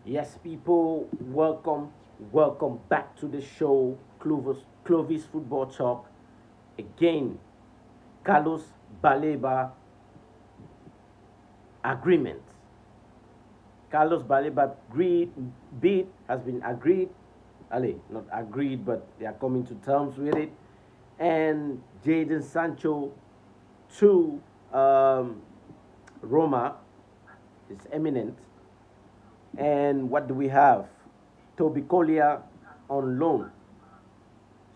Yes, people, welcome back to the show, Clovis Football Talk. Again, Carlos Baleba agreement. Carlos Baleba bid has been agreed. Ali, not agreed, but they are coming to terms with it. And Jadon Sancho to Roma is eminent. And what do we have? Toby Collier on loan.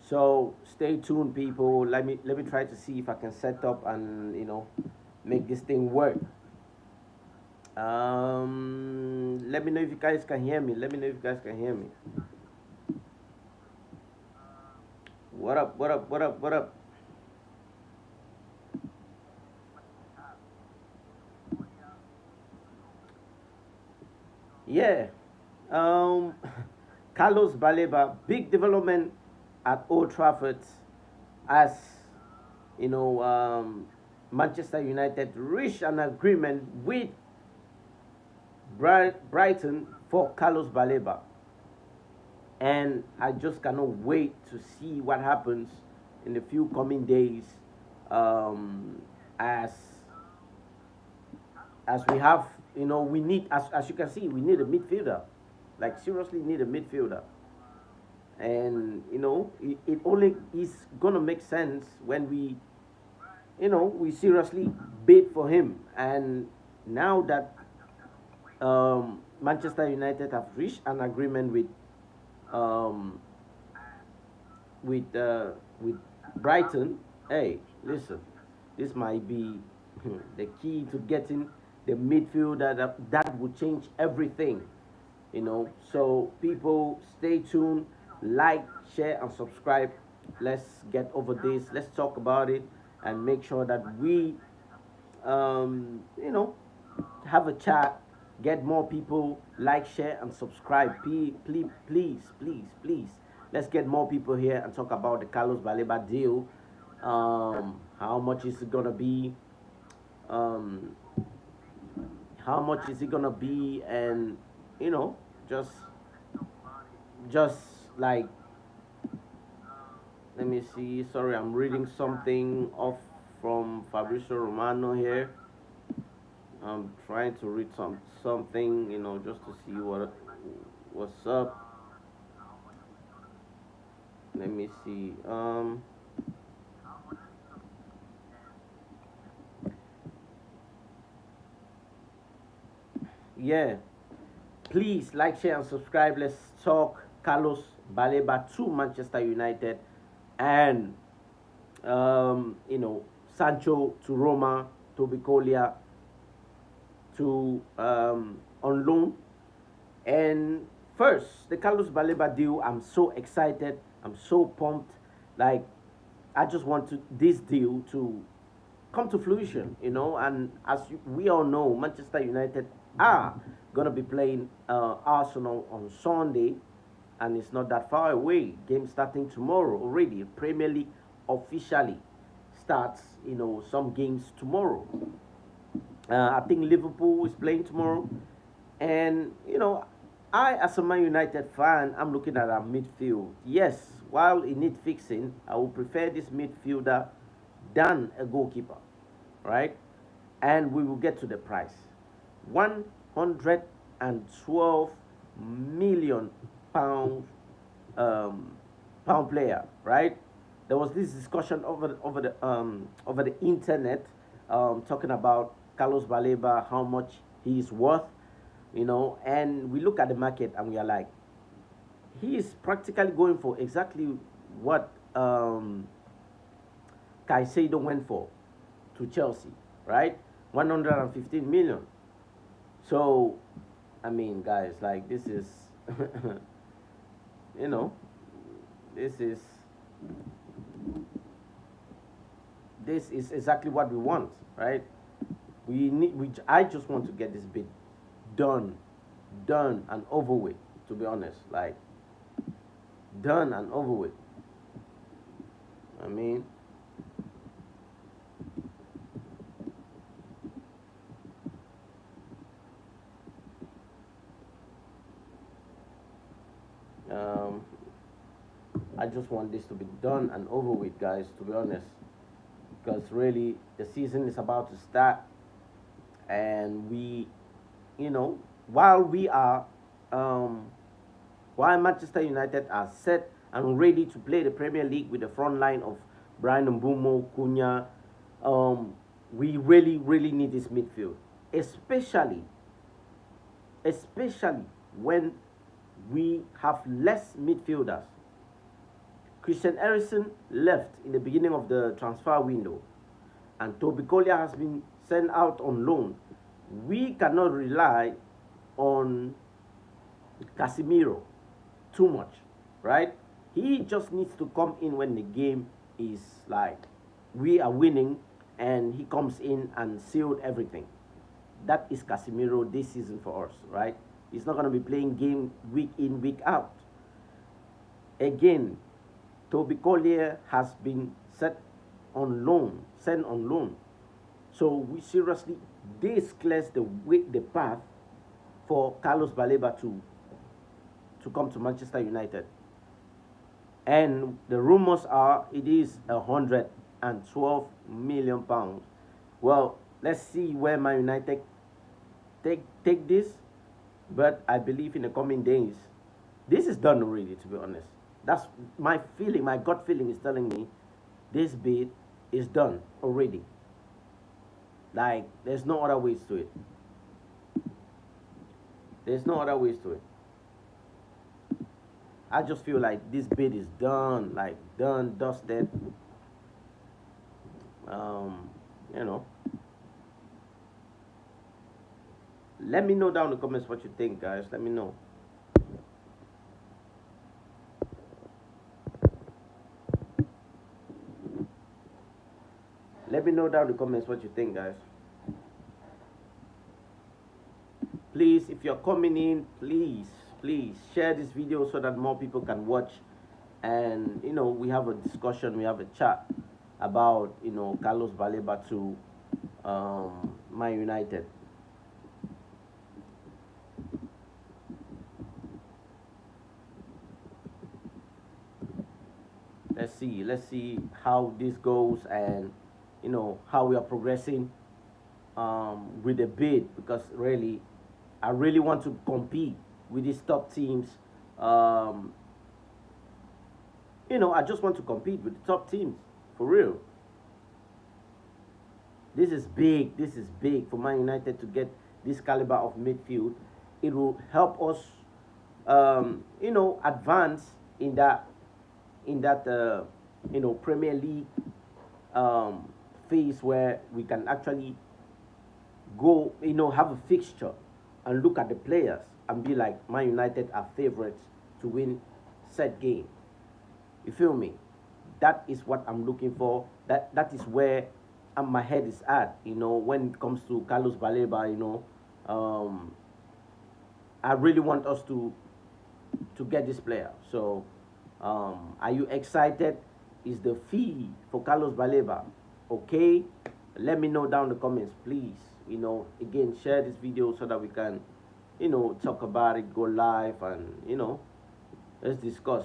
So stay tuned, people. Let me try to see if I can set up and make this thing work. Let me know if you guys can hear me. Let me know if you guys can hear me. What up? What up? What up? What up? Yeah. Um, Carlos Baleba, big development at Old Trafford as Manchester United reached an agreement with Brighton for Carlos Baleba. And I just cannot wait to see what happens in the few coming days um, as we have, we need, as you can see, we need a midfielder. Like, seriously, need a midfielder. And, it only is going to make sense when we seriously bid for him. And now that Manchester United have reached an agreement um, with Brighton. Hey, listen, this might be the key to getting the midfielder that would change everything. So people, stay tuned, like, share, and subscribe. Let's get over this. Let's talk about it and make sure that we, you know, have a chat, get more people, like, share, and subscribe. Please. Let's get more people here and talk about the Carlos Baleba deal. How much is it gonna be? Um, how much is it gonna be? And you know, just just like, let me see. Sorry, I'm reading something off from Fabrizio Romano here. I'm trying to read something, just to see what's up. Let me see. Yeah. Please like, share, and subscribe. Let's talk Carlos Baleba to Manchester United, and Sancho to Roma, Toby Collier to on loan. And first, the Carlos Baleba deal. I'm so excited. I'm so pumped. Like, I just want this deal to come to fruition, And as we all know, Manchester United are gonna be playing Arsenal on Sunday, and it's not that far away. Game starting tomorrow already. Premier League officially starts, some games tomorrow. I think Liverpool is playing tomorrow. And, I, as a Man United fan, I'm looking at our midfield. Yes, while it needs fixing, I would prefer this midfielder than a goalkeeper, right? And we will get to the price. 112 million pound um, pound player, right? There was this discussion over the internet, talking about Carlos Baleba, how much he is worth, and we look at the market and we are like, he is practically going for exactly what Caicedo went for to Chelsea, right? 115 million. So, I mean, guys, like, this is, you know, this is this is exactly what we want, right? I just want to get this bit done, done and over with. To be honest, like, done and over with. I mean, I just want this to be done and over with, guys, to be honest. Because really, the season is about to start. And we, you know, while we are, um, while Manchester United are set and ready to play the Premier League with the front line of Brian Mbumo, Cunha, we really, really need this midfield. Especially when we have less midfielders. Christian Eriksen left in the beginning of the transfer window, and Toby Collier has been sent out on loan. We cannot rely on Casemiro too much, right? He just needs to come in when the game is like we are winning, and he comes in and sealed everything. That is Casemiro this season for us, right? He's not going to be playing game week in, week out. Again, Toby Collier has been sent on loan. So we seriously, this clears the path for Carlos Baleba to come to Manchester United. And the rumors are it is £112 million. Well, let's see where Man United take this. But I believe in the coming days, this is done already, to be honest. That's my feeling, my gut feeling is telling me this bid is done already. Like, there's no other ways to it. There's no other ways to it. I just feel like this bid is done, like done, dusted. You know. Let me know down in the comments what you think, guys. Let me know. Let me know down in the comments what you think, guys. Please, if you're coming in, please share this video so that more people can watch. And, you know, we have a discussion, we have a chat about, you know, Carlos Baleba to Man United. Let's see how this goes, and you know how we are progressing with the bid, because really I really want to compete with these top teams. You know, I just want to compete with the top teams for real. This is big for Man United to get this caliber of midfield. It will help us you know, advance in that you know, Premier League phase, where we can actually go, you know, have a fixture and look at the players and be like, Man United are favorites to win said game. You feel me? That is what I'm looking for. That is where my head is at, you know, when it comes to Carlos Baleba. You know, I really want us to get this player. So are you excited? Is the fee for Carlos Baleba okay? Let me know down in the comments, please. You know, again, share this video so that we can, you know, talk about it, go live, and, you know, let's discuss.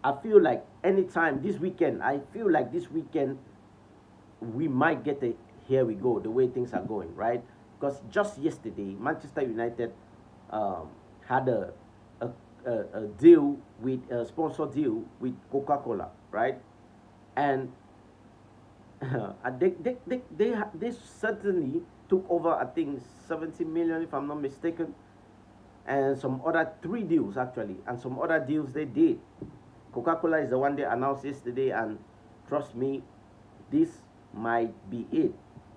I feel like anytime this weekend, we might get a here we go, the way things are going, right? Because just yesterday, Manchester United had a deal with a sponsor deal with Coca-Cola, right? And they certainly took over, I think, 70 million, if I'm not mistaken, and some other 3 deals actually, and some other deals they did. Coca-Cola is the one they announced yesterday, and trust me, this might be it.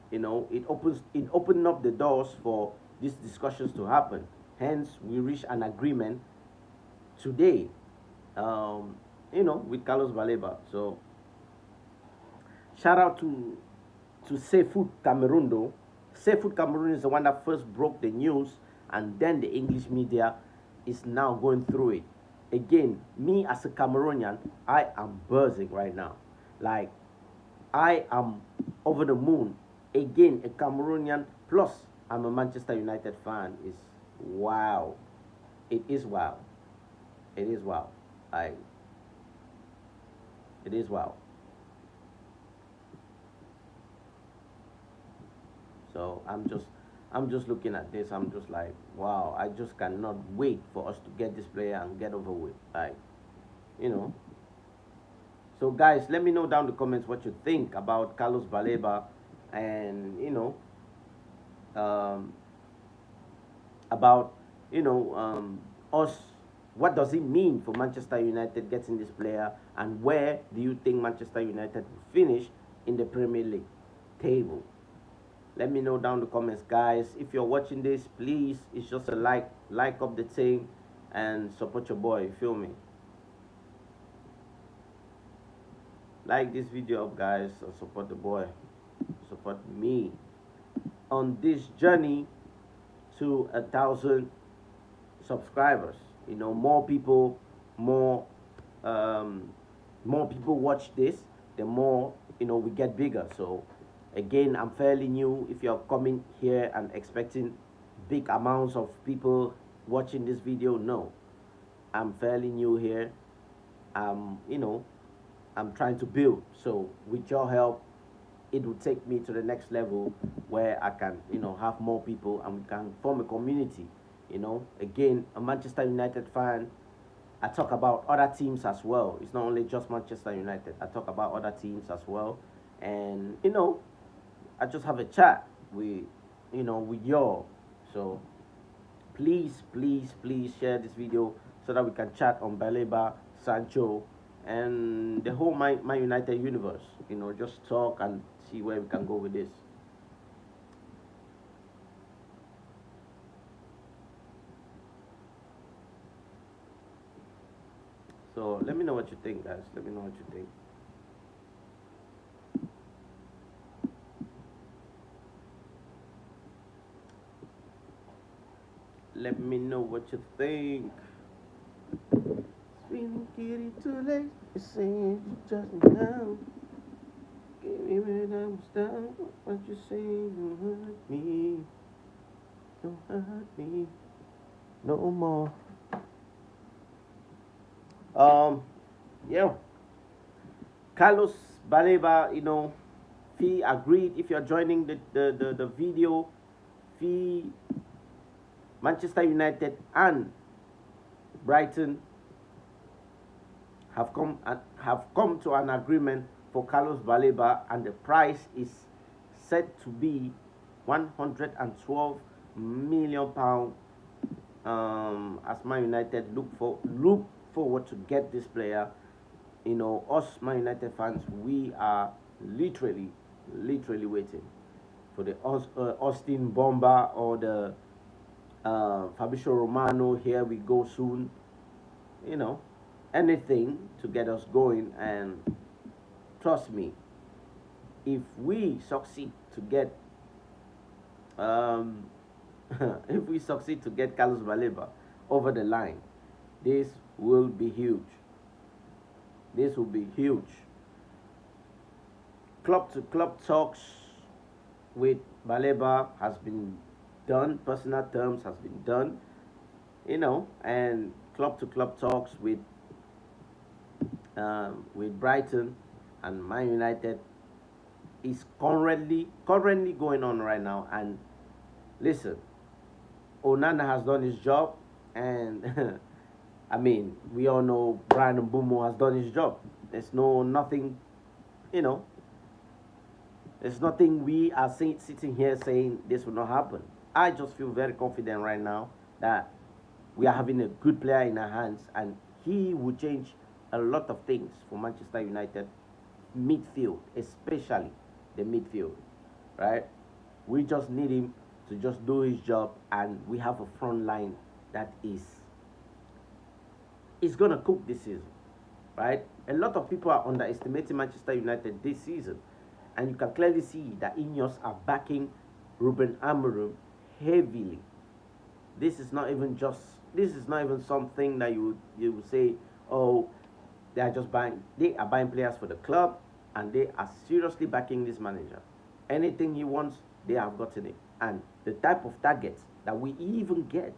You know, it opened up the doors for these discussions to happen. Hence, we reached an agreement today, you know, with Carlos Baleba. So, shout out to Seafood Cameroon, though. Seafood Cameroon is the one that first broke the news, and then the English media is now going through it. Again, me as a Cameroonian, I am buzzing right now. Like, I am over the moon. Again, a Cameroonian, plus I'm a Manchester United fan. Is wow. It is wow. It is wow. I. It is wow. So I'm just looking at this. I'm just like, wow. I just cannot wait for us to get this player and get over with. Like, you know. So guys, let me know down in the comments what you think about Carlos Baleba, and um, about us. What does it mean for Manchester United getting this player, and where do you think Manchester United will finish in the Premier League table? Let me know down in the comments, guys. If you're watching this, please, it's just a like up the thing, and support your boy. You feel me? Like this video up, guys, and support the boy. Support me on this journey to 1,000 subscribers. More people, more more people watch this, the more we get bigger. So again, I'm fairly new. If you're coming here and expecting big amounts of people watching this video, no, I'm fairly new here. I'm trying to build. So with your help, it will take me to the next level where I can, have more people and we can form a community. Again, a Manchester United fan. I talk about other teams as well. It's not only just Manchester United. I talk about other teams as well, and I just have a chat with, with y'all. So please, please, please share this video so that we can chat on Baleba, Sancho, and the whole Man United universe. Just talk and see where we can go with this. So let me know what you think, guys. Let me know what you think. Let me know what you think. Feeling getting too late. It's saying you just now. Give me when I was down. What you say? Don't hurt me. Don't hurt me no more. Yeah. Carlos Baleba, he agreed. If you're joining the video, he, Manchester United and Brighton have come to an agreement for Carlos Baleba, and the price is set to be £112 million. As Man United look forward to get this player. Us Man United fans, we are literally waiting for the Austin Bomber or the Fabrizio Romano. Here we go soon. Anything to get us going. And trust me, if we succeed to get if we succeed to get Carlos Baleba over the line, this will be huge. This will be huge. Club to club talks with Baleba has been done. Personal terms has been done. And club to club talks with Brighton and Man United is currently going on right now. And listen, Onana has done his job, and I mean, we all know Brian Mbumo has done his job. There's nothing, there's nothing we are sitting here saying this will not happen. I just feel very confident right now that we are having a good player in our hands, and he will change a lot of things for Manchester United midfield, especially the midfield, right? We just need him to just do his job, and we have a front line that is going to cook this season, right? A lot of people are underestimating Manchester United this season, and you can clearly see that Ineos are backing Ruben Amorim heavily. This is not even something that you would say, oh, they are buying players for the club, and they are seriously backing this manager. Anything he wants, they have gotten it. And the type of targets that we even get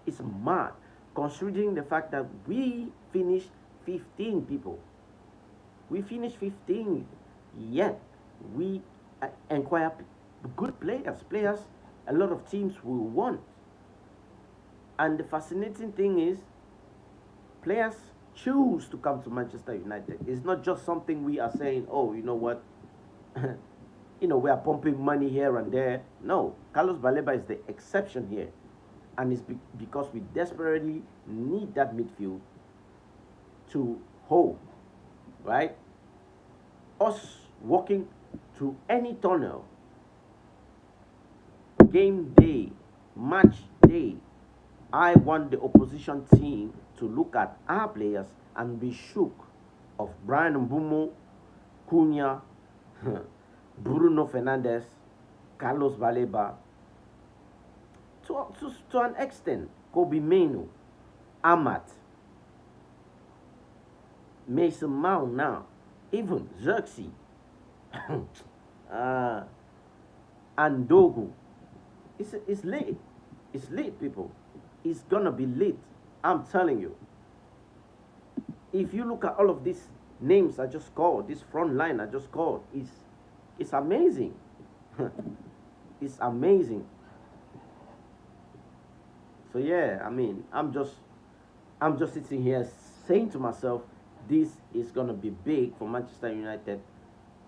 is mad. considering the fact that we finished 15 people. We finished 15, yet we acquire good players a lot of teams will want. And the fascinating thing is, players choose to come to Manchester United. It's not just something we are saying, oh, you know what, we are pumping money here and there. No, Carlos Baleba is the exception here. And it's because we desperately need that midfield to hold, right? Us walking through any tunnel, game day, match day, I want the opposition team to look at our players and be shook of Brian Mbeumo, Cunha, Bruno Fernandes, Carlos Baleba, to an extent, Kobe Mainoo, Ahmad, Mason Mount now, even Xerxes, and Dogu. It's late. It's late, people. It's gonna be late. I'm telling you. If you look at all of these names I just called, this front line I just called, it's amazing. It's amazing. So yeah, I mean, I'm just sitting here saying to myself, this is gonna be big for Manchester United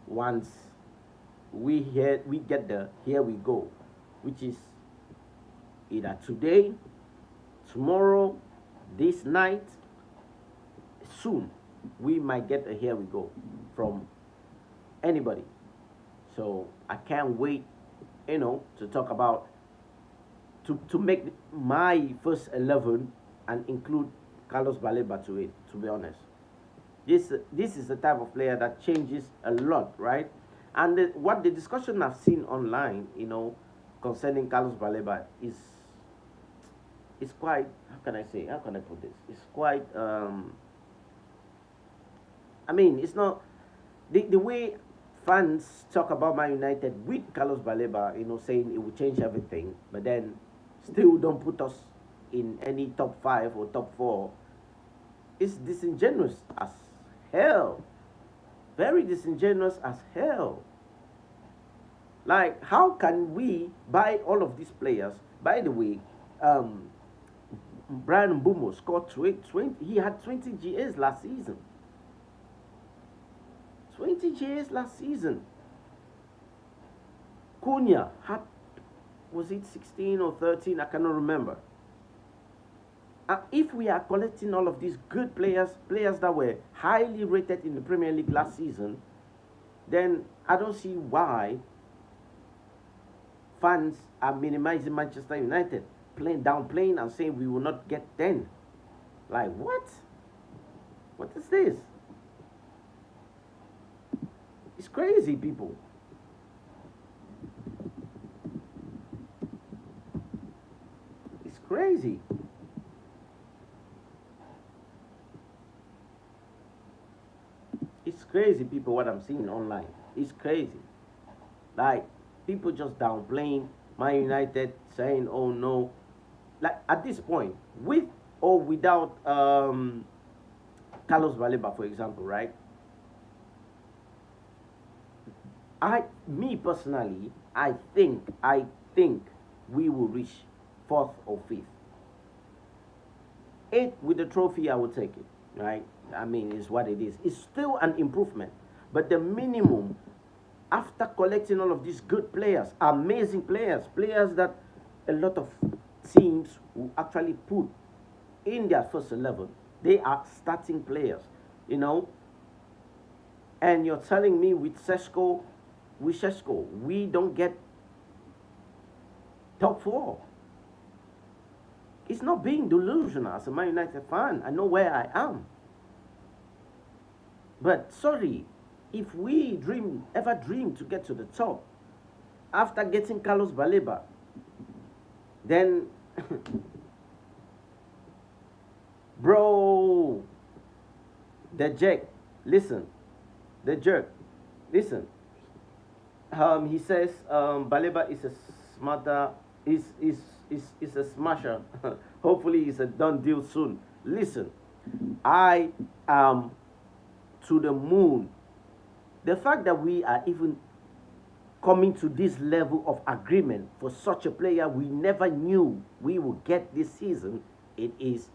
once we get the here we go, which is either today, tomorrow, this night, soon we might get a here we go from anybody. So I can't wait, to talk about to make my first 11 and include Carlos Baleba to it, to be honest. This is the type of player that changes a lot, right? And what the discussion I've seen online, concerning Carlos Baleba is quite, how can I put this? It's quite, it's not, the way fans talk about Man United with Carlos Baleba, saying it will change everything, but then still don't put us in any top 5 or top 4, is disingenuous as hell. Very disingenuous as hell. Like, how can we buy all of these players? By the way, Brian Mbeumo scored 20. He had 20 GAs last season. 20 GAs last season. Cunha had, was it 16 or 13? I cannot remember. If we are collecting all of these good players that were highly rated in the Premier League last season, then I don't see why fans are minimizing Manchester United, downplaying and saying we will not get 10. Like, what? What is this? It's crazy, people. It's crazy. It's crazy, people, what I'm seeing online. It's crazy. Like, people just downplaying Man United, saying, oh no. Like, at this point, with or without Carlos Baleba, for example, right? Me personally, I think we will reach 4th or 5th. 8th with the trophy, I will take it, right? I mean, it's what it is. It's still an improvement. But the minimum, after collecting all of these good players, amazing players, players that a lot of teams will actually put in their first 11, they are starting players, And you're telling me with Šeško, we don't get top 4. It's not being delusional as a Man United fan. I know where I am. But sorry, if we ever dream to get to the top, after getting Carlos Baleba, then, bro, the jerk, listen. He says Baleba is a smarter, is is a smasher. Hopefully, it's a done deal soon. Listen, I am to the moon. The fact that we are even coming to this level of agreement for such a player we never knew we would get this season, it is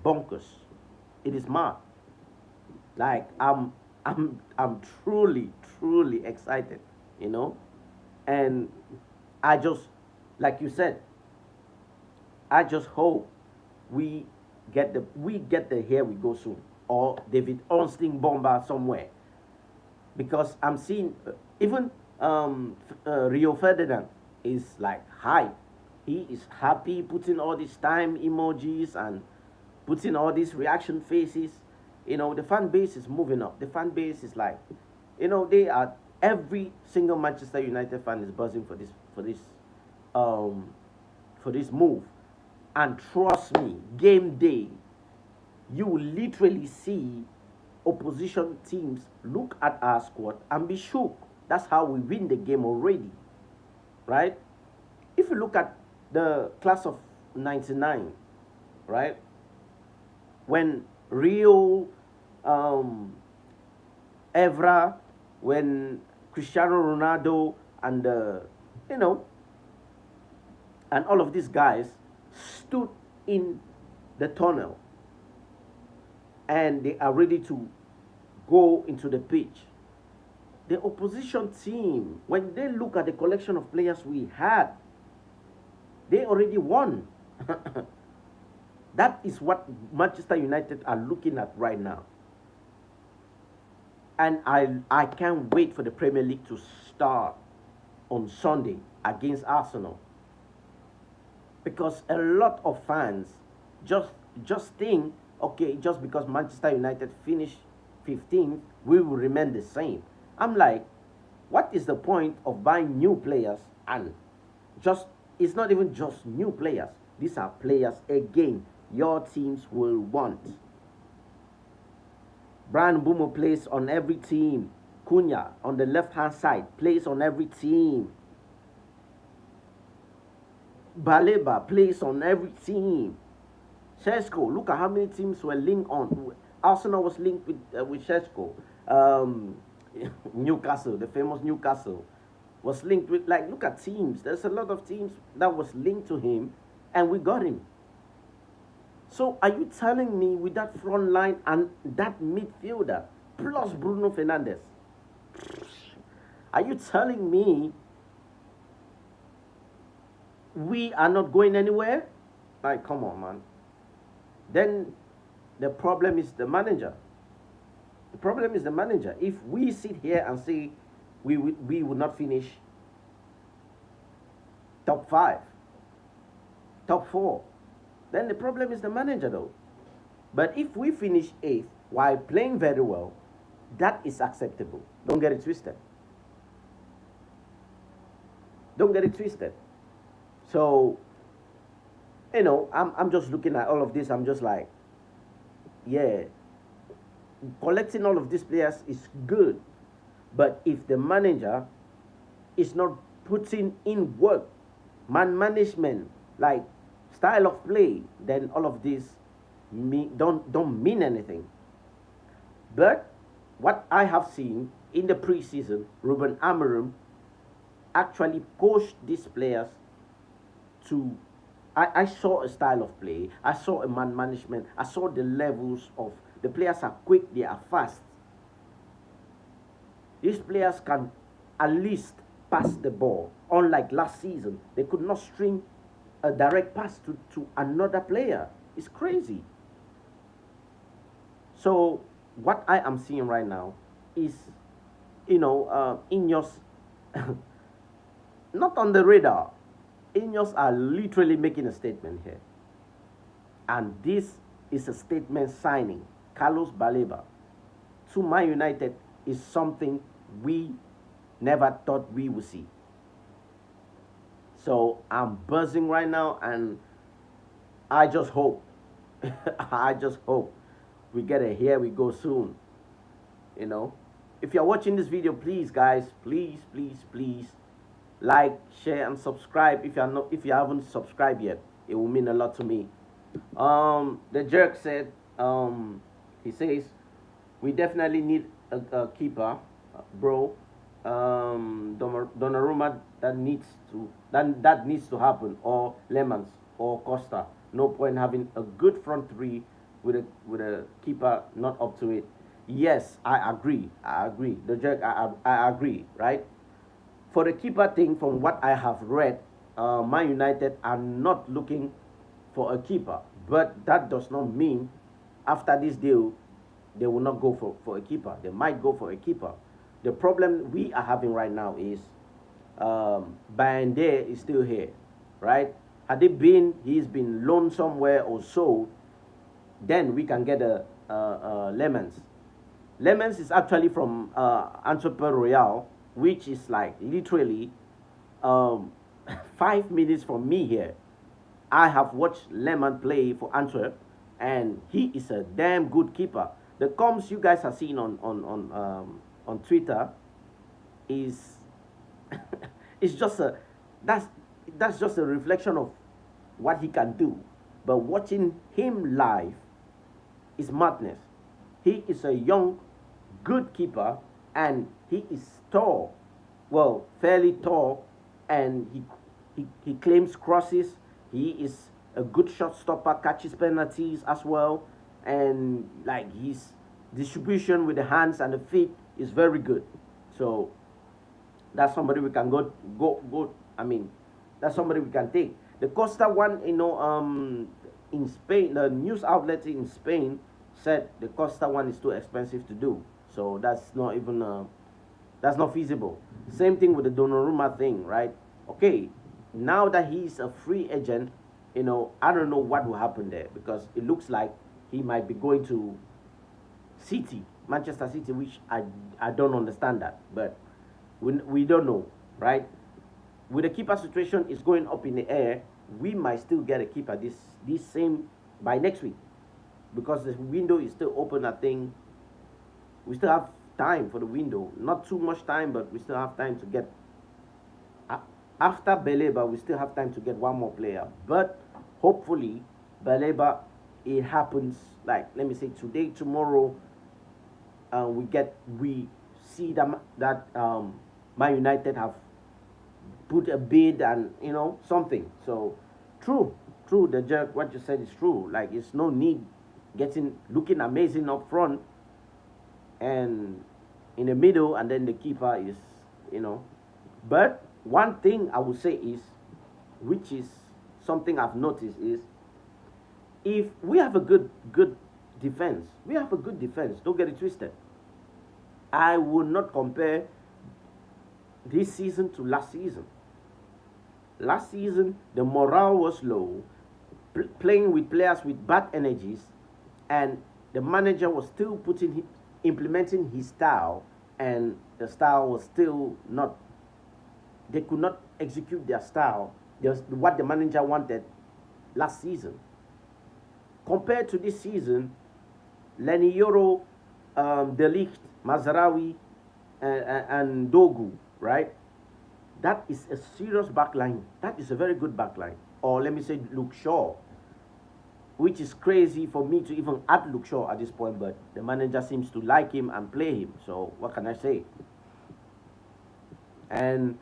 bonkers. It is mad. Like I'm truly, truly excited, you know? And I just, like you said, I just hope we get the here we go soon, or David Ornstein bomber somewhere, because I'm seeing even Rio Ferdinand is like hype. He is happy, putting all these time emojis and putting all these reaction faces. You know, the fan base is moving up. The fan base is like, you know, they are, every single Manchester United fan is buzzing for this move. And trust me, game day, you will literally see opposition teams look at our squad and be shook. That's how we win the game already, right? If you look at the class of '99, right, when Rio, Evra, when Cristiano Ronaldo and you know, and all of these guys stood in the tunnel and they are ready to go into the pitch. The opposition team, when they look at the collection of players we had, they already won. That is what Manchester United are looking at right now. And I can't wait for the Premier League to start on Sunday against Arsenal. Because a lot of fans just think, okay, just because Manchester United finished 15th, we will remain the same. I'm like, what is the point of buying new players? And just, it's not even just new players. These are players, again, your teams will want. Brian Mbeumo plays on every team. Cunha on the left-hand side plays on every team. Baleba plays on every team. Šeško, look at how many teams were linked on. Arsenal was linked with Šeško. Newcastle, the famous Newcastle, was linked with, like, look at teams. There's a lot of teams that was linked to him, and we got him. So are you telling me with that front line and that midfielder, plus Bruno Fernandes, are you telling me we are not going anywhere? Like, come on, man. Then the problem is the manager. The problem is the manager. If we sit here and say we would not finish top 5, top 4, then the problem is the manager, though. But if we finish 8th while playing very well, that is acceptable. Don't get it twisted. Don't get it twisted. So, you know, I'm just looking at all of this. I'm just like, yeah, collecting all of these players is good. But if the manager is not putting in work, man management, like style of play, then all of this don't mean anything. But what I have seen in the preseason, Ruben Amorim actually coached these players to, I saw a style of play, I saw a man management, I saw the levels of, the players are quick, they are fast. These players can at least pass the ball. Unlike last season, they could not string a direct pass to another player. It's crazy. So what I am seeing right now is, you know, Ineos, not on the radar. Ineos are literally making a statement here. And this is a statement signing. Carlos Baleba to Man United is something we never thought we would see. So I'm buzzing right now, and I just hope, I just hope we get a here we go soon. You know, if you're watching this video, please, guys, please, please, please, Like, share, and subscribe if you haven't subscribed yet. It will mean a lot to me. The jerk said, he says, we definitely need a keeper, bro. Donnarumma, that needs to happen, or Lemans or Costa. No point having a good front three with a keeper not up to it. Yes, I agree. The jerk, I agree, right? For the keeper thing, from what I have read, Man United are not looking for a keeper. But that does not mean after this deal they will not go for a keeper. They might go for a keeper. The problem we are having right now is Bande is still here, right? Had it been he's been loaned somewhere or so, then we can get a Lemons. Lemons is actually from Antwerp Royal, which is like literally um, 5 minutes from me here. I have watched Lemon play for Antwerp, and he is a damn good keeper. The comms you guys have seen on Twitter is it's just a that's that's just a reflection of what he can do. But watching him live is madness. He is a young, good keeper, and he is tall, well, fairly tall, and he claims crosses. He is a good shot stopper, catches penalties as well, and like his distribution with the hands and the feet is very good. So that's somebody we can go. I mean, that's somebody we can take. The Costa one, in Spain, the news outlet in Spain said the Costa one is too expensive to do. So that's not even that's not feasible. Same thing with the Donnarumma thing, right? Okay, now that he's a free agent, I don't know what will happen there, because it looks like he might be going to City, Manchester City, which I don't understand that, but we don't know, right? With the keeper situation is going up in the air, we might still get a keeper this same by next week, because the window is still open. I think we still have time for the window, not too much time, but we still have time to get after Baleba. We still have time to get one more player, but hopefully Baleba, it happens like, let me say, today, tomorrow. We see that Man United have put a bid, and something. So true, the jerk, what you said is true. Like, it's no need looking amazing up front and in the middle, and then the keeper is, but one thing I would say is, which is something I've noticed, is if we have a good defense, don't get it twisted. I would not compare this season to last season. Last season, the morale was low, playing with players with bad energies, and the manager was still implementing his style, and the style was still not, they could not execute their style, what the manager wanted last season. Compared to this season, Lenny Yoro, De Ligt, Mazarawi, and Dogu, right? That is a serious backline. That is a very good backline. Or let me say Luke Shaw, which is crazy for me to even add Luke Shaw at this point, but the manager seems to like him and play him. So what can I say? And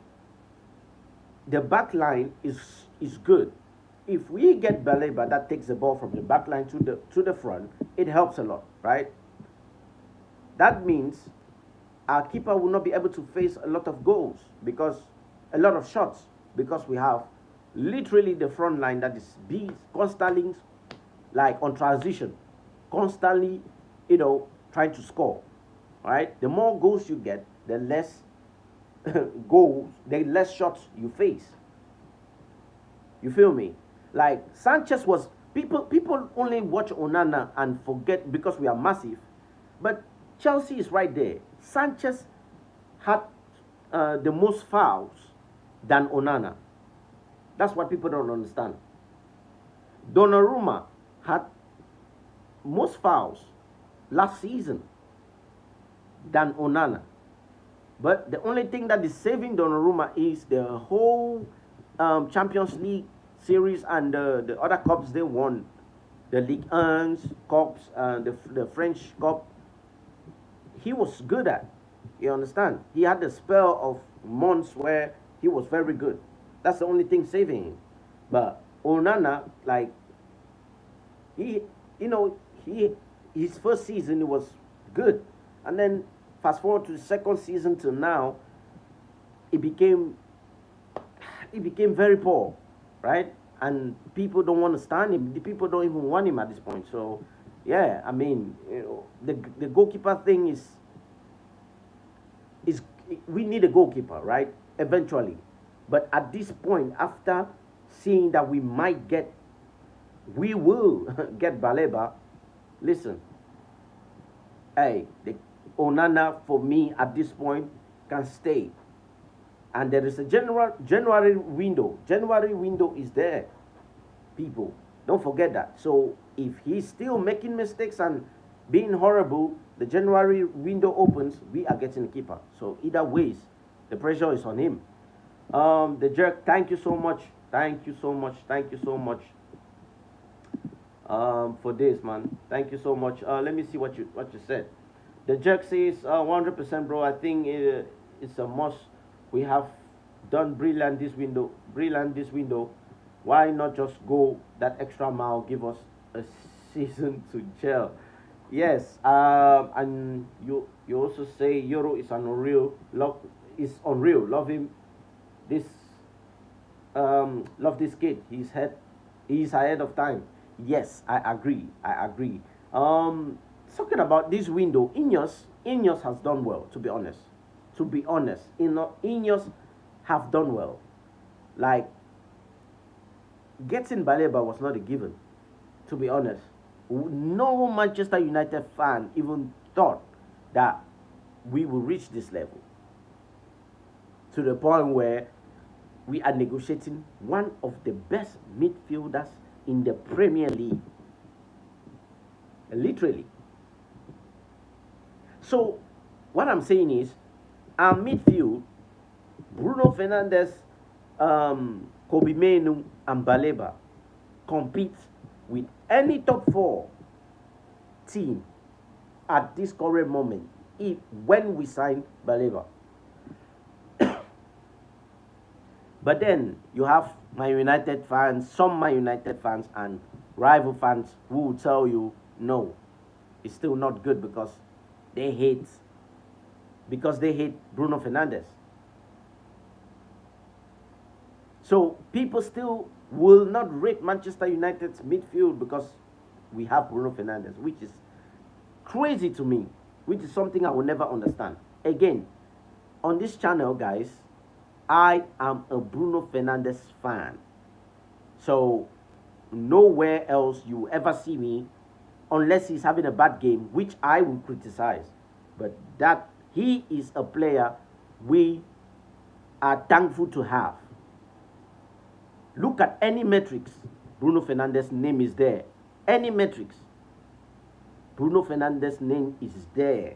the backline is good. If we get Baleba that takes the ball from the backline to the front, it helps a lot, right? That means our keeper will not be able to face a lot of goals, because a lot of shots, because we have literally the front line that is constantly, like, on transition, constantly, trying to score. Right? The more goals you get, the less the less shots you face. You feel me? Like, Sanchez was, people only watch Onana and forget, because we are massive, but Chelsea is right there. Sanchez had the most fouls than Onana. That's what people don't understand. Donnarumma had most fouls last season than Onana. But the only thing that is saving Donnarumma is the whole Champions League series and the other cups they won, the Ligue 1 cups, the French cup. He was good at. You understand? He had a spell of months where he was very good. That's the only thing saving him. But Onana, like he, you know, he his first season it was good, and then fast forward to the second season till now, it became very poor, right? And people don't want to stand him. The people don't even want him at this point. So, yeah, I mean, the goalkeeper thing is we need a goalkeeper, right? Eventually, but at this point, after seeing that we will get Baleba. Listen, hey, the Onana for me at this point can stay. And there is a January window. January window is there, people. Don't forget that. So if he's still making mistakes and being horrible, the January window opens, we are getting a keeper. So either ways, the pressure is on him. The Jerk, thank you so much. Thank you so much. Thank you so much. For this, man. Thank you so much. Let me see what you said. The Jerk says 100%, bro. I think it's a must. We have done brilliant this window. Brilliant this window. Why not just go that extra mile? Give us a season to gel. Yes. And you also say Euro is unreal. Unreal. Love him. This love this kid. He's ahead of time. Yes, I agree. Talking about this window, Ineos has done well. To be honest, Ineos have done well. Like getting Baleba was not a given. To be honest, no Manchester United fan even thought that we will reach this level. To the point where we are negotiating one of the best midfielders in the Premier League. Literally. So, what I'm saying is, our midfield, Bruno Fernandes, Kobe Mainoo, and Baleba compete with any top 4 team at this current moment when we sign Baleba. But then you have Man United fans, some Man United fans and rival fans who will tell you no, it's still not good because they hate Bruno Fernandes. So people still will not rate Manchester United's midfield because we have Bruno Fernandes, which is crazy to me, which is something I will never understand. Again, on this channel, guys, I am a Bruno Fernandes fan. So, nowhere else you ever see me, unless he's having a bad game, which I will criticize. But that he is a player we are thankful to have. Look at any metrics, Bruno Fernandes' name is there. Any metrics, Bruno Fernandes' name is there.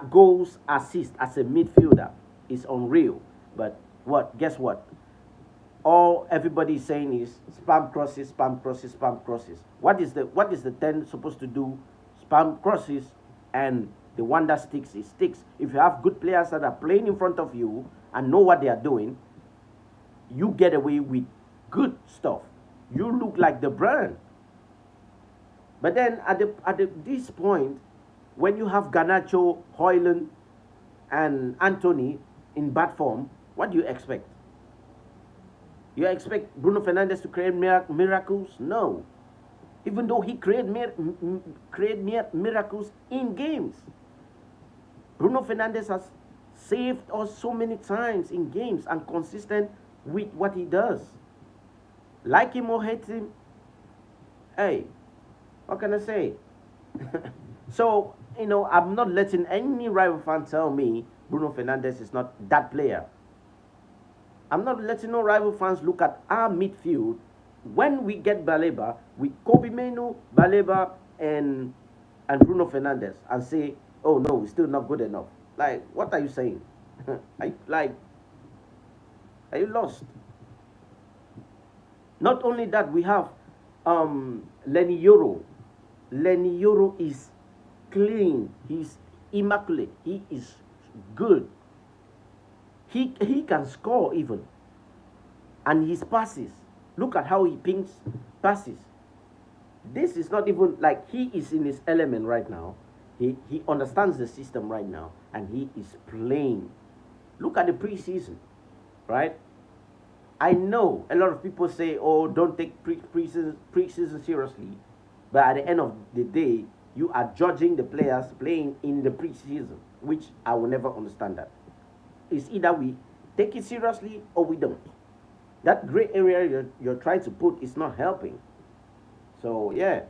Goals, assists as a midfielder is unreal. But guess what? All everybody is saying is spam crosses. What is the 10 supposed to do? Spam crosses, and the one that sticks, it sticks. If you have good players that are playing in front of you and know what they are doing, you get away with good stuff. You look like the brand. But then at this point, when you have Garnacho, Højlund, and Anthony in bad form, what do you expect? You expect Bruno Fernandes to create miracles? No. Even though he create miracles in games. Bruno Fernandes has saved us so many times in games and consistent with what he does. Like him or hate him, hey, what can I say? So, I'm not letting any rival fan tell me Bruno Fernandes is not that player. I'm not letting no rival fans look at our midfield when we get Baleba with Kobe Mainoo, Baleba, and Bruno Fernandes and say, oh no, we're still not good enough. Like, what are you saying? Like, are you lost? Not only that, we have Lenny Yoro. Lenny Yoro is clean. He's immaculate. He is good. He can score even. And his passes. Look at how he pings passes. This is not even like he is in his element right now. He understands the system right now, and he is playing. Look at the preseason, right? I know a lot of people say, "Oh, don't take preseason seriously," but at the end of the day, you are judging the players playing in the preseason, which I will never understand. That it's either we take it seriously or we don't. That gray area you're trying to put is not helping. So yeah,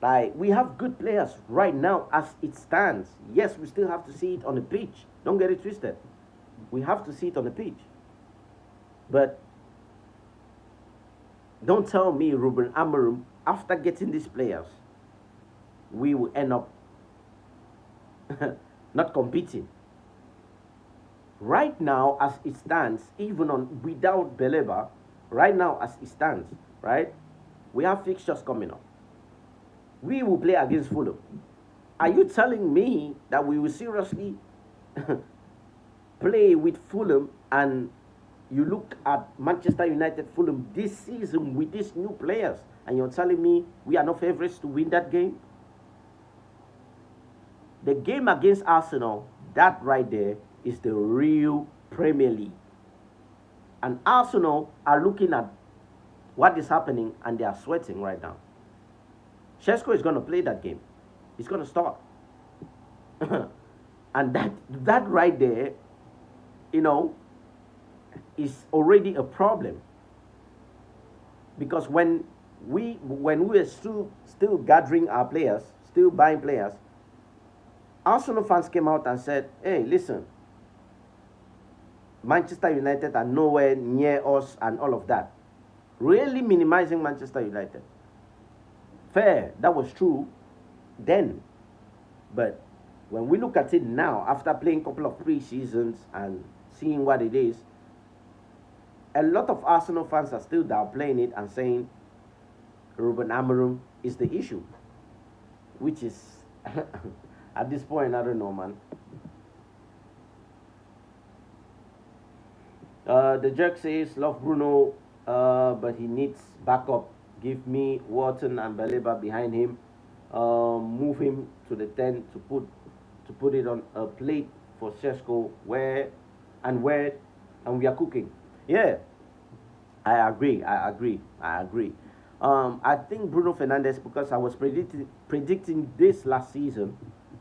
like we have good players right now as it stands. Yes, we still have to see it on the pitch. Don't get it twisted. We have to see it on the pitch. But don't tell me Ruben Amorim, after getting these players, we will end up not competing. Right now, as it stands, even on without Baleba, right now as it stands, right, we have fixtures coming up. We will play against Fulham. Are you telling me that we will seriously play with Fulham, and you look at Manchester United Fulham this season with these new players, and you're telling me we are not favourites to win that game? The game against Arsenal, that right there is the real Premier League. And Arsenal are looking at what is happening, and they are sweating right now. Šeško is going to play that game. He's going to start. And that right there, is already a problem. Because when we were still gathering our players, still buying players, Arsenal fans came out and said, hey, listen, Manchester United are nowhere near us and all of that. Really minimizing Manchester United. Fair, that was true then. But when we look at it now, after playing a couple of pre-seasons and seeing what it is, a lot of Arsenal fans are still downplaying it and saying Ruben Amorim is the issue. Which is, at this point, I don't know, man. The jerk says, love Bruno, but he needs backup. Give me Wharton and Baleba behind him. Move him to the 10 to put it on a plate for Šeško, and we are cooking. Yeah, I agree. I think Bruno Fernandes, because I was predicting this last season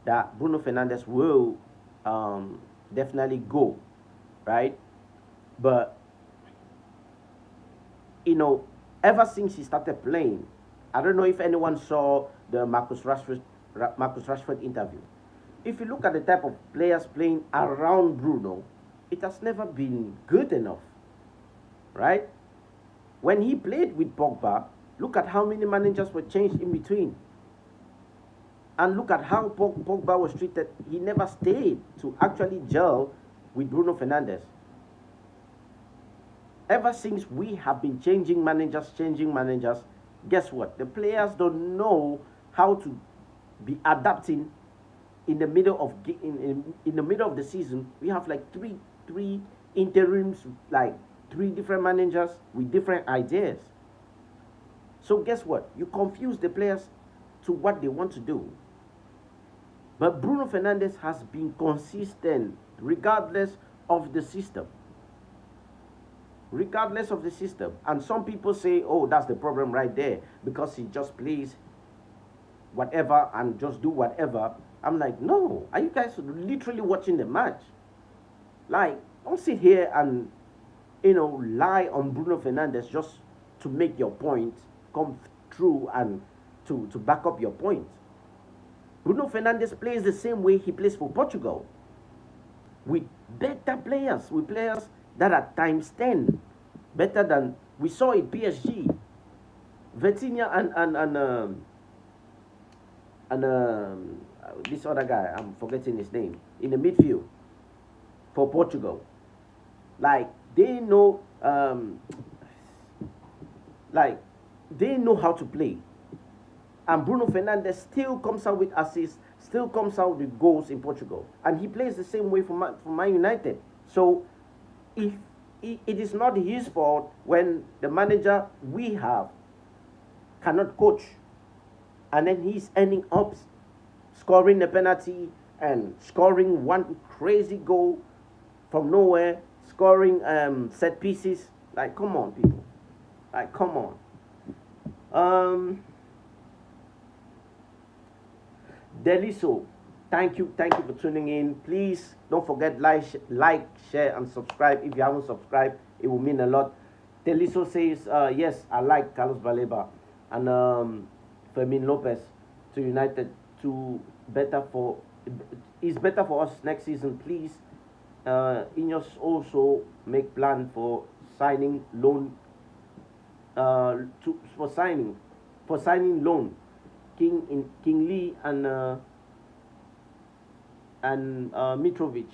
that Bruno Fernandes will definitely go, right? But ever since he started playing, I don't know if anyone saw the Marcus Rashford interview. If you look at the type of players playing around Bruno, it has never been good enough, right? When he played with Pogba, look at how many managers were changed in between. And look at how Pogba was treated. He never stayed to actually gel with Bruno Fernandes. Ever since we have been changing managers, guess what? The players don't know how to be adapting in the middle of in the middle of the season. We have like three interims, like 3 different managers with different ideas. So guess what? You confuse the players to what they want to do. But Bruno Fernandes has been consistent regardless of the system. Regardless of the system. And some people say, oh, that's the problem right there, because he just plays whatever and just do whatever. I'm like, no, are you guys literally watching the match? Like, don't sit here and lie on Bruno Fernandes just to make your point come true and to back up your point. Bruno Fernandes plays the same way he plays for Portugal, with better players, with players that are times 10 better than we saw in PSG. Vitinha and this other guy, I'm forgetting his name, in the midfield for Portugal. Like they know, like they know how to play. And Bruno Fernandes still comes out with assists, still comes out with goals in Portugal, and he plays the same way for Man United. So, if it is not his fault when the manager we have cannot coach, and then he's ending up scoring a penalty and scoring one crazy goal from nowhere, scoring set pieces. Like, come on, people. Like, come on. Deliso, thank you for tuning in. Please don't forget like, share, and subscribe. If you haven't subscribed, it will mean a lot. Deliso says, yes, I like Carlos Baleba and Fermin Lopez to United is better for us next season. Please, Ineos also make plan for signing loan for signing loan. King Lee and Mitrovic,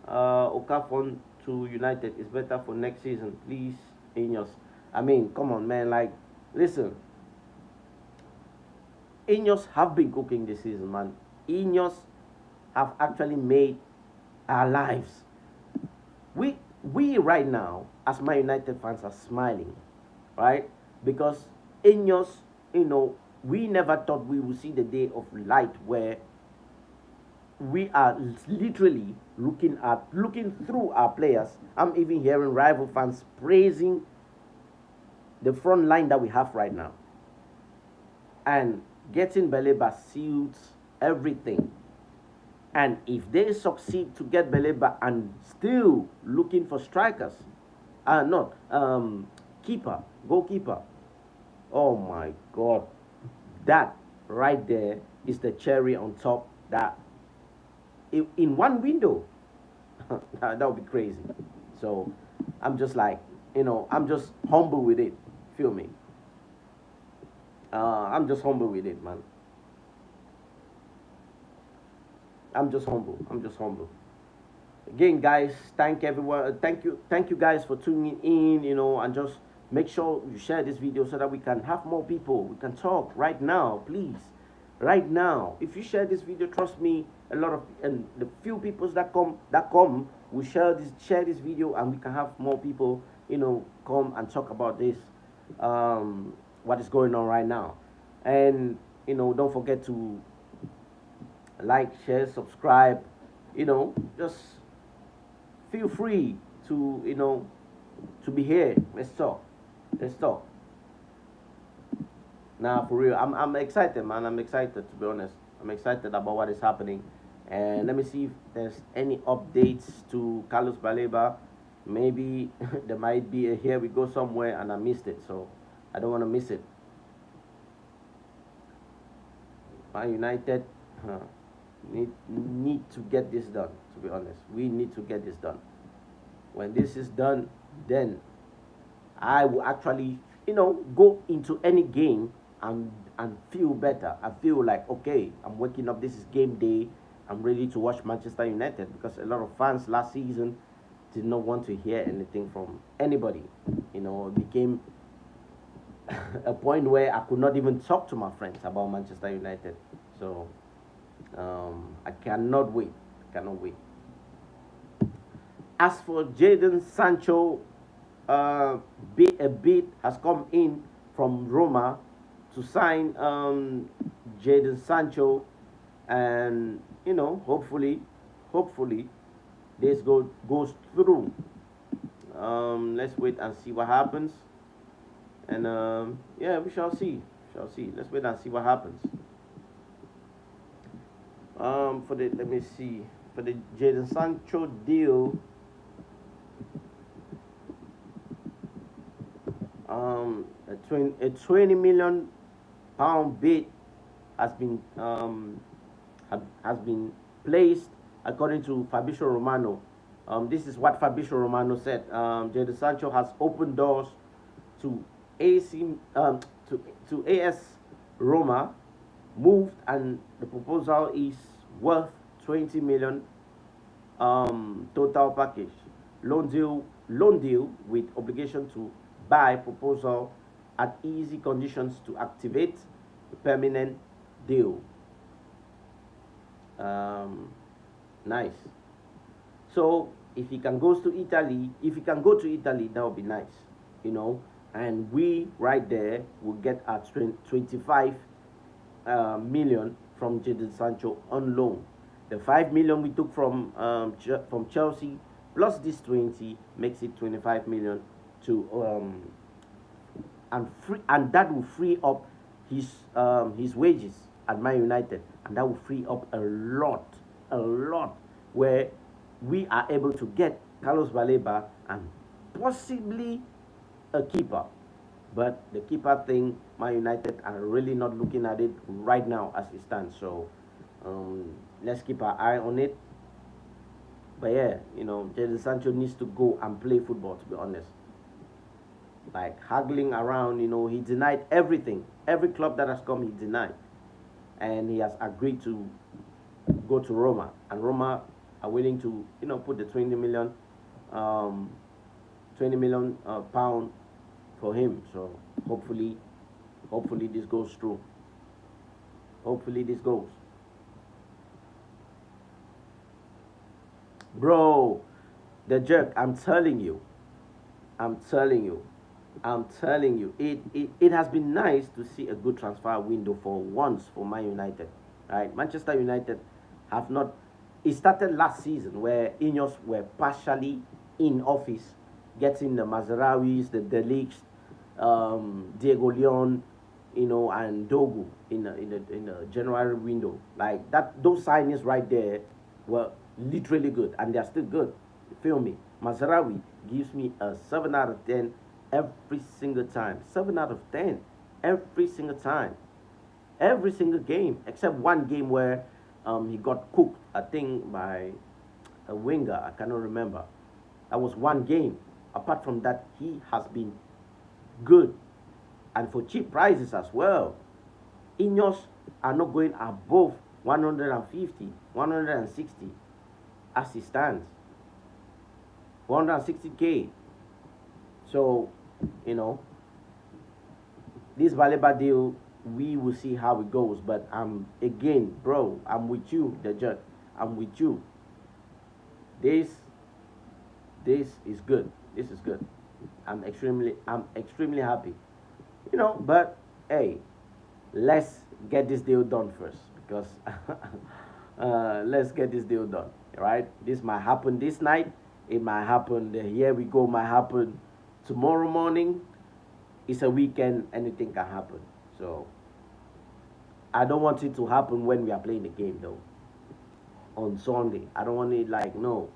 Okafor to United is better for next season. Please, Ineos. I mean, come on, man. Like, listen. Ineos have been cooking this season, man. Ineos have actually made our lives. We right now, as Man United fans, are smiling, right? Because Ineos, we never thought we would see the day of light where we are literally looking through our players. I'm even hearing rival fans praising the front line that we have right now. And getting Baleba suits everything. And if they succeed to get Baleba and still looking for strikers, goalkeeper. Oh my God. That right there is the cherry on top. That in one window, that would be crazy. So I'm just like, I'm just humble with it. Feel me? I'm just humble with it, man. I'm just humble. Again, guys, thank everyone. Thank you guys for tuning in. And just make sure you share this video so that we can have more people. We can talk right now, please. Right now, if you share this video, trust me, and the few people that come will share this video, and we can have more people, come and talk about this, what is going on right now. And don't forget to like, share, subscribe. Just feel free to to be here. Let's talk. Nah, for real, I'm excited, man. I'm excited, to be honest. I'm excited about what is happening. And let me see if there's any updates to Carlos Baleba. Maybe there might be a here we go somewhere and I missed it, so I don't want to miss it. Man United need to get this done, to be honest. We need to get this done. When this is done, then I will actually, go into any game and feel better. I feel like, okay, I'm waking up, this is game day, I'm ready to watch Manchester United, because a lot of fans last season did not want to hear anything from anybody. It became a point where I could not even talk to my friends about Manchester United. So I cannot wait. As for Jadon Sancho, a bid has come in from Roma to sign Jadon Sancho, and hopefully this goes through. Let's wait and see what happens, and yeah, we shall see. Let's wait and see what happens. For the Jadon Sancho deal, a 20 million pound bid has been placed, according to Fabrizio Romano. This is what Fabrizio Romano said. Jadon Sancho has opened doors to AS Roma, moved, and the proposal is worth 20 million total package. Loan deal with obligation to buy proposal at easy conditions to activate the permanent deal. Nice. So if he can go to Italy, that would be nice, you know. And we right there will get our 25 million from Jadon Sancho on loan. The 5 million we took from Chelsea plus this 20 makes it 25 million to and that will free up his wages at Man United, and that will free up a lot, where we are able to get Carlos Baleba and possibly a keeper. But the keeper thing, Man United are really not looking at it right now as it stands. So let's keep our eye on it. But yeah, you know, Jadon Sancho needs to go and play football, to be honest. Like haggling around, you know, he denied everything. Every club that has come, he denied. And he has agreed to go to Roma. And Roma are willing to, you know, put the 20 million pound for him. So hopefully this goes through. Hopefully this goes. Bro, the jerk, I'm telling you. It has been nice to see a good transfer window for once for Man United. Right? Manchester United have not. It started last season where Ineos were partially in office, getting the Mazraouis, the Delicts, Diego Leon, you know, and Dogu in the January window. Like that, those signings right there were literally good, and they're still good. You feel me? Mazraoui gives me a 7 out of 10 every single time. 7 out of 10 every single time. Every single game, except one game where he got cooked, I think, by a winger. I cannot remember. That was one game. Apart from that, he has been good. And for cheap prices as well. Ineos are not going above 150, 160 as it stands. 160k. So, you know, this Baleba deal, we will see how it goes. But again, bro, I'm with you, the judge. I'm with you. This is good. This is good. I'm extremely happy. You know, but hey, let's get this deal done first, because let's get this deal done. Right? This might happen this night. It might happen. Here we go. Might happen tomorrow morning. It's a weekend. Anything can happen. So I don't want it to happen when we are playing the game, though. On Sunday, I don't want it like, no.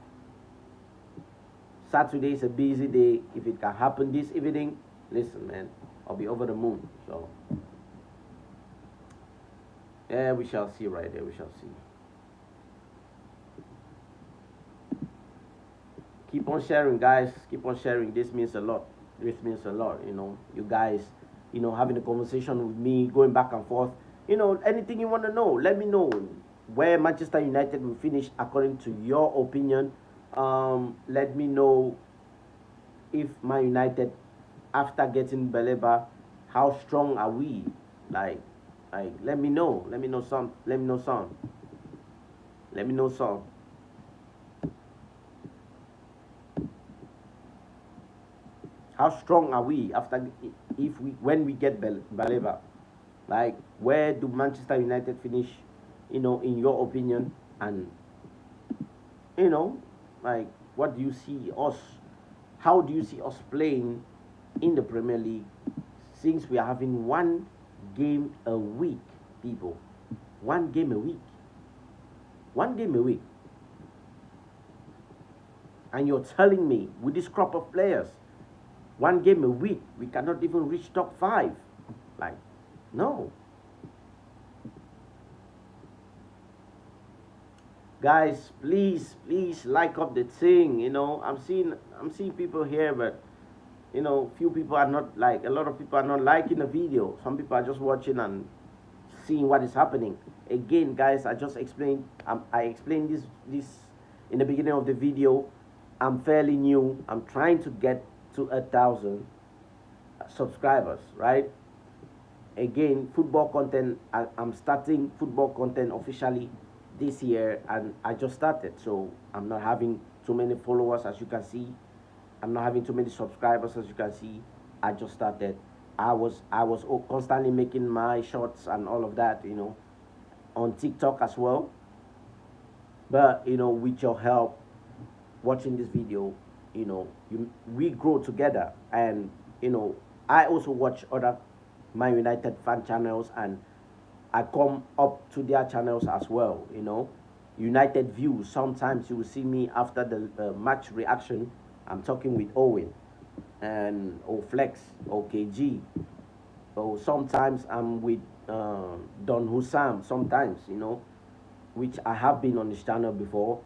Saturday is a busy day. If it can happen this evening, listen, man, I'll be over the moon. So yeah, we shall see right there. We shall see. Keep on sharing, guys. Keep on sharing. This means a lot. This means a lot. You know, you guys, you know, having a conversation with me, going back and forth. You know, anything you want to know, let me know. Where Manchester United will finish according to your opinion. Let me know if Man United, after getting Baleba, how strong are we? Like, let me know. Let me know some. Let me know some. Let me know some. How strong are we after when we get Baleba? Like, where do Manchester United finish? You know, in your opinion, and you know, like, what do you see us? How do you see us playing in the Premier League? Since we are having one game a week, people, one game a week, and you're telling me with this crop of players, one game a week, we cannot even reach top 5. Like, no. Guys, please like up the thing. You know, I'm seeing people here, but you know, a lot of people are not liking the video. Some people are just watching and seeing what is happening. Again, guys, I just explained. I explained this in the beginning of the video. I'm fairly new. I'm trying to get to 1,000 subscribers, right? Again, football content. I'm starting football content officially this year, and I just started, so I'm not having too many followers, as you can see. I'm not having too many subscribers, as you can see. I just started. I was constantly making my shorts and all of that, on TikTok as well. But with your help, watching this video, we grow together. And I also watch other Man United fan channels, and I come up to their channels as well. United Views. Sometimes you will see me after the match reaction. I'm talking with Owen and Flex, KG. Or sometimes I'm with Don Hussam. Sometimes, which I have been on this channel before.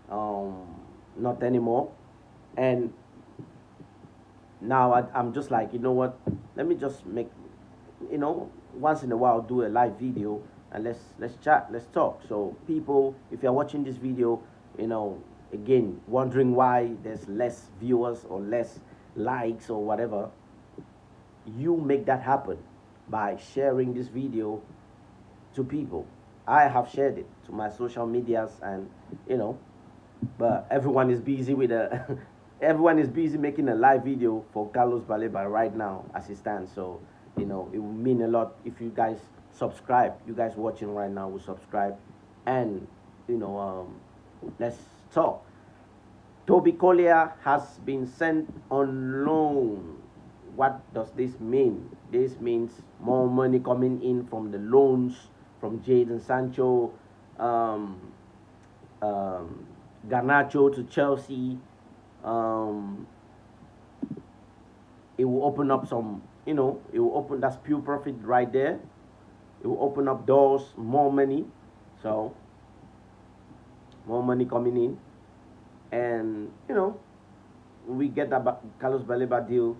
Not anymore. And now I'm just like, you know what? Let me just make, once in a while do a live video, and let's chat, let's talk. So people, if you're watching this video, again, wondering why there's less viewers or less likes or whatever, you make that happen by sharing this video to people. I have shared it to my social medias, and but everyone is busy with a everyone is busy making a live video for Carlos Baleba right now as it stands. So it will mean a lot if you guys subscribe. You guys watching right now will subscribe, and let's talk. Toby Collier has been sent on loan. What does this mean? This means more money coming in from the loans from Jadon Sancho, Garnacho to Chelsea. It will open up some, it will open, that's pure profit right there. It will open up doors, more money. So, more money coming in. And, we get that Carlos Baleba deal,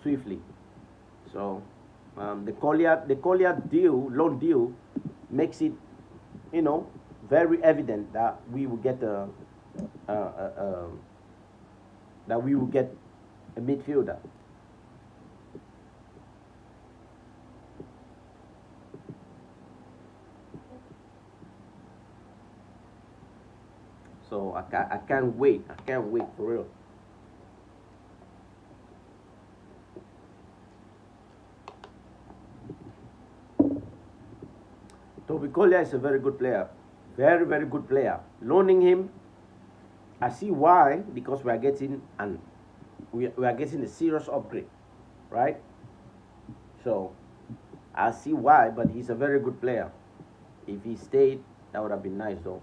swiftly. So, the Collier deal, loan deal, makes it, very evident that we will get a midfielder. So I can't wait. I can't wait for real. Toby Collier is a very good player. Very, very good player. Loaning him, I see why, because we are getting a serious upgrade, right? So I see why, but he's a very good player. If he stayed, that would have been nice though.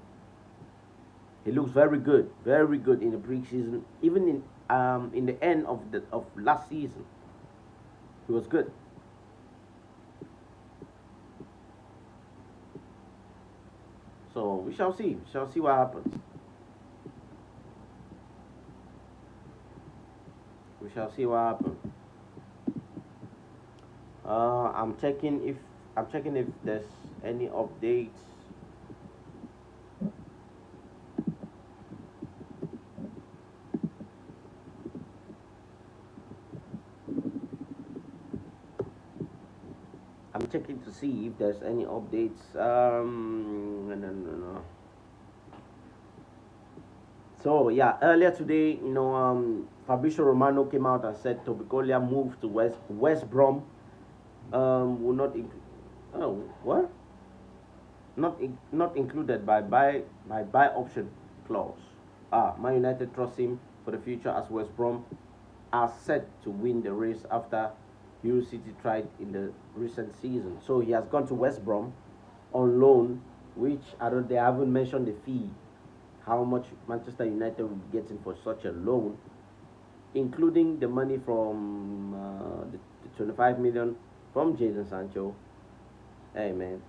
He looks very good in the preseason. Even in the end of last season, he was good. So we shall see. We shall see what happens. We shall see what happens. I'm checking if there's any updates. I'm checking to see if there's any updates. No. So yeah, earlier today, Fabrizio Romano came out and said Toby Collier moved to West Brom. Will not what? Not included by buy option clause. Man United trust him for the future, as West Brom are set to win the race after Hull City tried in the recent season. So he has gone to West Brom on loan, which they haven't mentioned the fee, how much Manchester United will be getting for such a loan, including the money from the 25 million from Jadon Sancho. Hey man,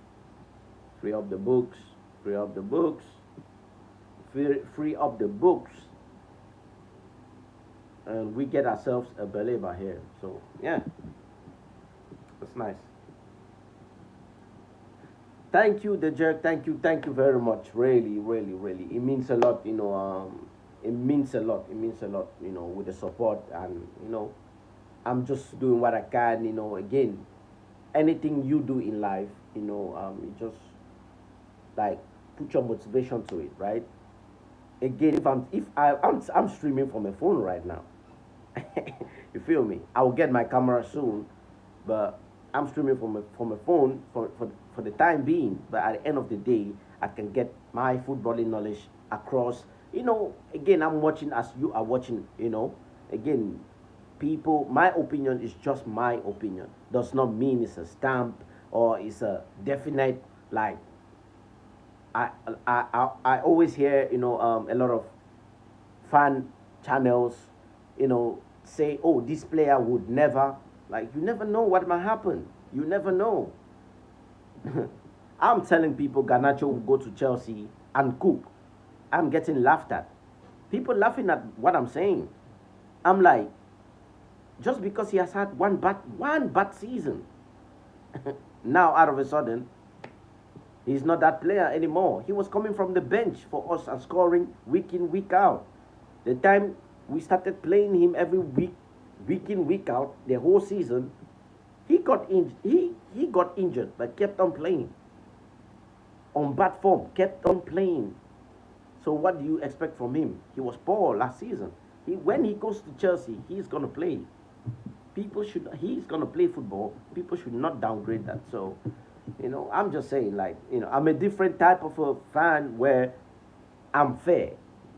free up the books, free up the books, free up the books, and we get ourselves a Baleba here. So yeah, that's nice. Thank you, the jerk. Thank you very much. Really, really, really. It means a lot, it means a lot. It means a lot, with the support, and I'm just doing what I can, again, anything you do in life, you just like put your motivation to it, right? Again, if I'm streaming from a phone right now. You feel me? I will get my camera soon, but I'm streaming from a phone for the time being. But at the end of the day, I can get my footballing knowledge across. Again, I'm watching as you are watching. Again, people, my opinion is just my opinion. Does not mean it's a stamp or it's a definite like. I always hear a lot of fan channels, say, oh, this player would never, like, you never know what might happen. You never know. I'm telling people Garnacho will go to Chelsea and cook. I'm getting laughed at. People laughing at what I'm saying. I'm like, just because he has had one bad season, now out of a sudden, he's not that player anymore. He was coming from the bench for us and scoring week in, week out. The time we started playing him every week in, week out, the whole season, he got injured. He got injured, but kept on playing. On bad form, kept on playing. So what do you expect from him? He was poor last season. When he goes to Chelsea, he's gonna play. He's gonna play football. People should not downgrade that. So, I'm just saying, like, I'm a different type of a fan where I'm fair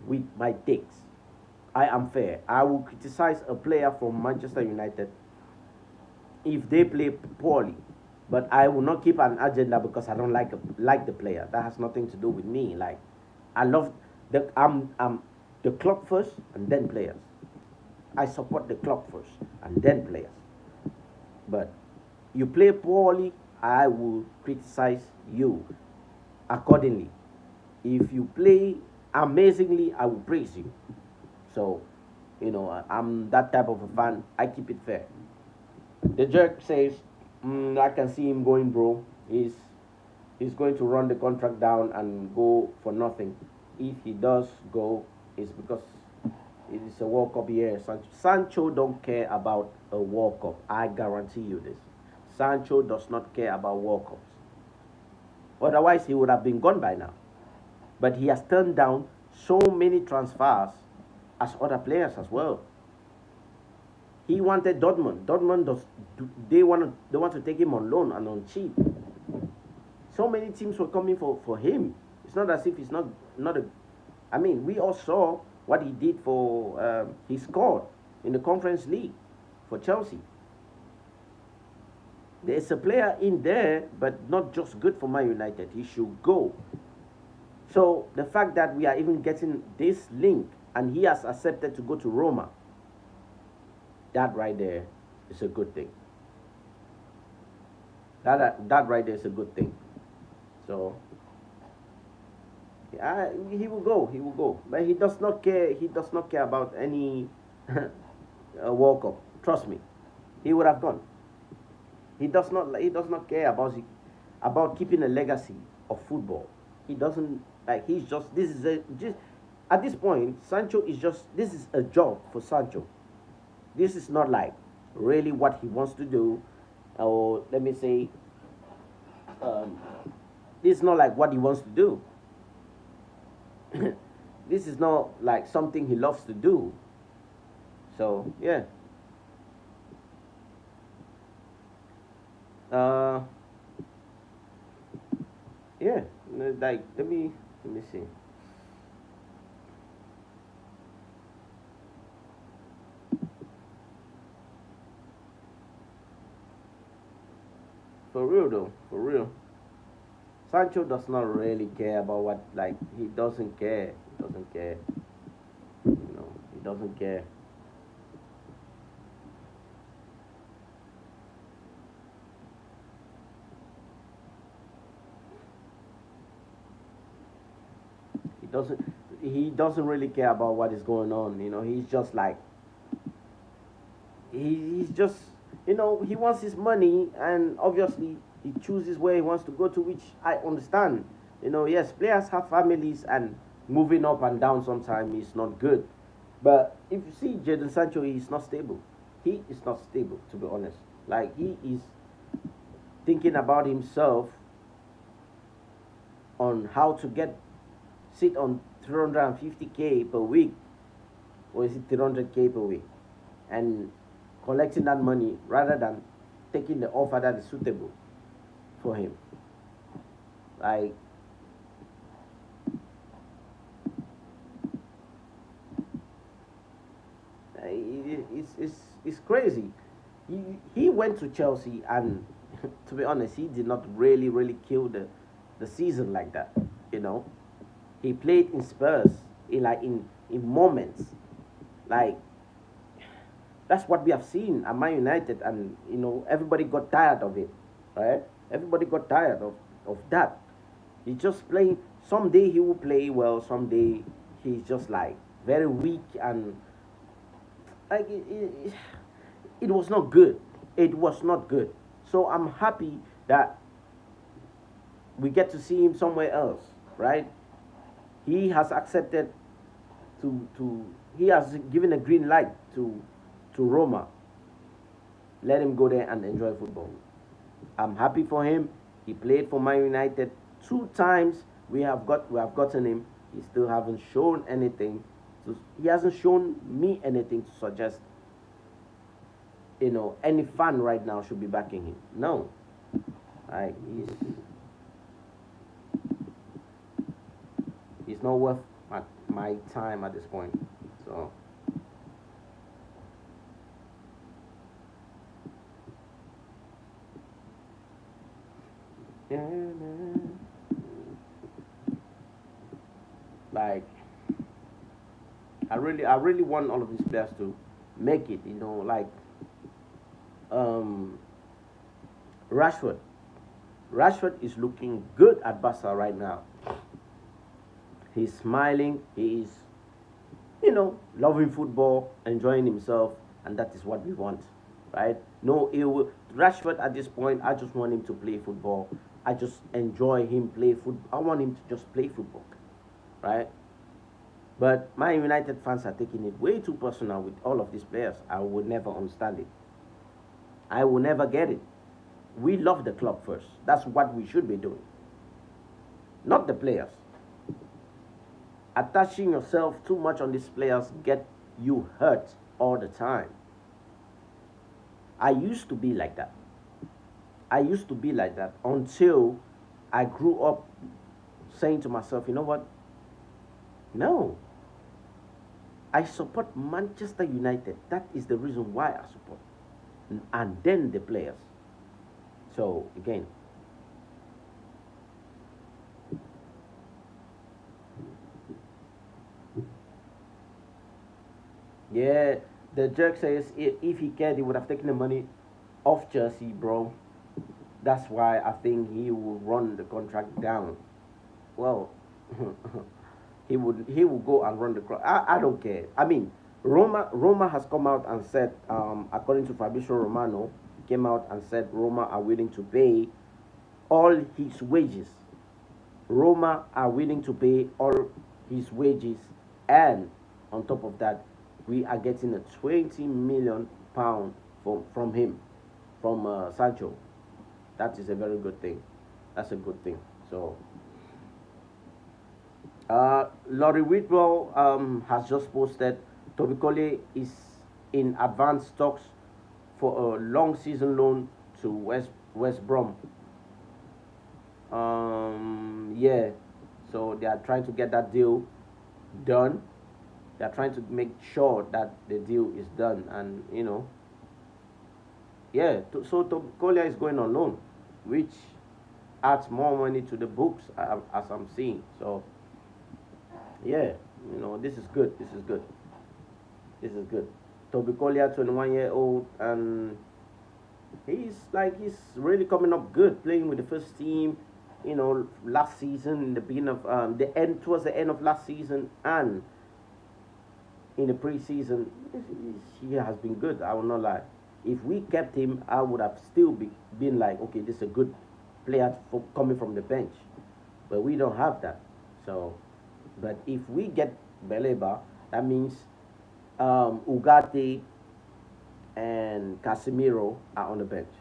with my takes. I am fair. I will criticize a player from Manchester United if they play poorly, but I will not keep an agenda because I don't like the player. That has nothing to do with me. Like, I love I'm the club first and then players. I support the club first and then players. But you play poorly, I will criticize you accordingly. If you play amazingly, I will praise you. So, I'm that type of a fan. I keep it fair. The jerk says, I can see him going, bro. He's going to run the contract down and go for nothing. If he does go, it's because it is a World Cup year. Sancho don't care about a World Cup. I guarantee you this. Sancho does not care about World Cups. Otherwise, he would have been gone by now. But he has turned down so many transfers as other players as well. He wanted Dortmund. They want to take him on loan and on cheap. So many teams were coming for him. It's not as if he's not a. I mean, we all saw what he did for. He scored in the Conference League for Chelsea. There's a player in there, but not just good for Man United. He should go. So the fact that we are even getting this link and he has accepted to go to Roma, that right there is a good thing. That right there is a good thing. So he will go. He will go. But he does not care. He does not care about any World Cup. Trust me, he would have gone. He does not. He does not care about keeping a legacy of football. He doesn't like. He's just. This is just at this point. Sancho is just. This is a job for Sancho. This is not like really what he wants to do, or let me say, this is not like what he wants to do. This is not like something he loves to do. So yeah. Yeah, like let me see. For real though, for real. Sancho does not really care about what, like, he doesn't care. He doesn't care. He doesn't care. He doesn't really care about what is going on. He's just like he's just he wants his money, and obviously he chooses where he wants to go to, which I understand. Yes, players have families, and moving up and down sometimes is not good. But if you see Jadon Sancho, he's not stable. He is not stable, to be honest. Like, he is thinking about himself on how to sit on 350k per week, or is it 300k per week, and collecting that money rather than taking the offer that is suitable for him. Like, it's crazy. He went to Chelsea, and to be honest, he did not really kill the season like that. He played in Spurs in moments. Like, that's what we have seen at Man United, and everybody got tired of it, right? Everybody got tired of that. He's just playing. Someday he will play well. Someday he's just like very weak, and like it was not good. It was not good. So I'm happy that we get to see him somewhere else, right? He has accepted to he has given a green light to Roma. Let him go there and enjoy football. I'm happy for him. He played for Man United 2 times. We have gotten him. He still haven't shown anything. He hasn't shown me anything to suggest any fan right now should be backing him. No. Like, he's not worth my time at this point. So like, I really want all of these players to make it. Like, um, Rashford. Rashford is looking good at Barca right now. He's smiling. He is, loving football, enjoying himself, and that is what we want, right? No ill. Rashford at this point, I just want him to play football. I just enjoy him play football. I want him to just play football, right? But my United fans are taking it way too personal with all of these players. I will never understand it. I will never get it. We love the club first. That's what we should be doing, not the players. Attaching yourself too much on these players get you hurt all the time. I used to be like that. I used to be like that until I grew up saying to myself, you know what? No. I support Manchester United. That is the reason why I support. And then the players. So, again, yeah, the jerk says if he cared, he would have taken the money off Chelsea, bro. That's why I think he will run the contract down. Well, he will go and run the contract. I don't care. I mean, Roma has come out and said, according to Fabrizio Romano, came out and said Roma are willing to pay all his wages. Roma are willing to pay all his wages, and on top of that, we are getting a 20 million pound from him, from Sancho. That is a very good thing. That's a good thing. So, Laurie Whitwell has just posted Toby Colley is in advanced talks for a long season loan to West Brom. Yeah, so they are trying to get that deal done. They are trying to make sure that the deal is done, and yeah. So Collier is going on loan, which adds more money to the books, as I'm seeing. So yeah, this is good. This is good. This is good. Toby Collier, 21-year-old, and he's really coming up good, playing with the first team. Last season, in the beginning of towards the end of last season, and in the preseason, he has been good. I will not lie. If we kept him, I would have still been like, okay, this is a good players coming from the bench, but we don't have that. So, but if we get Baleba, that means Ugarte and Casemiro are on the bench,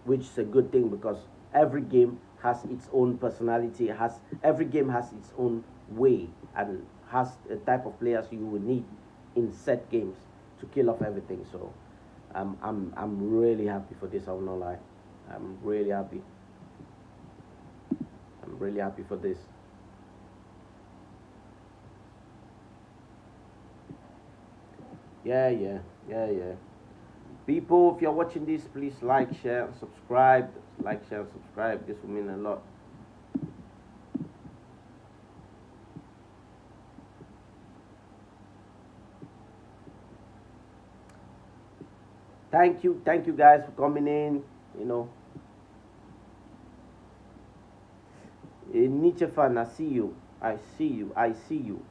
which is a good thing because every game has its own personality. Every game has its own way and has a type of players you will need in set games to kill off everything. So I'm really happy for this. I will not lie. I'm really happy. I'm really happy for this. Yeah. People, if you're watching this, please like, share, and subscribe. Like, share, and subscribe. This will mean a lot. Thank you guys for coming in. You know, Nietzsche fan, I see you. I see you.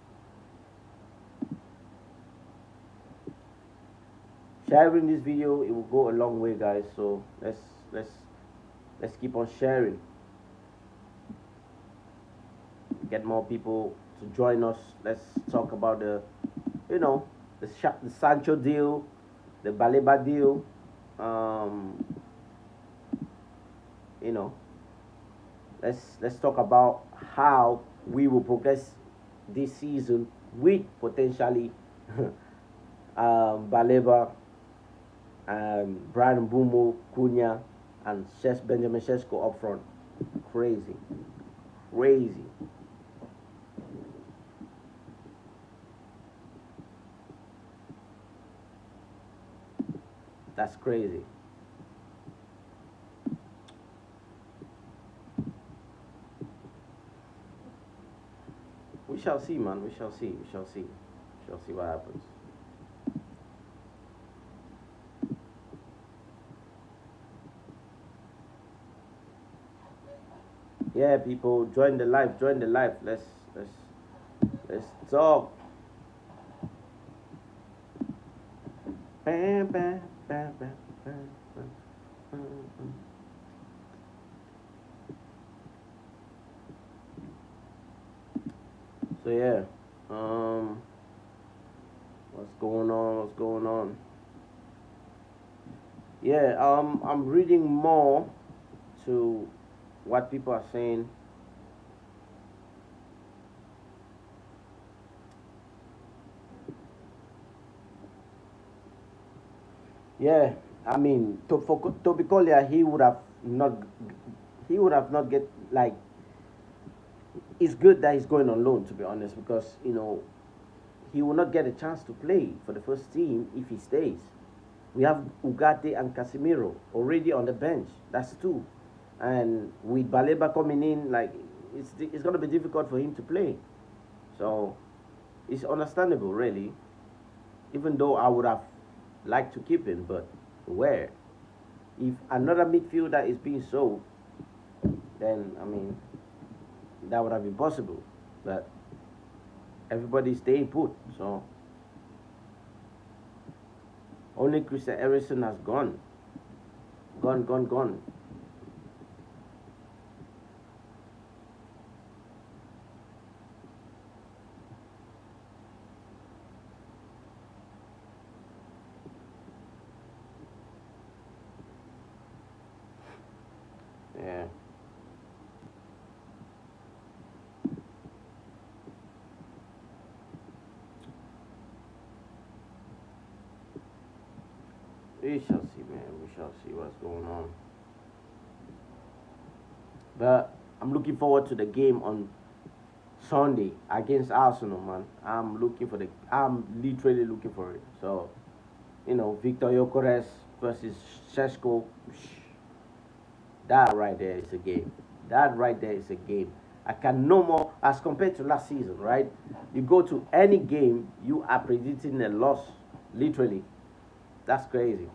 Sharing this video, it will go a long way, guys. So let's keep on sharing. Get more people to join us. Let's talk about the Sancho deal, the Baleba deal. Let's talk about how we will progress this season with potentially Baleba, Brian Mbumo, Cunha, and Benjamin Sesko up front. Crazy. That's crazy. We shall see, man. We shall see what happens. Yeah, people, join the live. Let's talk. Bam, bam, bam, bam, bam, bam, bam. So yeah, what's going on? Yeah, I'm reading more to what people are saying. Yeah, I mean, for Toby Collier, he would have not get like. It's good that he's going on loan, to be honest, because he will not get a chance to play for the first team if he stays. We have Ugarte and Casemiro already on the bench. That's two, and with Baleba coming in, like it's gonna be difficult for him to play. So it's understandable, really. Even though I would have liked to keep him, but where? If another midfielder is being sold, then I mean that would have been possible. But everybody's staying put, so only Christian Eriksen has gone. Yeah. We shall see, man. We shall see what's going on. But I'm looking forward to the game on Sunday against Arsenal, man. I'm literally looking for it. So, Victor Gyökeres versus Sesko. That right there is a game. I can no more, as compared to last season, right? You go to any game, you are predicting a loss, literally. That's crazy.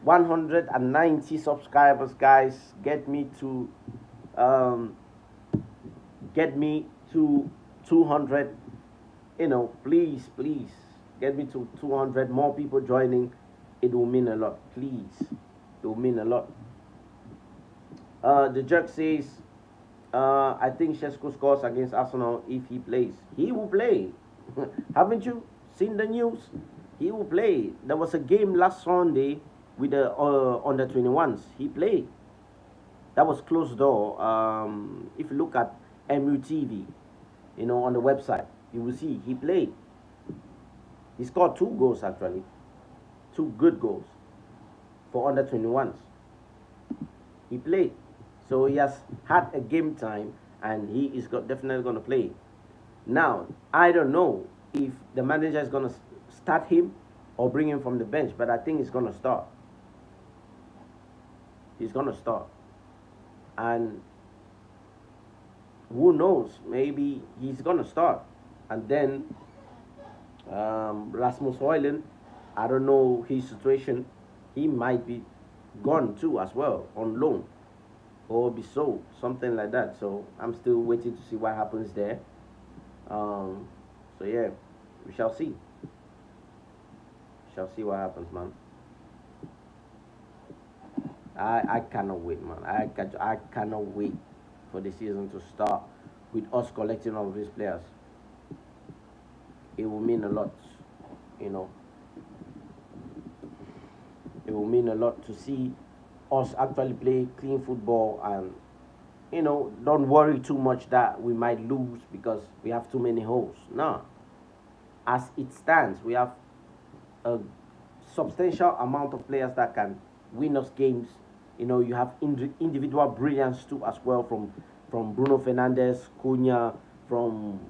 $190 subscribers, guys. Get me to 200. Please get me to 200. More people joining. it will mean a lot. Please, it will mean a lot. The jerk says, I think Shesko scores against Arsenal if he plays. He will play. Haven't you seen the news? He will play. There was a game last Sunday with the under 21s. He played. That was closed door. If you look at MUTV, on the website, you will see he played. He scored 2 goals actually, 2 good goals for under 21s. He played, so he has had a game time, and he is definitely going to play. Now I don't know if the manager is going to start him or bring him from the bench, but I think he's going to start. He's going to start, and who knows? Maybe he's going to start, and then Rasmus Højlund, I don't know his situation. He might be gone too as well on loan, or be sold, something like that. So I'm still waiting to see what happens there. So yeah, we shall see. We shall see what happens, man. I cannot wait, man. I cannot wait for the season to start with us collecting all of these players. It will mean a lot, It will mean a lot to see us actually play clean football, and don't worry too much that we might lose because we have too many holes. No. As it stands, we have a substantial amount of players that can win us games. You have individual brilliance too as well from Bruno Fernandes, Cunha, from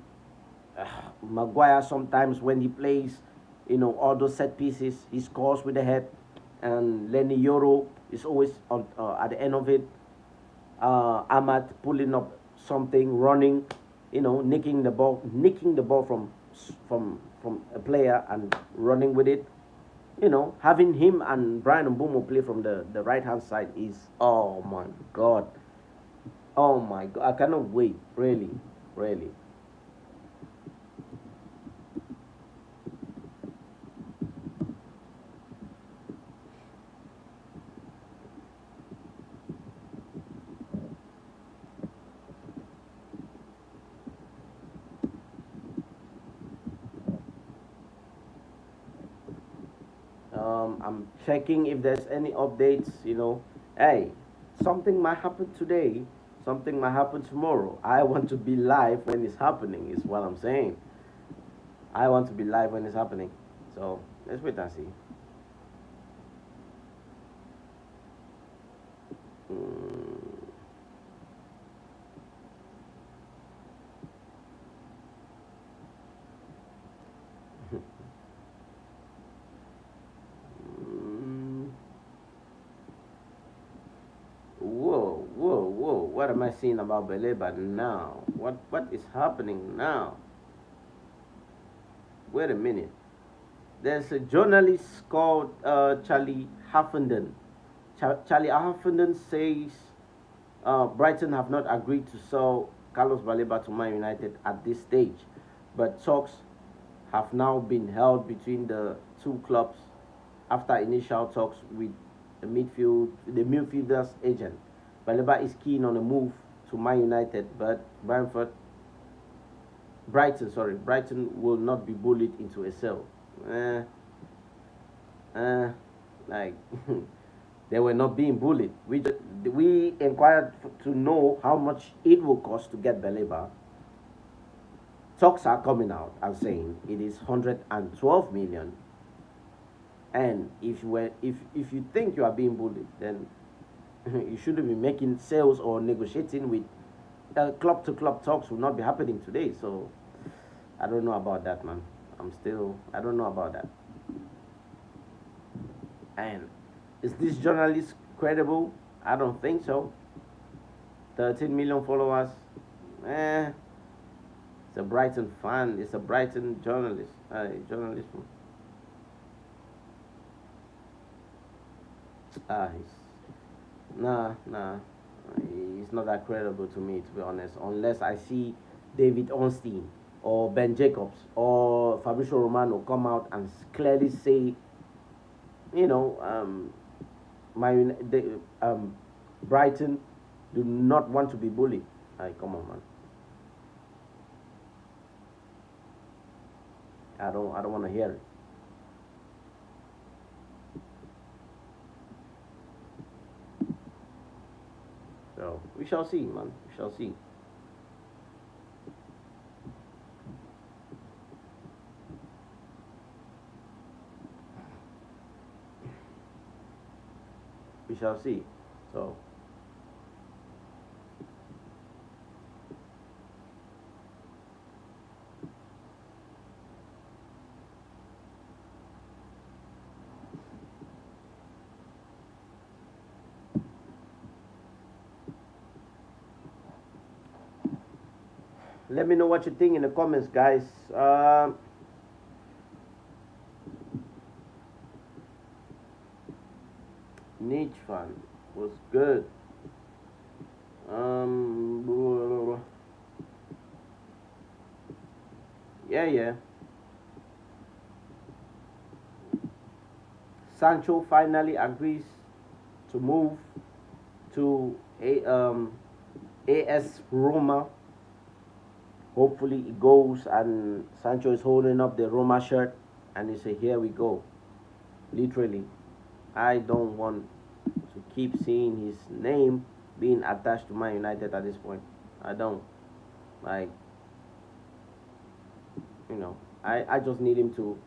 Maguire. Sometimes when he plays, all those set pieces, he scores with the head, and Lenny Yoro is always on at the end of it. Ahmad pulling up something, running, nicking the ball from a player and running with it. Having him and Brian Mbumo play from the right hand side is, oh my god, I cannot wait, really. I'm checking if there's any updates. Hey, something might happen today, something might happen tomorrow. I want to be live when it's happening, is what I'm saying. I want to be live when it's happening. So let's wait and see. Whoa, what am I seeing about Baleba now? What is happening now? Wait a minute. There's a journalist called Charlie Huffenden. Charlie Huffenden says Brighton have not agreed to sell Carlos Baleba to Man United at this stage, but talks have now been held between the two clubs after initial talks with the midfielder's agent. Baleba is keen on a move to Man United, but Brighton will not be bullied into a sale. Like they were not being bullied. We inquired to know how much it will cost to get Baleba. Talks are coming out and saying it is 112 million. And if you think you are being bullied, then you shouldn't be making sales or negotiating with club to club. Talks will not be happening today. So I don't know about that, man. I don't know about that. And is this journalist credible? I don't think so. 13 million followers. It's a Brighton fan. It's a Brighton journalist. Journalist. Nah. He's not that credible to me, to be honest. Unless I see David Ornstein or Ben Jacobs or Fabrizio Romano come out and clearly say you know, Brighton do not want to be bullied. Come on, man. I don't want to hear it. So we shall see, man. We shall see. We shall see. So let me know what you think in the comments, guys. Niche fan was good. Yeah. Sancho finally agrees to move to AS Roma. Hopefully it goes, and Sancho is holding up the Roma shirt and he say, here we go. Literally, I don't want to keep seeing his name being attached to Man United at this point. I don't. Like, you know, I just need him to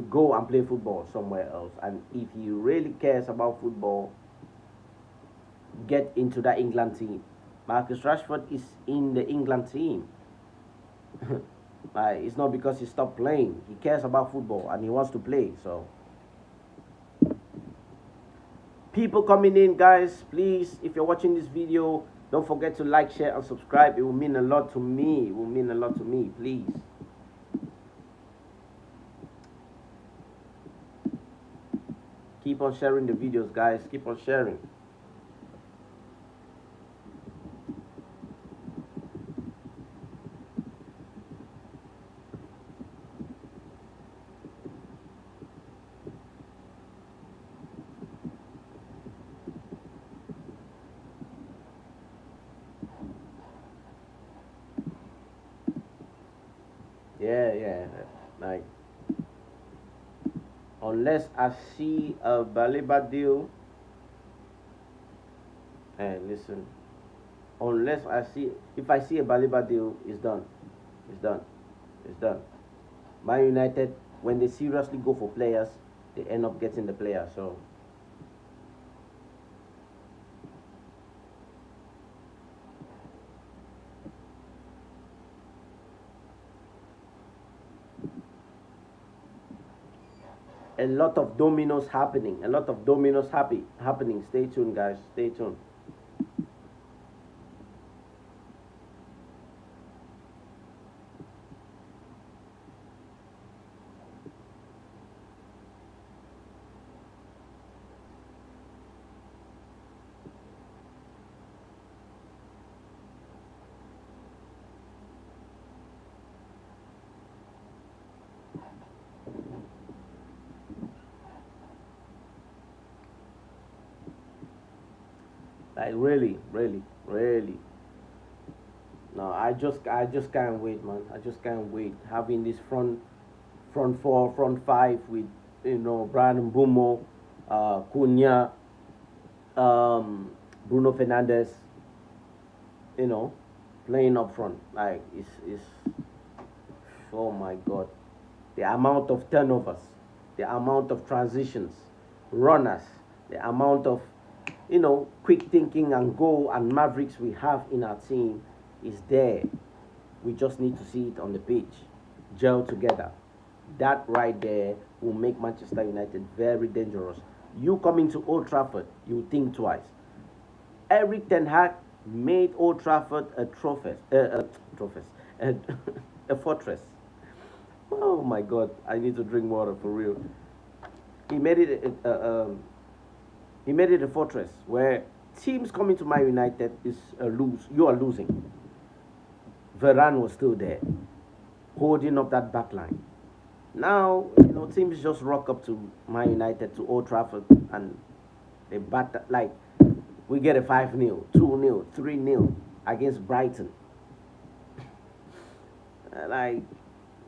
go and play football somewhere else. And if he really cares about football, get into that England team. Marcus Rashford is in the England team. It's not because he stopped playing. He cares about football and he wants to play. So, people coming in, guys, please, if you're watching this video, don't forget to like, share, and subscribe. It will mean a lot to me. It will mean a lot to me, please. Keep on sharing the videos, guys. Keep on sharing. Yeah. Like, unless I see a Baleba deal, listen. If I see a Baleba deal, it's done. It's done. Man United, when they seriously go for players, they end up getting the player. So, a lot of dominoes happening. Happening. Stay tuned, guys. Stay tuned. Like, really. No, I just can't wait, man. I just can't wait having this front four, front five with, Brian Mbumo, Cunha, Bruno Fernandes, playing up front. Like, it's oh my God, the amount of turnovers, the amount of transitions, runners, the amount of quick thinking and goal and mavericks we have in our team is there. We just need to see it on the pitch, gel together. That right there will make Manchester United very dangerous. You come into Old Trafford, you think twice. Eric Ten Hag made Old Trafford a a fortress. Oh my God, I need to drink water for real. He made it a fortress where teams coming to Man United is you are losing. Varane was still there, holding up that back line. Now, teams just rock up to Man United, to Old Trafford, and they bat like we get a 5-0, 2-0, 3-0 against Brighton. Like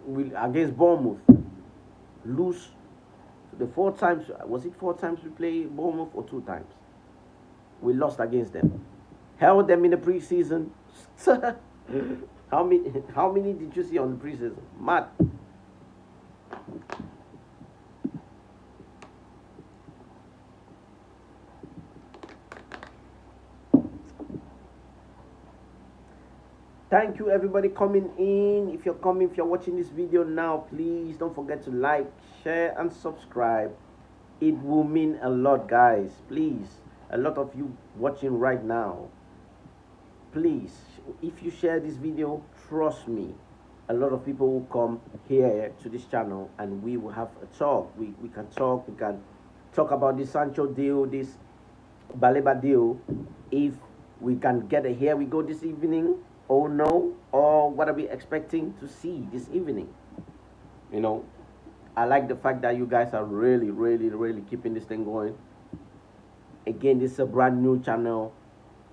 we against Bournemouth, lose the 4 times. Was it 4 times we played Bournemouth or 2 times? We lost against them. Held them in the preseason. How many did you see on the preseason? Mad. Thank you everybody coming in. If you're watching this video now, please don't forget to like, share and subscribe. It will mean a lot, guys. Please, a lot of you watching right now, please, if you share this video, trust me, a lot of people will come here to this channel and we will have a talk. We can talk about this Sancho deal, this Baleba deal. If we can get a here we go this evening, or no, or what are we expecting to see this evening? I like the fact that you guys are really keeping this thing going. Again, this is a brand new channel.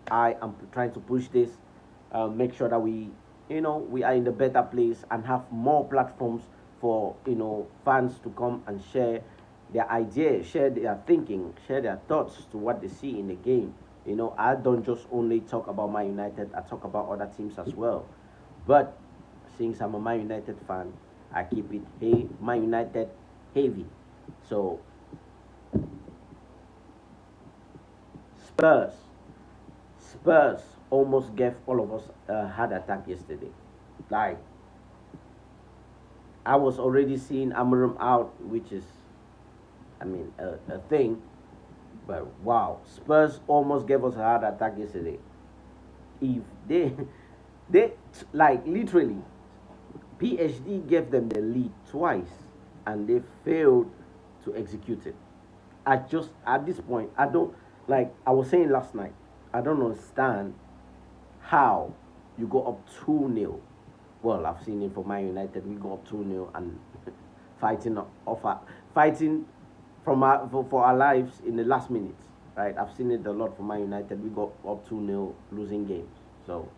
I am trying to push this, make sure that we are in the better place and have more platforms for fans to come and share their ideas, share their thinking, share their thoughts to what they see in the game. I don't just only talk about Man United, I talk about other teams as well. But since I'm a Man United fan, I keep it Man United heavy. So Spurs almost gave all of us a heart attack yesterday. Like, I was already seeing Amorim out, which is, a thing. But wow, Spurs almost gave us a heart attack yesterday. If they like literally, PSG gave them the lead twice, and they failed to execute it. At this point, I don't, like I was saying last night, I don't understand how you go up 2-0. Well, I've seen it for Man United. We go up 2-0 and fighting for our lives in the last minutes. Right? I've seen it a lot for Man United. We go up 2-0, losing games. So,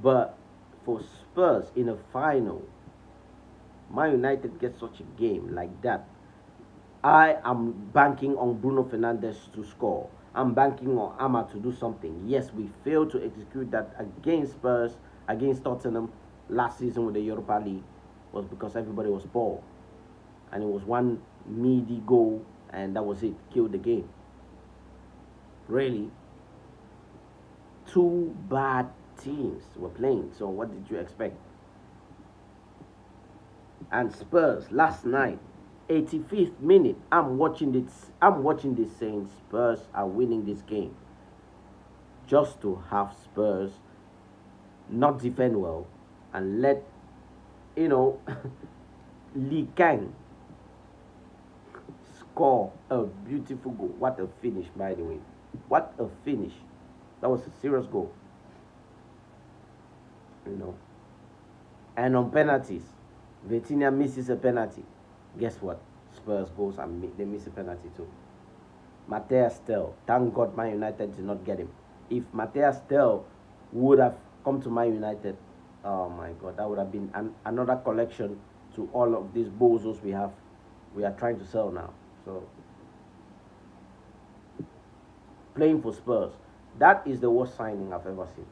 but for Spurs in a final, Man United gets such a game like that. I am banking on Bruno Fernandes to score. I'm banking on Ama to do something. Yes, we failed to execute that against Spurs, against Tottenham last season with the Europa League, was because everybody was poor. And it was one meaty goal, and that was it. Killed the game. Really. Two bad teams were playing. So what did you expect? And Spurs last night, 85th minute, I'm watching this saying Spurs are winning this game. Just to have Spurs not defend well and let Lee Kang score a beautiful goal. What a finish, by the way. What a finish. That was a serious goal. And on penalties, Vitinha misses a penalty. Guess what? Spurs goes and they miss a penalty too. Matthias Tel. Thank God Man United did not get him. If Matthias Tel would have come to Man United, oh my God, that would have been another collection to all of these bozos we are trying to sell now. So, playing for Spurs, that is the worst signing I've ever seen.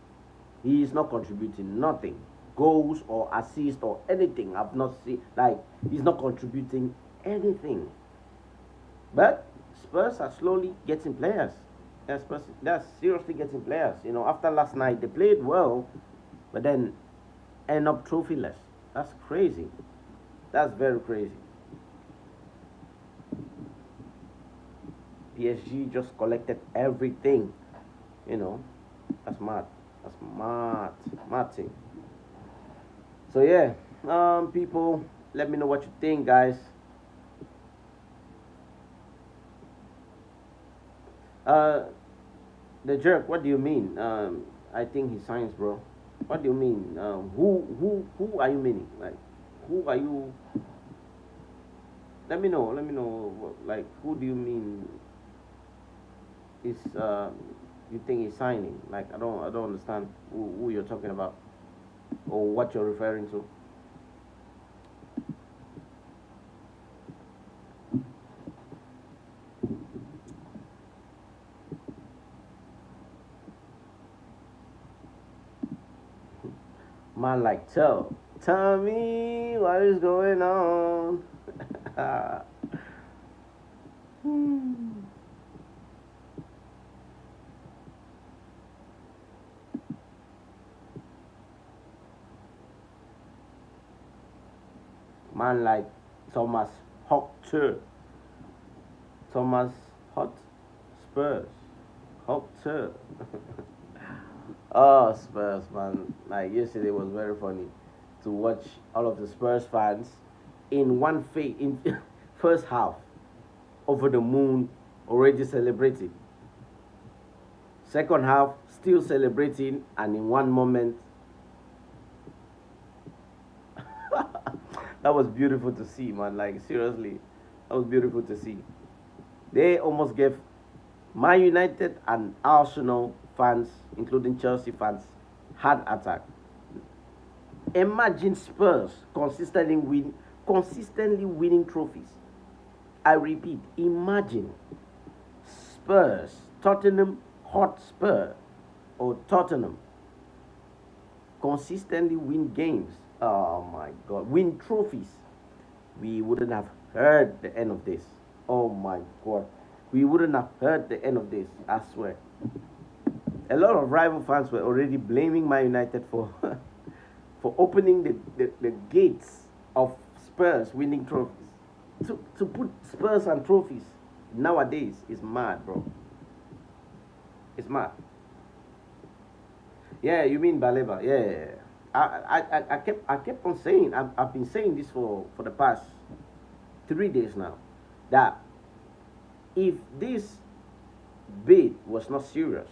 He is not contributing nothing. Goals or assists or anything I've not seen. Like, he's not contributing anything. But Spurs are slowly getting players. They're seriously getting players. After last night, they played well, but then end up trophyless. That's crazy. That's very crazy. PSG just collected everything. That's mad. That's mad thing. So yeah, people, let me know what you think, guys. The jerk, what do you mean? I think he signs, bro. What do you mean? Who are you meaning? Like, who are you Let me know. Let me know. Like, who do you mean is you think is signing? Like, I don't understand who you're talking about or what you're referring to. Man, like, tell me what is going on. Hmm. Man, like Thomas Hoctor. Thomas Hot Spurs. Hoctor. Oh, Spurs, man. Like, yesterday was very funny to watch all of the Spurs fans in one phase, in first half, over the moon, already celebrating. Second half, still celebrating, and in one moment, that was beautiful to see, man. Like, seriously, that was beautiful to see. They almost gave Man United and Arsenal fans, including Chelsea fans, heart attack. Imagine Spurs consistently winning trophies. I repeat, imagine Spurs, Tottenham Hotspur, or Tottenham consistently win games. Oh my God, win trophies. We wouldn't have heard the end of this. Oh my God, we wouldn't have heard the end of this. I swear. A lot of rival fans were already blaming Man United for for opening the gates of Spurs winning trophies. To put Spurs and trophies nowadays is mad, bro. It's mad. Yeah, you mean Baleba? Yeah. I kept on saying, I've been saying this for the past 3 days now, that if this bid was not serious,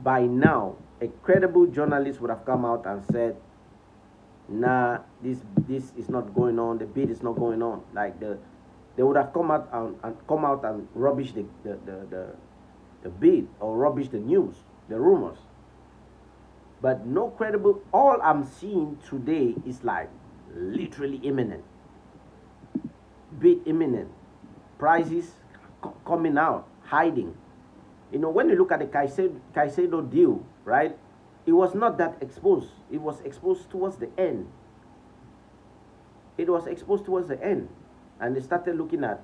by now a credible journalist would have come out and said, nah, this is not going on, the bid is not going on. Like, they would have come out and rubbish the bid, or rubbish the news, the rumors. But no credible. All I'm seeing today is like literally imminent, bid imminent, prices coming out, hiding. You know, when you look at the Caicedo deal, right? It was not that exposed. It was exposed towards the end. It was exposed towards the end, and they started looking at,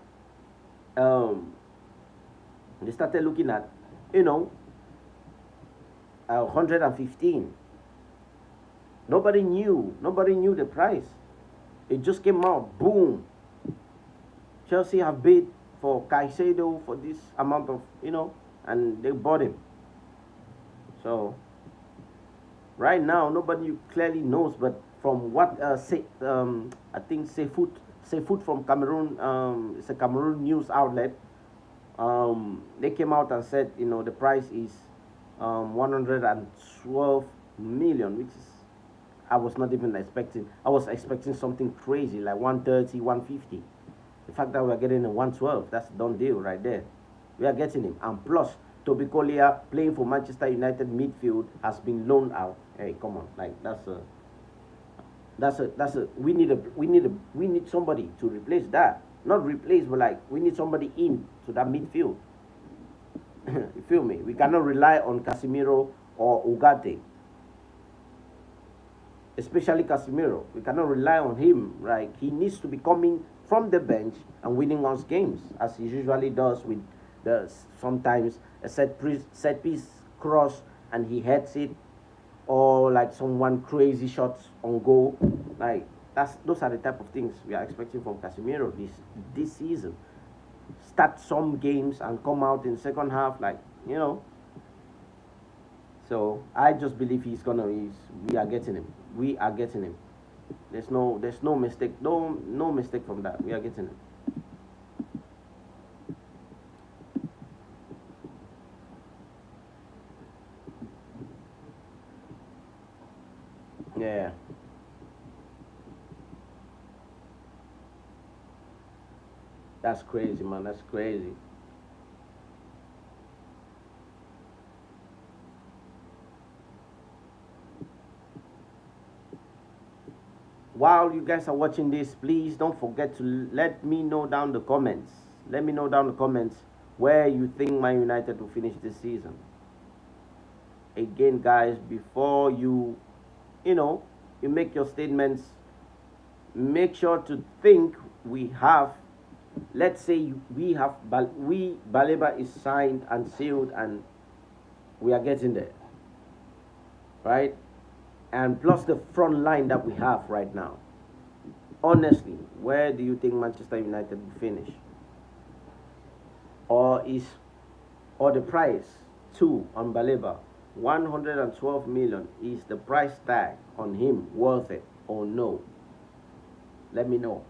um, they started looking at, you know, 115. Nobody knew the price. It just came out, boom. Chelsea have bid for Caicedo for this amount of, and they bought him. So right now, nobody clearly knows, but from what I think Seafood from Cameroon, it's a Cameroon news outlet. They came out and said, the price is 112 million, which is, I was not even expecting. I was expecting something crazy like 130, 150. The fact that we are getting a 112, that's a done deal right there. We are getting him, and plus Toby Collier, playing for Manchester United midfield, has been loaned out. Hey, come on, like we need somebody to replace that. Not replace, but like we need somebody in to that midfield. You feel me? We cannot rely on Casemiro or Ugarte, especially Casemiro. We cannot rely on him. Like, he needs to be coming from the bench and winning us games, as he usually does with the sometimes a set piece cross and he heads it, or like someone crazy shots on goal. Like, those are the type of things we are expecting from Casemiro this season. Start some games and come out in second half, like, So I just believe we are getting him. We are getting him. There's no mistake. No mistake from that. We are getting him. Yeah. That's crazy, man. That's crazy. While you guys are watching this, please don't forget to let me know down the comments. Let me know down the comments where you think Man United will finish this season. Again, guys, before you know, you make your statements, make sure to think we have, let's say we have, Baleba is signed and sealed and we are getting there, right? And plus the front line that we have right now. Honestly, where do you think Manchester United will finish? Or is or the price too on Baleba, 112 million, is the price tag on him worth it or no? Let me know.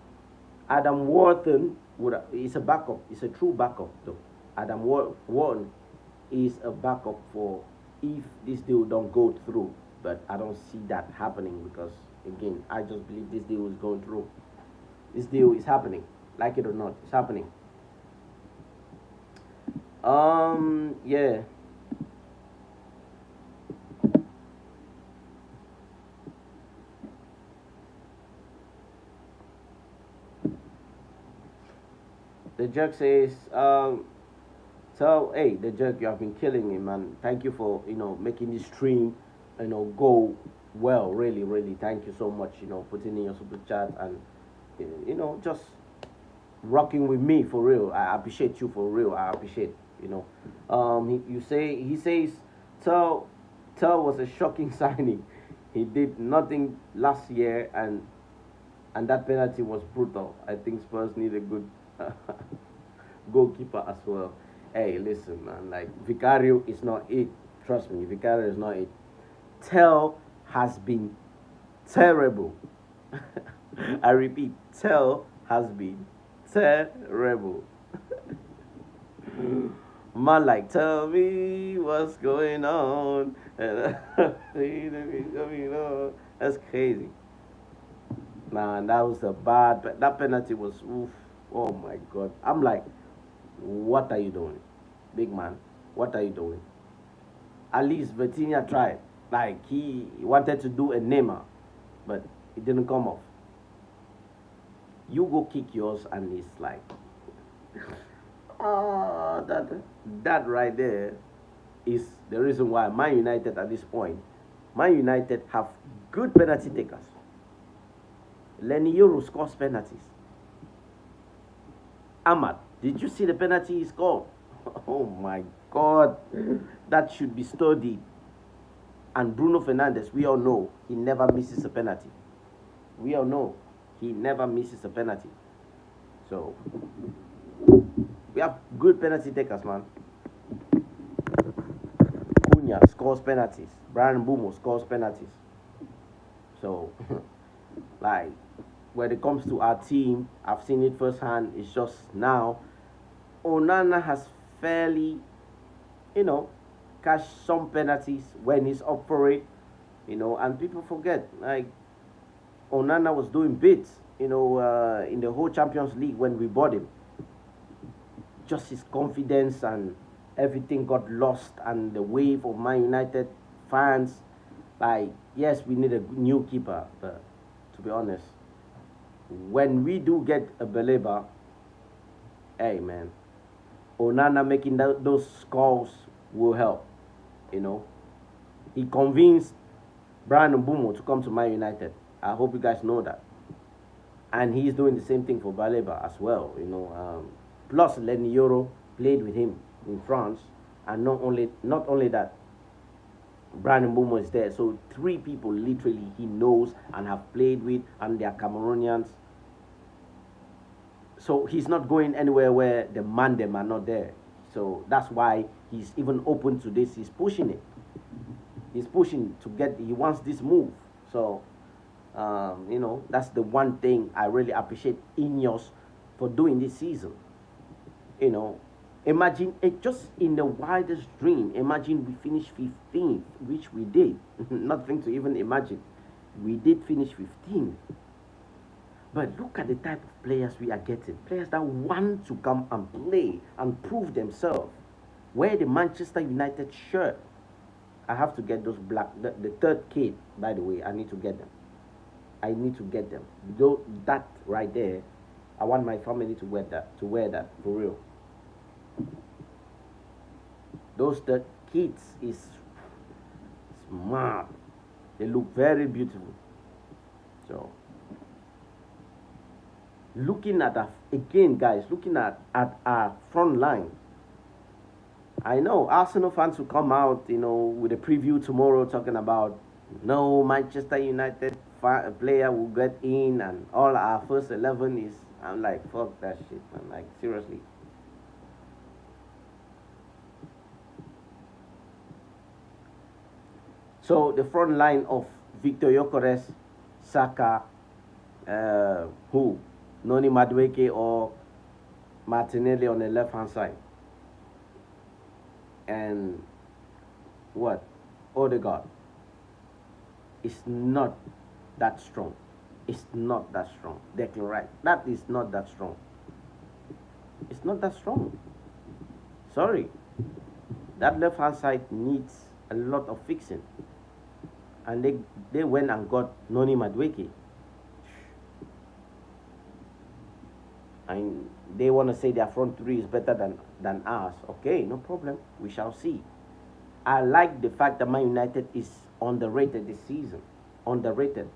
Adam Wharton is a backup. It's a true backup though. Adam Wharton is a backup for if this deal don't go through. But I don't see that happening because again, I just believe this deal is going through. This deal is happening, like it or not, it's happening. Yeah. The jerk says, so hey, the jerk, you have been killing me, man. Thank you for making this stream, go well. Really, really, thank you so much. Putting in your super chat and just rocking with me for real. I appreciate you for real. I appreciate. He says, Tell was a shocking signing. He did nothing last year, and that penalty was brutal. I think Spurs need a good goalkeeper as well. Hey, listen, man. Like Vicario is not it. Trust me, Vicario is not it. Tell has been terrible. I repeat, Tell has been terrible. Man, like, tell me what's going on. That's crazy. Man, that was a bad. That penalty was oof. Oh my god. I'm like, what are you doing, big man? What are you doing? At least Vitinha tried. Like he wanted to do a Neymar, but it didn't come off. You go kick yours, and it's like, oh, that right there is the reason why Man United at this point, Man United have good penalty takers. Lenny Euro scores penalties. Ahmad, did you see the penalty he scored? Oh my God, that should be studied. And Bruno Fernandes, we all know he never misses a penalty. We all know he never misses a penalty. So we have good penalty takers, man. Cunha scores penalties. Brian Bumo scores penalties. So, like, when it comes to our team, I've seen it firsthand. It's just now, Onana has fairly, cashed some penalties when he's up for it, and people forget, like, Onana was doing bits, in the whole Champions League when we bought him. Just his confidence and everything got lost, and the wave of Man United fans, like, yes, we need a new keeper, but to be honest, when we do get a Baleba, hey man, Onana making those scores will help. He convinced Brian Mbumo to come to Man United. I hope you guys know that. And he's doing the same thing for Baleba as well. Plus Lenny Euro played with him in France, and not only that, Brian Mbumo is there. So 3 people literally he knows and have played with, and they are Cameroonians. So he's not going anywhere where the them are not there. So that's why he's even open to this. He's pushing it. He's pushing to get. He wants this move. So, that's the one thing I really appreciate Ineos for doing this season. Imagine it just in the wildest dream. Imagine we finish 15th, which we did. Nothing to even imagine. We did finish 15th. But look at the type of players we are getting. Players that want to come and play and prove themselves. Wear the Manchester United shirt. I have to get those black, the third kid, by the way, I need to get them. I need to get them. Though that right there, I want my family to wear that for real. Those third kids is smart. They look very beautiful. So looking at again, guys, looking at our front line. I know Arsenal fans will come out, with a preview tomorrow talking about no Manchester United player will get in and all our first 11 is. I'm like, fuck that shit, man. Like, seriously. So the front line of Victor Gyökeres, Saka, Noni Madueke or Martinelli on the left hand side. And what? Odegaard is not that strong. It's not that strong. Declan Rice. That is not that strong. It's not that strong. Sorry. That left hand side needs a lot of fixing. And they went and got Noni Madueke. And they want to say their front three is better than ours. Okay, no problem. We shall see. I like the fact that Man United is underrated this season. Underrated.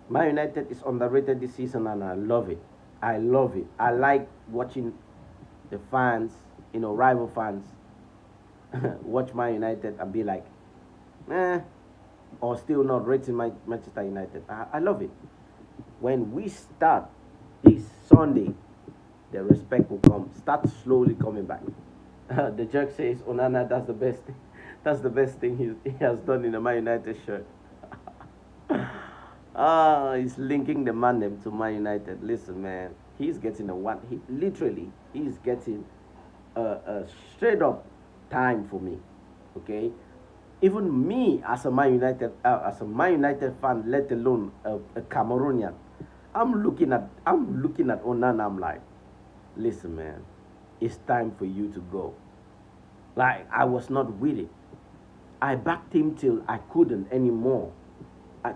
Man United is underrated this season and I love it. I love it. I like watching the fans, rival fans, watch Man United and be like, or still not rating Manchester United. I love it. When we start this Sunday, the respect will start slowly coming back. The jerk says, Onana, that's the best thing. That's the best thing he has done in the Man United shirt. He's linking the man them to Man United. Listen, man, he's getting he's getting a straight up time for me. Okay, even me as a Man United fan, let alone a Cameroonian, I'm looking at Onana. I'm like, listen, man, it's time for you to go. Like, I was not with it. I backed him till I couldn't anymore.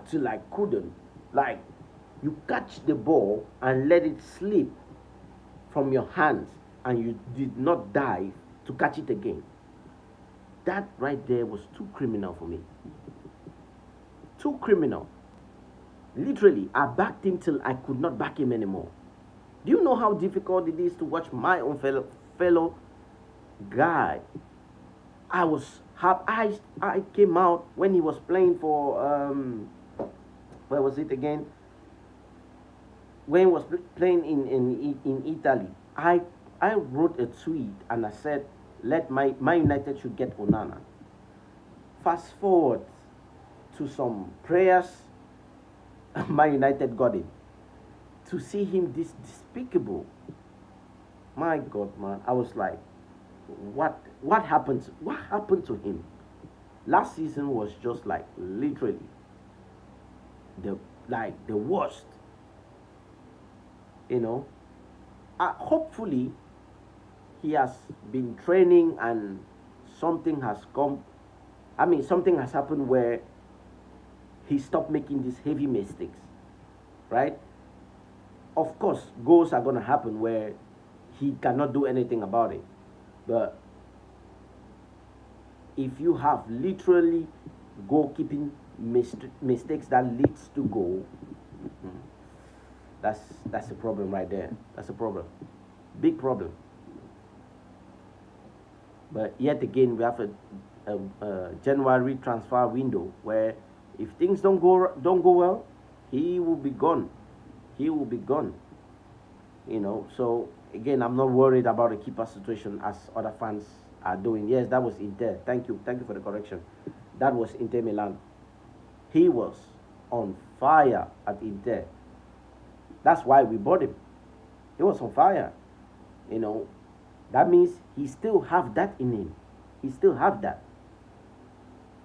Till I couldn't. Like, you catch the ball and let it slip from your hands and you did not dive to catch it again. That right there was too criminal for me. Too criminal. Literally, I backed him till I could not back him anymore. Do you know how difficult it is to watch my own fellow guy? I came out when he was playing for where was it again? When he was playing in Italy, I wrote a tweet and I said, my United should get Onana. Fast forward to some prayers, my United got him. To see him this despicable, my God, man, I was like, what happened? What happened to him? Last season was just like literally the worst. Hopefully he has been training and something has happened where he stopped making these heavy mistakes, right? Of course, goals are going to happen where he cannot do anything about it. But if you have literally goalkeeping mistakes that leads to goal, that's a problem right there. That's a problem. Big problem. But yet again, we have a January transfer window where if things don't go well, he will be gone. He will be gone. So again, I'm not worried about the keeper situation as other fans are doing. Yes, that was Inter. Thank you for the correction. That was Inter Milan. He was on fire at Inter. That's why we bought him. He was on fire. That means he still have that in him. He still have that.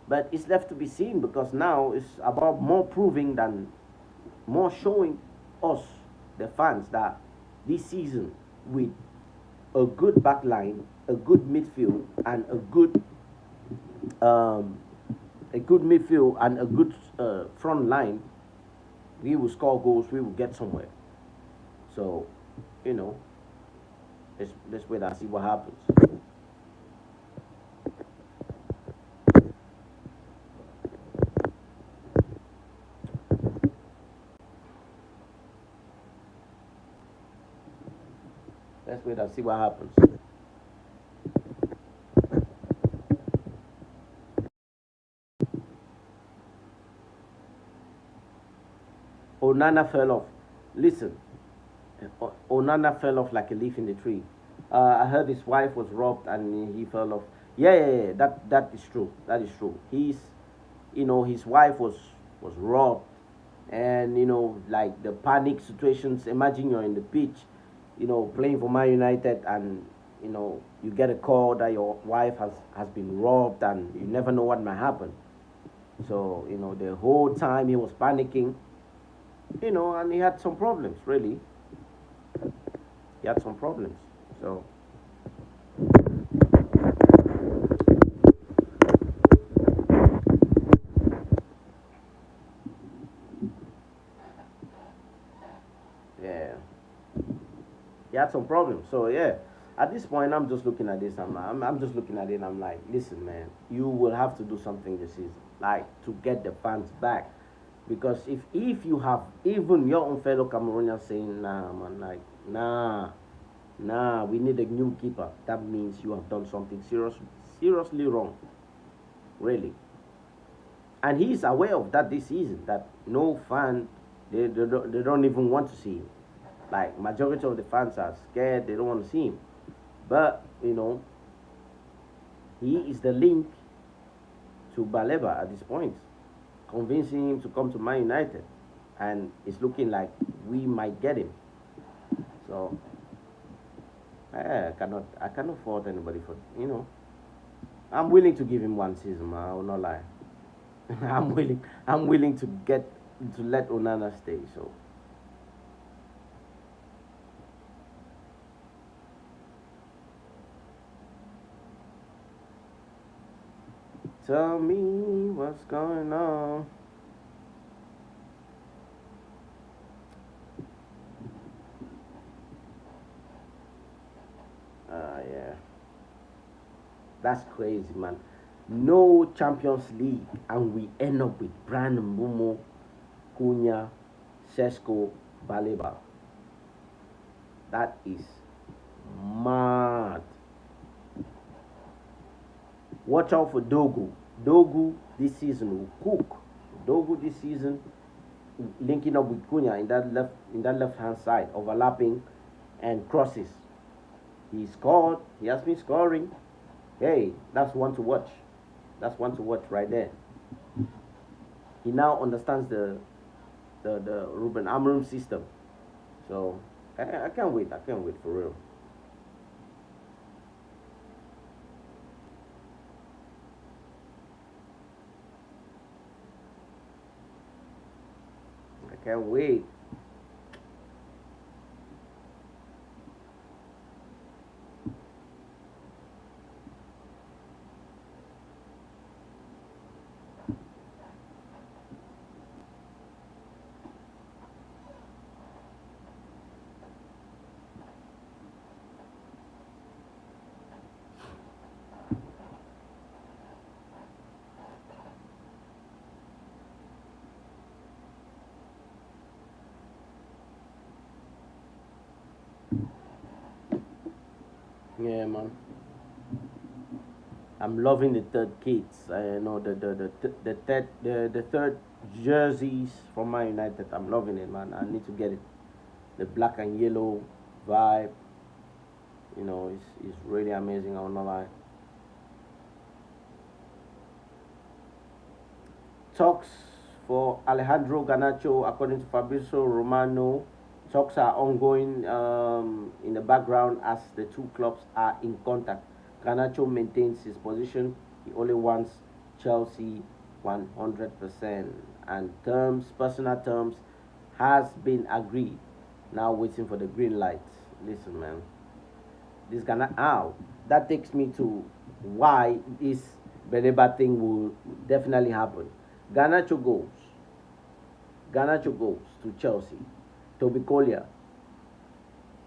But it's left to be seen, because now it's about more proving than more showing us, the fans, that this season, with a good back line, a good midfield, and um, a good midfield and a good front line, we will score goals, we will get somewhere. So, you know, let's wait and see what happens. Let's wait and see what happens. Onana fell off. Listen, Onana fell off like a leaf in the tree. I heard his wife was robbed and he fell off. Yeah, yeah, yeah. That is true. That is true. His wife was robbed, and like the panic situations. Imagine you're in the pitch, playing for Man United, and you get a call that your wife has been robbed, and you never know what might happen. So the whole time he was panicking, and he had some problems. Really, he had some problems. So yeah, he had some problems. So yeah, at this point, I'm just looking at this. I'm just looking at it. I'm like, listen, man, you will have to do something this season, like to get the fans back. Because if you have even your own fellow Cameroonians saying, nah, man, like, nah, we need a new keeper, that means you have done something seriously wrong, really. And he's aware of that this season, that no fan, they don't even want to see him. Like, majority of the fans are scared, they don't want to see him. But, he is the link to Baleba at this point, convincing him to come to Man United. And it's looking like we might get him. So I cannot fault anybody for I'm willing to give him one season, man. I will not lie. I'm willing to let Onana stay. So tell me what's going on. Yeah, that's crazy, man. No Champions League, and we end up with Brandon Mbumo, Cunha, Sesko, Baleba. That is mad. Watch out for Dogu. Dogu this season will cook. Dogu this season linking up with Cunha in that left hand side, overlapping and crosses. He scored. He has been scoring. Hey, that's one to watch. That's one to watch right there. He now understands the Ruben Amorim system. So I can't wait. I can't wait for real. I can't wait. Yeah, man. I'm loving the third kits. I know the third jerseys from Man United. I'm loving it, man. I need to get it. The black and yellow vibe. It's really amazing. I will not lie. Talks for Alejandro Garnacho, according to Fabrizio Romano. Talks are ongoing in the background as the two clubs are in contact. Garnacho maintains his position. He only wants Chelsea 100%. And terms, personal terms, has been agreed. Now waiting for the green light. Listen, man. This gonna out. That takes me to why this Baleba thing will definitely happen. Garnacho goes. Garnacho goes to Chelsea. Toby Collier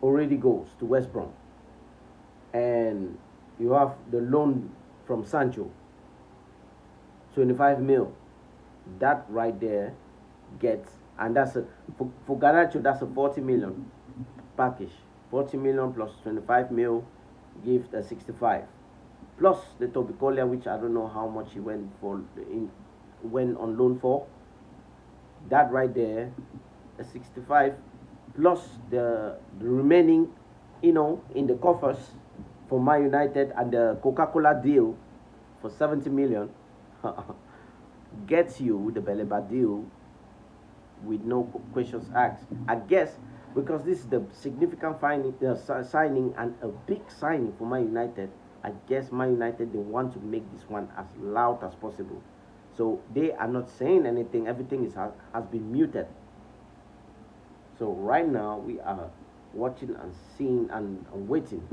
already goes to West Brom. And you have the loan from Sancho, 25 mil. That right there gets, and that's a, for Garnacho, that's a 40 million package. 40 million plus 25 mil gives a 65. Plus the Toby Collier, which I don't know how much he went for went on loan for. That right there, a 65, plus the remaining, in the coffers for Man United, and the Coca-Cola deal for 70 million gets you the Baleba deal with no questions asked. I guess because this is the significant signing and a big signing for Man United, I guess Man United, they want to make this one as loud as possible. So they are not saying anything. Everything has been muted. So right now we are watching and seeing and waiting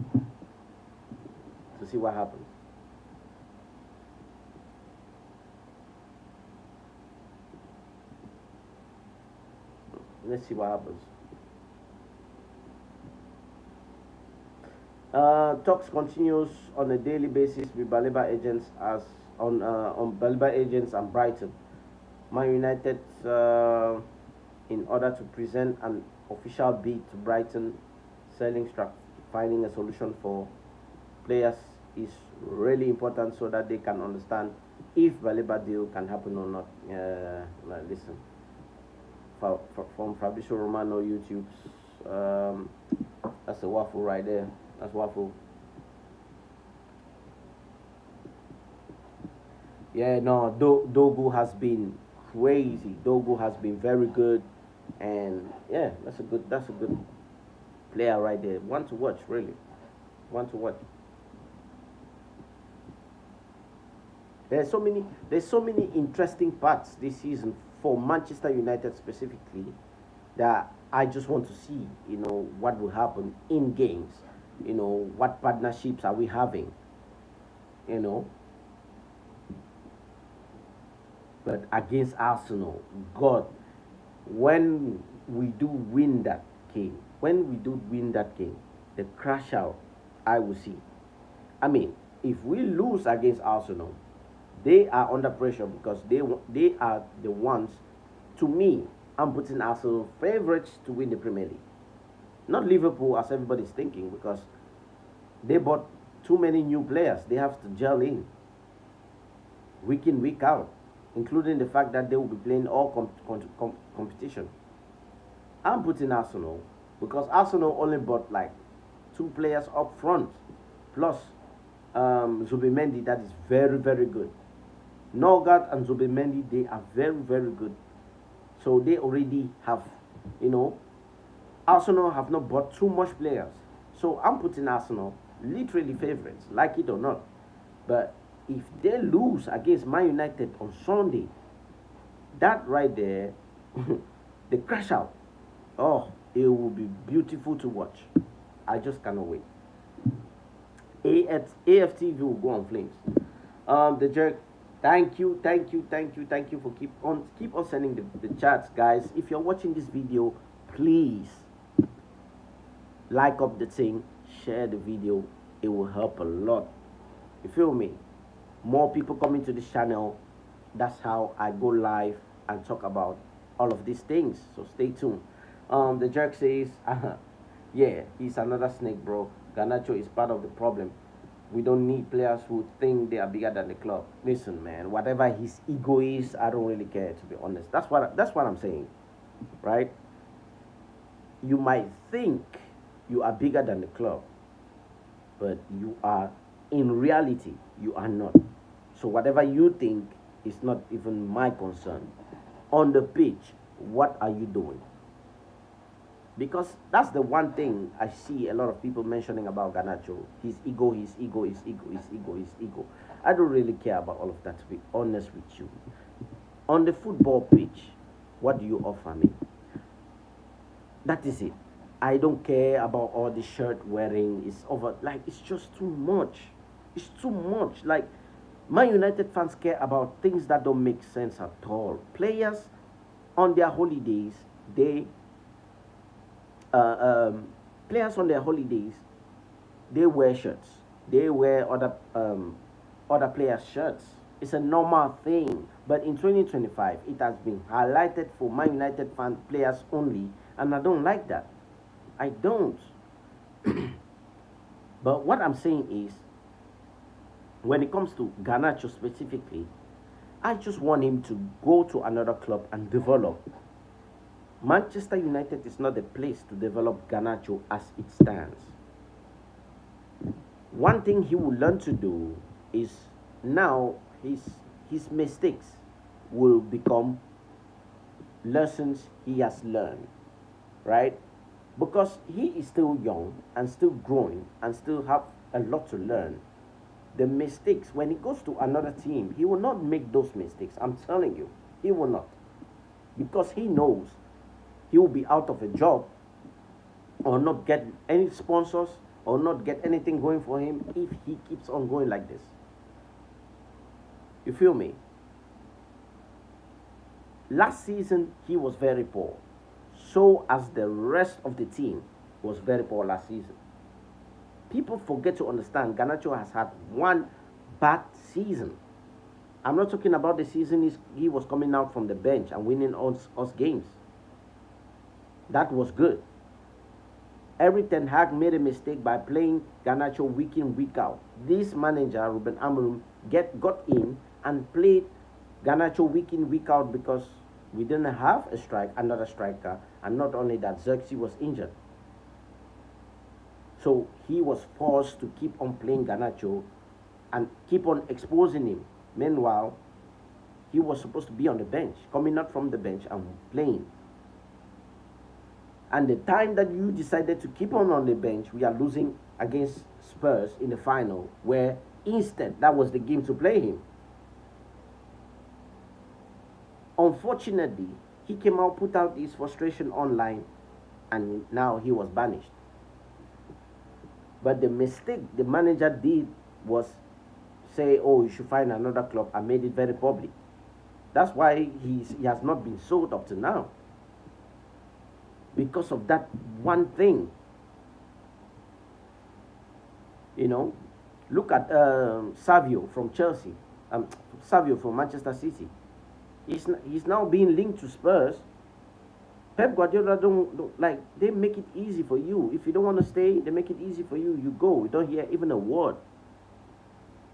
to see what happens. Let's see what happens. Talks continues on a daily basis with Baleba agents on Baleba agents and Brighton. Man United, in order to present an official bid to Brighton, finding a solution for players is really important so that they can understand if Baleba deal can happen or not. Listen, from Fabrizio Romano YouTube, that's a waffle right there. That's waffle. Yeah, no, Dogu has been crazy. Dogu has been very good, and yeah, that's a good player right there. One to watch, really. One to watch. There's so many interesting parts this season for Manchester United specifically that I just want to see. What will happen in games. What partnerships are we having? You know. But against Arsenal, God, when we do win that game, the crash out, I will see. I mean, if we lose against Arsenal, they are under pressure because they are the ones. To me, I'm putting Arsenal favorites to win the Premier League, not Liverpool as everybody's thinking, because they bought too many new players. They have to gel in week in, week out, including the fact that they will be playing all competition. I'm putting Arsenal because Arsenal only bought like 2 players up front, plus Zubimendi, that is very, very good. Norgard and Zubimendi, they are very, very good. So they already have, Arsenal have not bought too much players. So I'm putting Arsenal literally favorites, like it or not. But if they lose against Man United on Sunday, that right there, the crash out, oh, it will be beautiful to watch. I just cannot wait. AFTV will go on flames. The jerk, thank you for keep on sending the chats, guys. If you're watching this video, please like up the thing, share the video. It will help a lot. You feel me? More people coming to this channel. That's how I go live and talk about all of these things. So stay tuned. The jerk says, yeah, he's another snake, bro. Garnacho is part of the problem. We don't need players who think they are bigger than the club. Listen, man, whatever his ego is, I don't really care, to be honest. That's what I'm saying, right? You might think you are bigger than the club, but you are, in reality, you are not. So whatever you think is not even my concern. On the pitch, what are you doing? Because that's the one thing I see a lot of people mentioning about Garnacho. His ego. I don't really care about all of that, to be honest with you. On the football pitch, what do you offer me? That is it. I don't care about all the shirt wearing. It's over. Like, it's just too much. It's too much. Like, Man United fans care about things that don't make sense at all. Players on their holidays, they players on their holidays, they wear shirts. They wear other players' shirts. It's a normal thing. But in 2025, it has been highlighted for Man United fan players only, and I don't like that. I don't. But what I'm saying is, when it comes to Garnacho specifically, I just want him to go to another club and develop. Manchester United is not the place to develop Garnacho as it stands. One thing he will learn to do is now his mistakes will become lessons he has learned, right? Because he is still young and still growing and still have a lot to learn. The mistakes, when he goes to another team, he will not make those mistakes. I'm telling you, he will not. Because he knows he will be out of a job or not get any sponsors or not get anything going for him if he keeps on going like this. You feel me? Last season, he was very poor. So as the rest of the team was very poor last season. People forget to understand Garnacho has had one bad season. I'm not talking about the season he was coming out from the bench and winning us games. That was good. Eric Ten Hag made a mistake by playing Garnacho week in, week out. This manager, Ruben Amorim, got in and played Garnacho week in, week out because we didn't have another striker, and not only that, Xerxes was injured. So he was forced to keep on playing Garnacho and keep on exposing him. Meanwhile, he was supposed to be on the bench, coming out from the bench and playing. And the time that you decided to keep on the bench, we are losing against Spurs in the final, where instead that was the game to play him. Unfortunately, he came out, put out his frustration online, and now he was banished. But the mistake the manager did was say, oh, you should find another club, and made it very public. That's why he has not been sold up to now. Because of that one thing. You know, look at Savio from Chelsea, Savio from Manchester City. He's now being linked to Spurs. Pep Guardiola don't like, they make it easy for you. If you don't want to stay, they make it easy for you. You go. You don't hear even a word.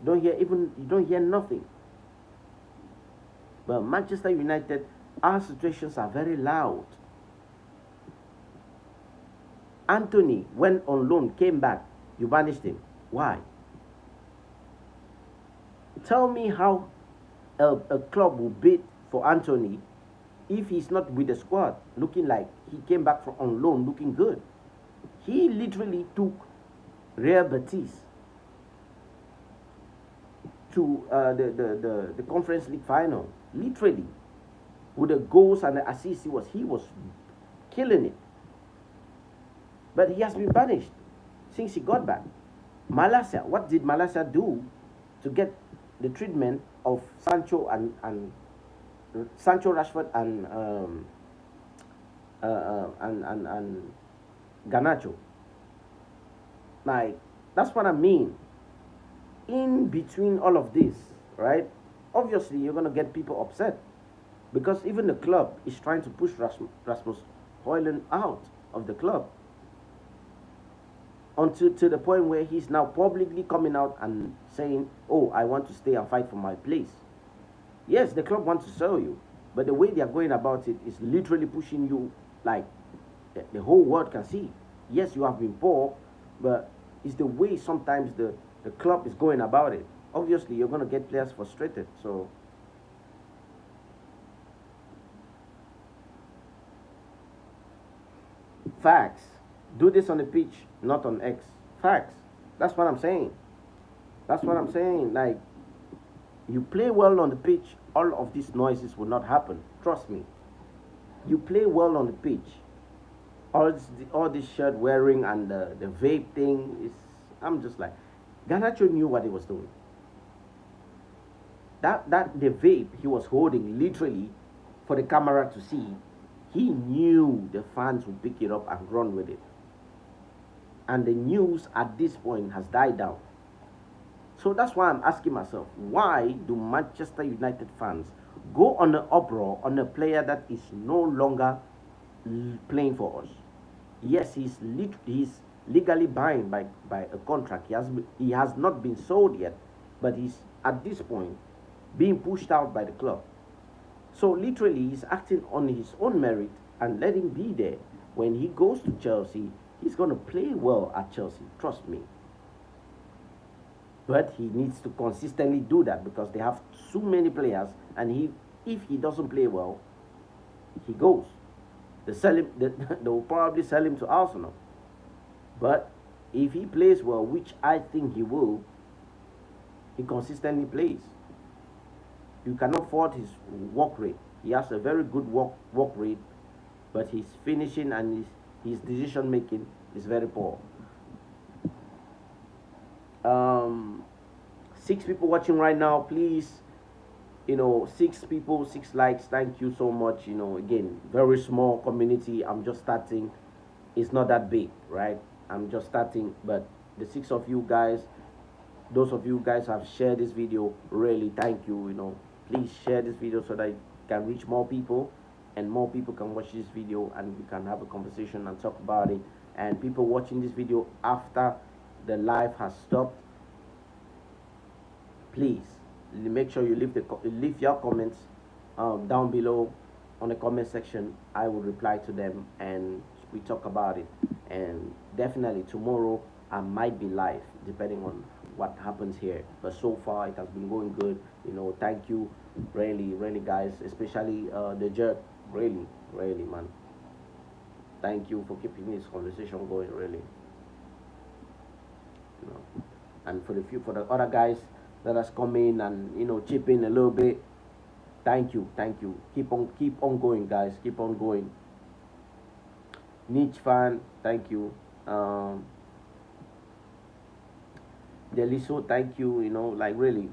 You don't hear nothing. But Manchester United, our situations are very loud. Anthony went on loan, came back. You banished him. Why? Tell me how a club will bid for Anthony if he's not with the squad, looking like he came back from on loan, looking good. He literally took Real Betis to the Conference League final, literally, with the goals and the assists. He was killing it. But he has been banished since he got back. Malaysia, what did Malaysia do to get the treatment of Sancho and Sancho, Rashford and Garnacho? Like, that's what I mean. In between all of this, right? Obviously, you're gonna get people upset because even the club is trying to push Rasmus Højlund out of the club. Until to the point where he's now publicly coming out and saying, oh, I want to stay and fight for my place. Yes, the club wants to sell you, but the way they are going about it is literally pushing you like the whole world can see. Yes, you have been poor, but it's the way sometimes the club is going about it. Obviously, you're going to get players frustrated. So facts. Do this on the pitch, not on X. Facts. That's what I'm saying. That's what I'm saying. Like, You play well on the pitch, all of these noises will not happen. Trust me. You play well on the pitch, all this shirt wearing and the vape thing is. I'm just like, Garnacho knew what he was doing. That the vape he was holding literally for the camera to see, he knew the fans would pick it up and run with it. And the news at this point has died down. So that's why I'm asking myself, why do Manchester United fans go on an uproar on a player that is no longer playing for us? Yes, he's legally bound by a contract. He has not been sold yet, but he's at this point being pushed out by the club. So literally, he's acting on his own merit and let him be there. When he goes to Chelsea, he's going to play well at Chelsea. Trust me. But he needs to consistently do that because they have so many players, and if he doesn't play well, he goes. They'll probably sell him to Arsenal. But if he plays well, which I think he will, he consistently plays. You cannot fault his work rate. He has a very good work rate, but his finishing and his decision making is very poor. 6 people watching right now, please. 6 people, 6 likes. Thank you so much. Again, very small community. I'm just starting. It's not that big, right? I'm just starting, but the 6 of you guys, those of you guys have shared this video, really thank you. Please share this video so that it can reach more people, and more people can watch this video, and we can have a conversation and talk about it. And people watching this video after the live has stopped, please make sure you leave your comments down below on the comment section. I will reply to them and we talk about it. And definitely tomorrow I might be live depending on what happens here, but so far it has been going good. Thank you really guys, especially the jerk. Really man, thank you for keeping this conversation going, really. And for the other guys that has come in and chip in a little bit, thank you. Keep on going, guys. Keep on going. Niche fan, thank you. Deliso, thank you. Like really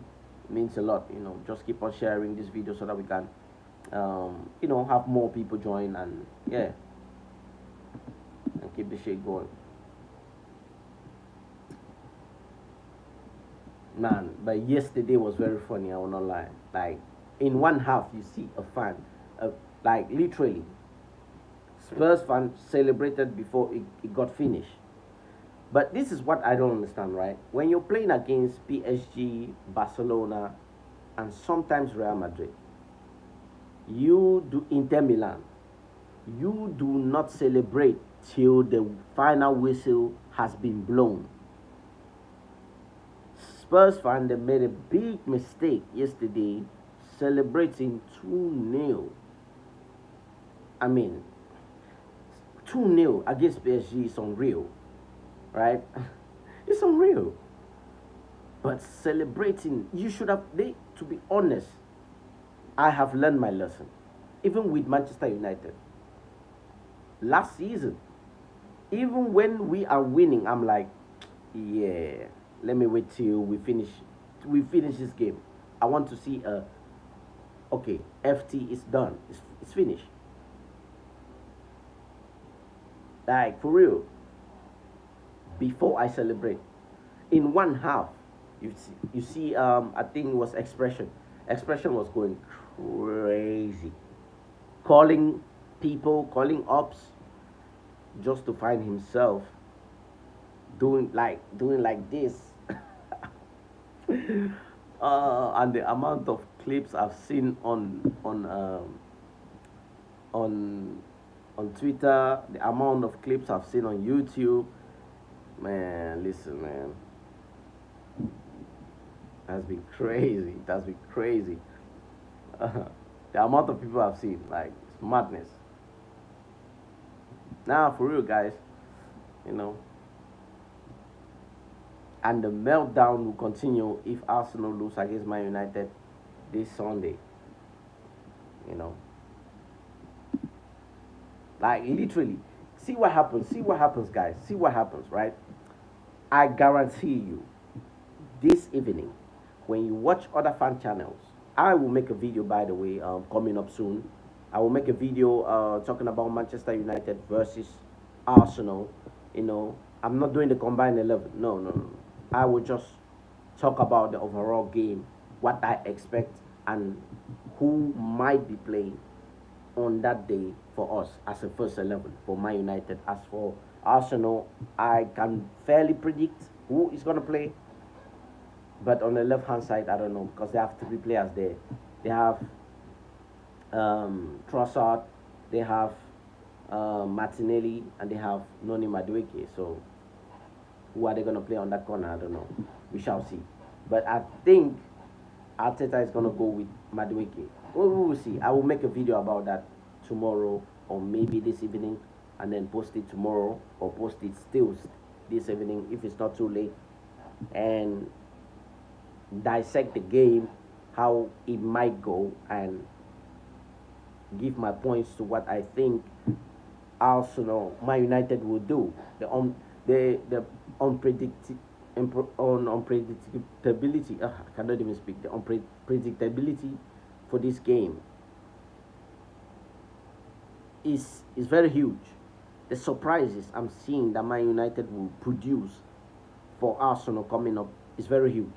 means a lot. Just keep on sharing this video so that we can have more people join, and yeah, and keep the shit going. Man, but yesterday was very funny, I will not lie. Like, in one half, you see a fan, like literally, Spurs fan celebrated before it got finished. But this is what I don't understand, right? When you're playing against PSG, Barcelona, and sometimes Real Madrid, you do Inter Milan, you do not celebrate till the final whistle has been blown. Spurs fan, they made a big mistake yesterday celebrating 2-0. I mean, 2-0 against PSG is unreal, right? It's unreal. But celebrating, you should have, to be honest, I have learned my lesson. Even with Manchester United. Last season, even when we are winning, I'm like, yeah, let me wait till we finish this game. I want to see okay, FT is done. It's finished. Like, for real. Before I celebrate. In one half, you see I think it was Expression. Expression was going crazy. Calling people, calling ops, just to find himself doing like this. And the amount of clips I've seen on Twitter, the amount of clips I've seen on YouTube, man, listen, man, it has been crazy. It has been crazy. The amount of people I've seen, like, it's madness. Now, for real, guys, and the meltdown will continue if Arsenal lose against Man United. this Sunday. You know, like literally, see what happens. See what happens, guys. See what happens, right? I guarantee you, this evening, when you watch other fan channels, I will make a video, by the way, coming up soon. I will make a video talking about Manchester United versus Arsenal. You know, I'm not doing the combined 11. No, no, no. I will just talk about the overall game, what I expect, and who might be playing on that day for us as a first 11 for Man United. As for Arsenal, I can fairly predict who is going to play, but on the left hand side, I don't know because they have three players there. They have Trossard, they have Martinelli, and they have Noni Madueke. So who are they going to play on that corner? I don't know. We shall see. But I think Arteta is going to go with Madueke. We will see. I will make a video about that tomorrow or maybe this evening, and then post it tomorrow or post it still this evening if it's not too late, and dissect the game, how it might go, and give my points to what I think Arsenal, Man United will do. The unpredictability. I cannot even speak. The unpredictability for this game is very huge. The surprises I'm seeing that Man United will produce for Arsenal coming up is very huge.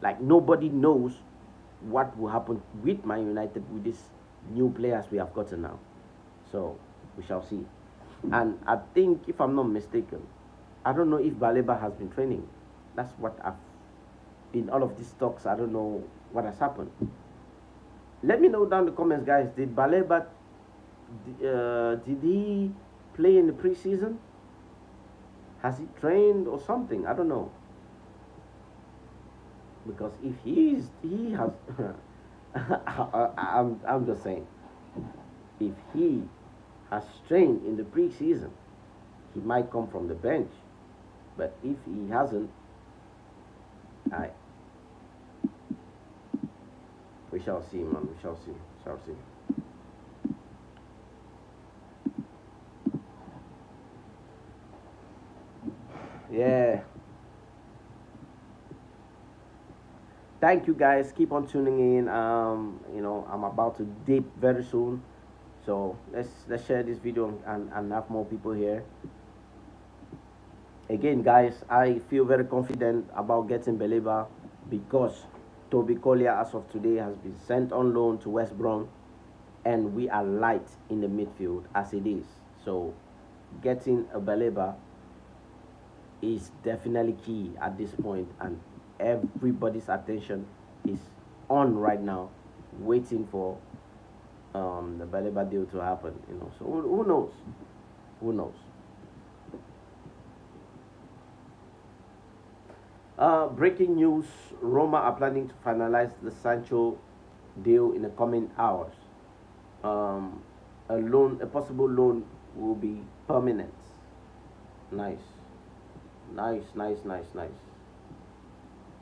Like nobody knows what will happen with Man United with these new players we have gotten now. So we shall see. And I think, if I'm not mistaken, I don't know if Baleba has been training. That's what I've in all of these talks. I don't know what has happened. Let me know down in the comments, guys. Did Baleba did he play in the preseason? Has he trained or something? I don't know. Because if he has, I'm just saying, if he has trained in the preseason, he might come from the bench. But if he hasn't, we shall see, man. We shall see. Shall see. Yeah. Thank you, guys. Keep on tuning in. You know, I'm about to dip very soon, so let's share this video and have more people here. Again, guys, I feel very confident about getting Baleba because Toby Collier, as of today, has been sent on loan to West Brom, and we are light in the midfield as it is. So, getting a Baleba is definitely key at this point, and everybody's attention is on right now, waiting for the Baleba deal to happen. You know, so who knows? Who knows? Breaking news: Roma are planning to finalize the Sancho deal in the coming hours. A possible loan, will be permanent. Nice.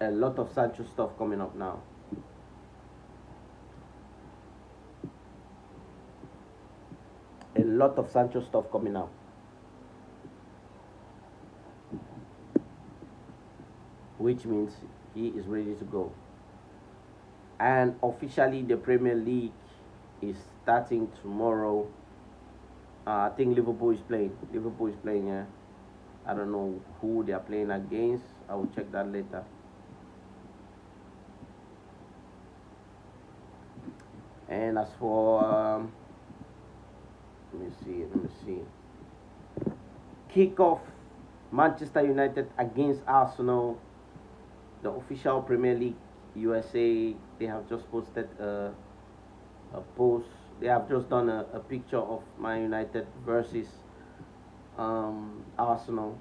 A lot of Sancho stuff coming up now. A lot of Sancho stuff coming up. Which means he is ready to go. And officially, the Premier League is starting tomorrow. I think Liverpool is playing. Yeah. I don't know who they are playing against. I will check that later. And as for let me see. Kickoff: Manchester United against Arsenal. The official Premier League USA, they have just posted a post. They have just done a picture of Man United versus Arsenal.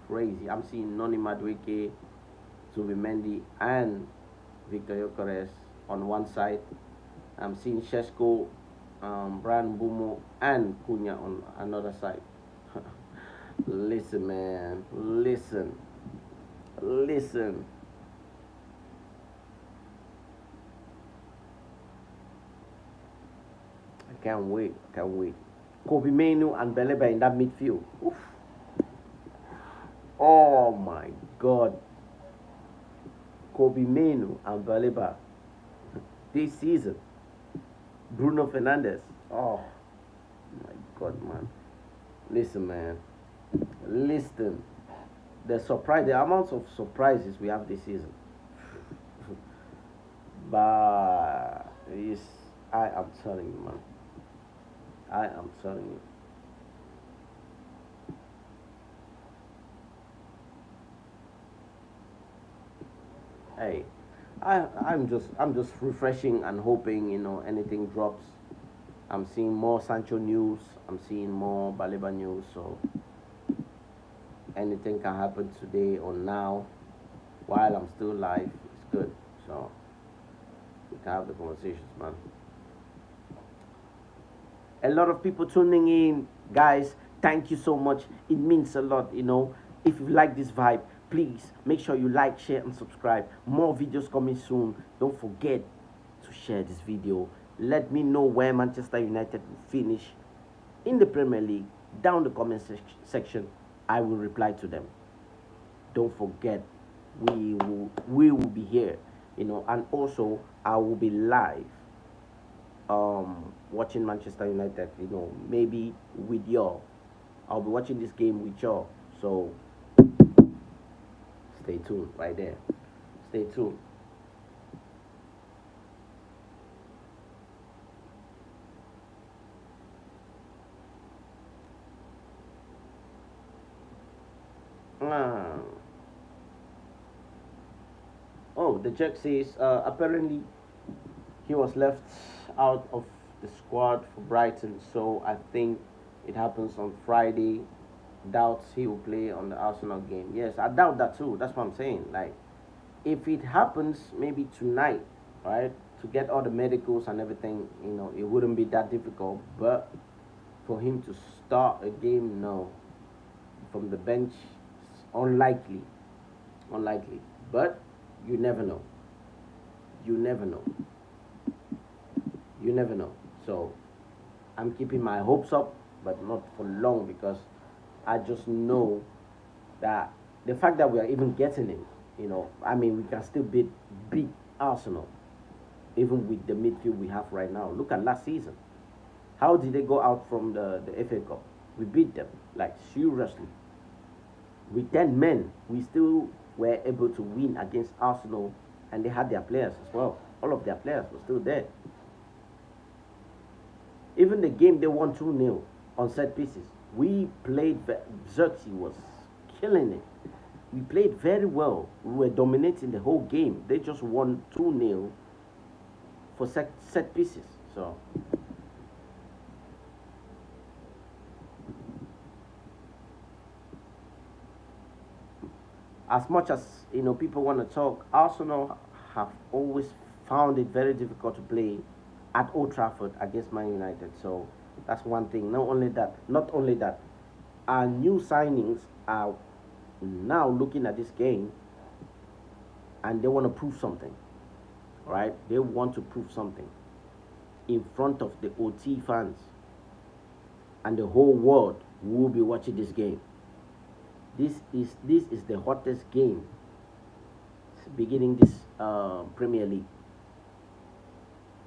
Crazy. I'm seeing Noni Madueke, Zubimendi, and Victor Gyökeres on one side. I'm seeing Šeško, Brian Bumo, and Cunha on another side. Listen, man. Listen. can't wait. I can't wait. Kobe Menu and Baleba in that midfield. Oof. Oh my God. Kobe Menu and Baleba this season. Bruno Fernandes. Oh my God, man. Listen, man. Listen. The amounts of surprises we have this season. But yes, I am telling you, man. I am telling you. Hey, I'm just refreshing and hoping anything drops. I'm seeing more Sancho news. I'm seeing more Baleba news. So anything can happen today or now, while I'm still live. It's good. So we can have the conversations, man. A lot of people tuning in, guys. Thank you so much. It means a lot. If you like this vibe, please make sure you like, share, and subscribe. More videos coming soon. Don't forget to share this video. Let me know where Manchester United will finish in the Premier League down the comment section. I will reply to them. Don't forget, we will be here, and also I will be live watching Manchester United, maybe with y'all. I'll be watching this game with y'all. So stay tuned right there. Stay tuned. Ah. Oh, the Jack says apparently he was left out of the squad for Brighton, so I think it happens on Friday. Doubts he will play on the Arsenal game. Yes, I doubt that too. That's what I'm saying. Like, if it happens maybe tonight, right, to get all the medicals and everything, it wouldn't be that difficult. But for him to start a game, no. From the bench, it's unlikely. Unlikely. But you never know. You never know. You never know. So I'm keeping my hopes up, but not for long, because I just know that the fact that we are even getting him, we can still beat Arsenal, even with the midfield we have right now. Look at last season. How did they go out from the FA Cup? We beat them, like, seriously. With 10 men, we still were able to win against Arsenal, and they had their players as well. All of their players were still there. Even the game they won 2-0 on set pieces, we played. Xerxes was killing it. We played very well. We were dominating the whole game. They just won 2-0 for set pieces. So as much as people want to talk, Arsenal have always found it very difficult to play at Old Trafford against Man United. So that's one thing. Not only that, our new signings are now looking at this game, and they want to prove something, right? They want to prove something in front of the OT fans, and the whole world will be watching this game. This is the hottest game beginning this Premier League.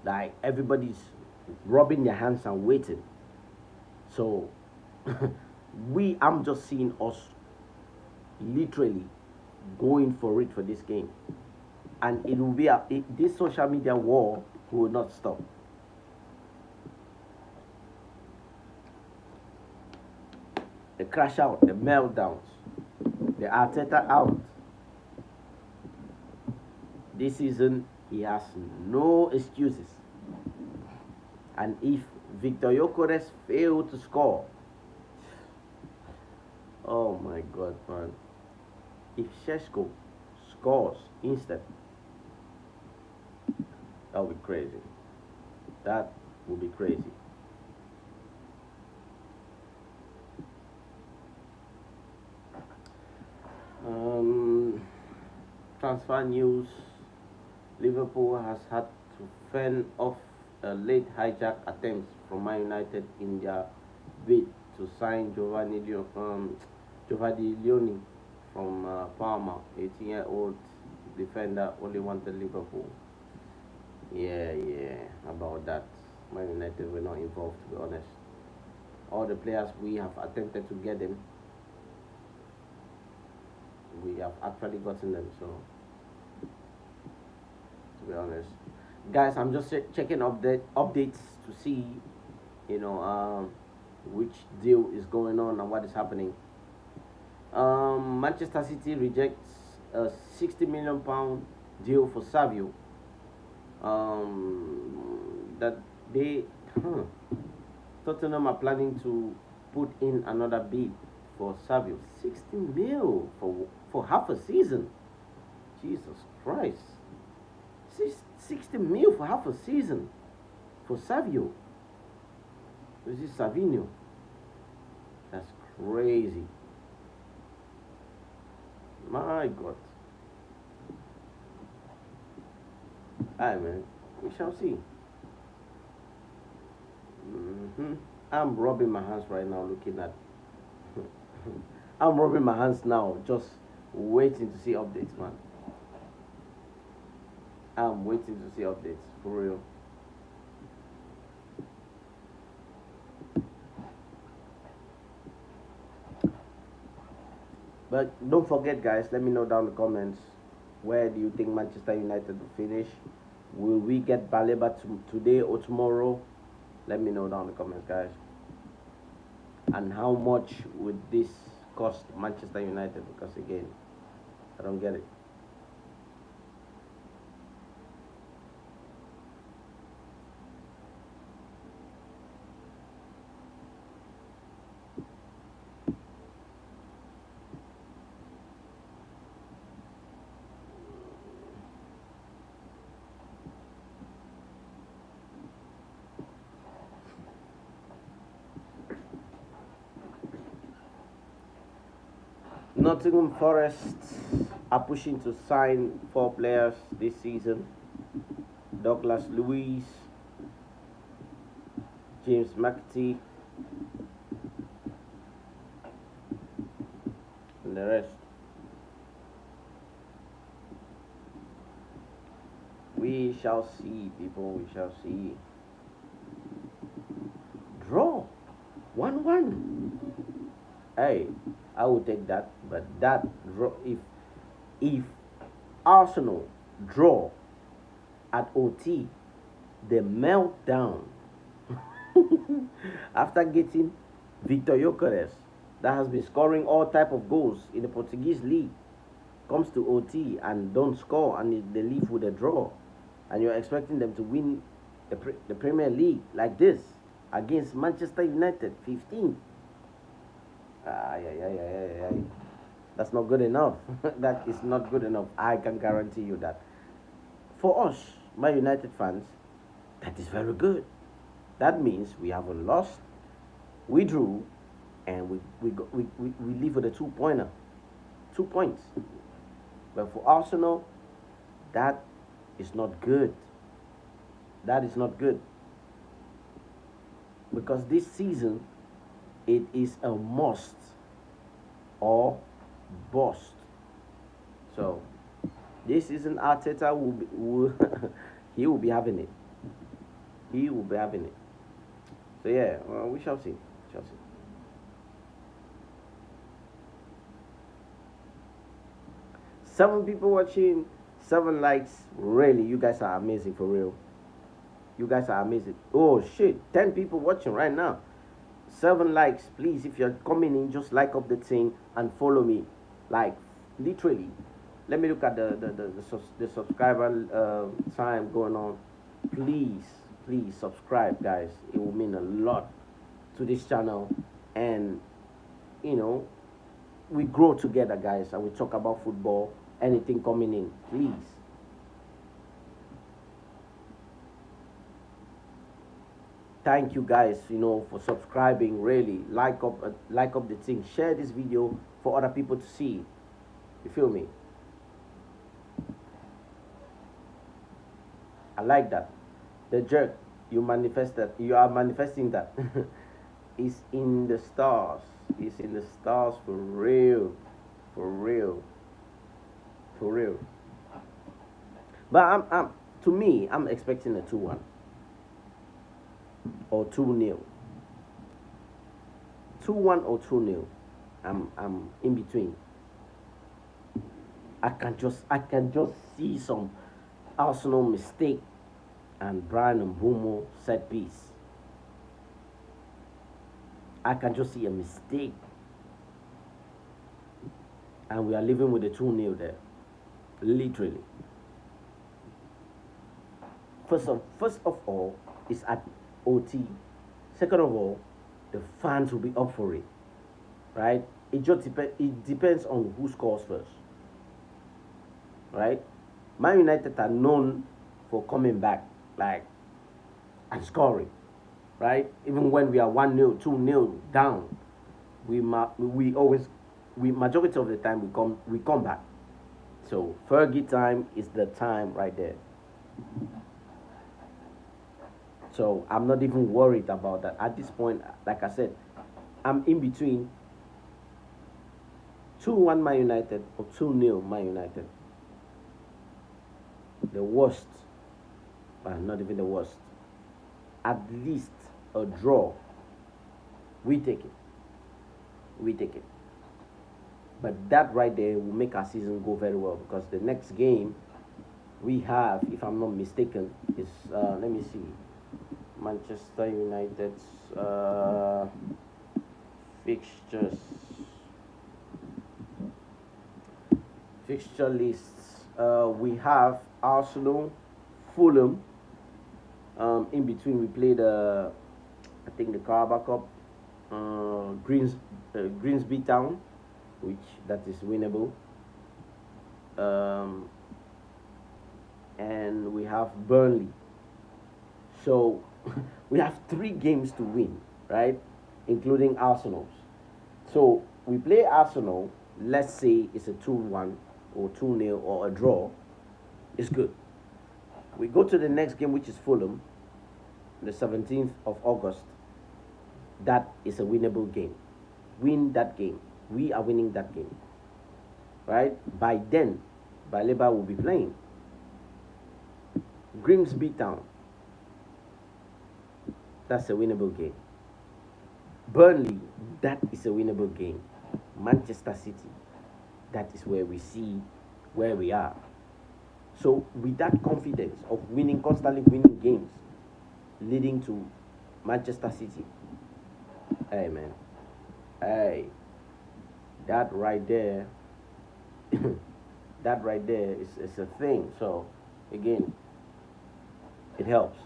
Like, everybody's rubbing their hands and waiting. So I'm just seeing us literally going for it for this game, and it will be this social media war will not stop. The crash out, the meltdowns, the Arteta out. This season, he has no excuses. And if Victor Gyökeres fail to score, oh my God, man. If Šeško scores instead, that would be crazy. That would be crazy. Transfer news. Liverpool has had to fend off late hijack attempts from Man United in their bid to sign Giovanni Leone from Parma, 18-year-old defender, only wanted Liverpool. Yeah, about that. Man United were not involved, to be honest. All the players we have attempted to get them, we have actually gotten them, so to be honest. Guys, I'm just checking updates to see, which deal is going on and what is happening. Manchester City rejects a £60 million deal for Savio. That they Tottenham are planning to put in another bid for Savio. 60 mil for half a season. Jesus Christ. 60 mil for half a season for Savio. This is Savinho. That's crazy. My God. Alright, man. We shall see. I'm rubbing my hands right now looking at I'm rubbing my hands now just waiting to see updates, man. I'm waiting to see updates, for real. But don't forget, guys, let me know down in the comments, where do you think Manchester United will finish? Will we get Baleba today or tomorrow? Let me know down in the comments, guys. And how much would this cost Manchester United? Because again, I don't get it. Nottingham Forest are pushing to sign 4 players this season. Douglas Luiz, James McAtee, and the rest. We shall see, people, we shall see. Draw 1-1. Hey, I will take that, but that draw, if Arsenal draw at OT, the meltdown after getting Victor Gyökeres, that has been scoring all type of goals in the Portuguese league, comes to OT and don't score, and they leave with a draw, and you're expecting them to win the Premier League like this against Manchester United, 15th. That's not good enough. That is not good enough. I can guarantee you that. For us, my United fans, that is very good. That means we haven't lost, we drew, and we leave with a 2-pointer, 2 points. But for Arsenal, that is not good. That is not good. Because this season, it is a must or bust. So this season, Arteta will he will be having it. He will be having it. So yeah, we shall see. Shall see. Seven people watching, 7 likes. Really, you guys are amazing, for real. You guys are amazing. Oh shit, 10 people watching right now. 7 likes, please. If you're coming in, just like up the thing and follow me. Like, literally. Let me look at the subscriber time going on. Please subscribe, guys. It will mean a lot to this channel, and we grow together, guys, and we talk about football. Anything coming in, please. Thank you, guys, for subscribing. Really, like up the thing. Share this video for other people to see. You feel me? I like that. The jerk. You manifest that. You are manifesting that. It's in the stars. It's in the stars for real. For real. For real. But to me, I'm expecting a 2-1 or 2-0. 2-1 or 2-0. I'm in between. I can just see some Arsenal mistake and Brian and Mbumo set piece. I can just see a mistake. And we are living with a 2-0 there. Literally. First of all, it's at OT. Second of all, the fans will be up for it. Right? It depends on who scores first. Right? Man United are known for coming back, like, and scoring. Right? Even when we are 1-0, 2-0 down, we majority of the time we come back. So Fergie time is the time right there. So I'm not even worried about that at this point. Like I said, I'm in between 2-1 Man United or 2-0 Man United. The worst, not even the worst. At least a draw. We take it. We take it. But that right there will make our season go very well, because the next game we have, if I'm not mistaken, is let me see, Manchester United's fixture lists. We have Arsenal, Fulham. In between we played I think the Carabao Cup, Greensby Town, which that is winnable. And we have Burnley. So we have 3 games to win, right? Including Arsenal's. So we play Arsenal, let's say it's a 2-1 or 2-0 or a draw. It's good. We go to the next game, which is Fulham, the 17th of August. That is a winnable game. Win that game. We are winning that game. Right? By then, Baleba will be playing. Grimsby Town. That's a winnable game. Burnley, that is a winnable game. Manchester City, that is where we see where we are. So with that confidence of winning, constantly winning games, leading to Manchester City, hey man, hey, that right there, that right there is a thing. So again, it helps.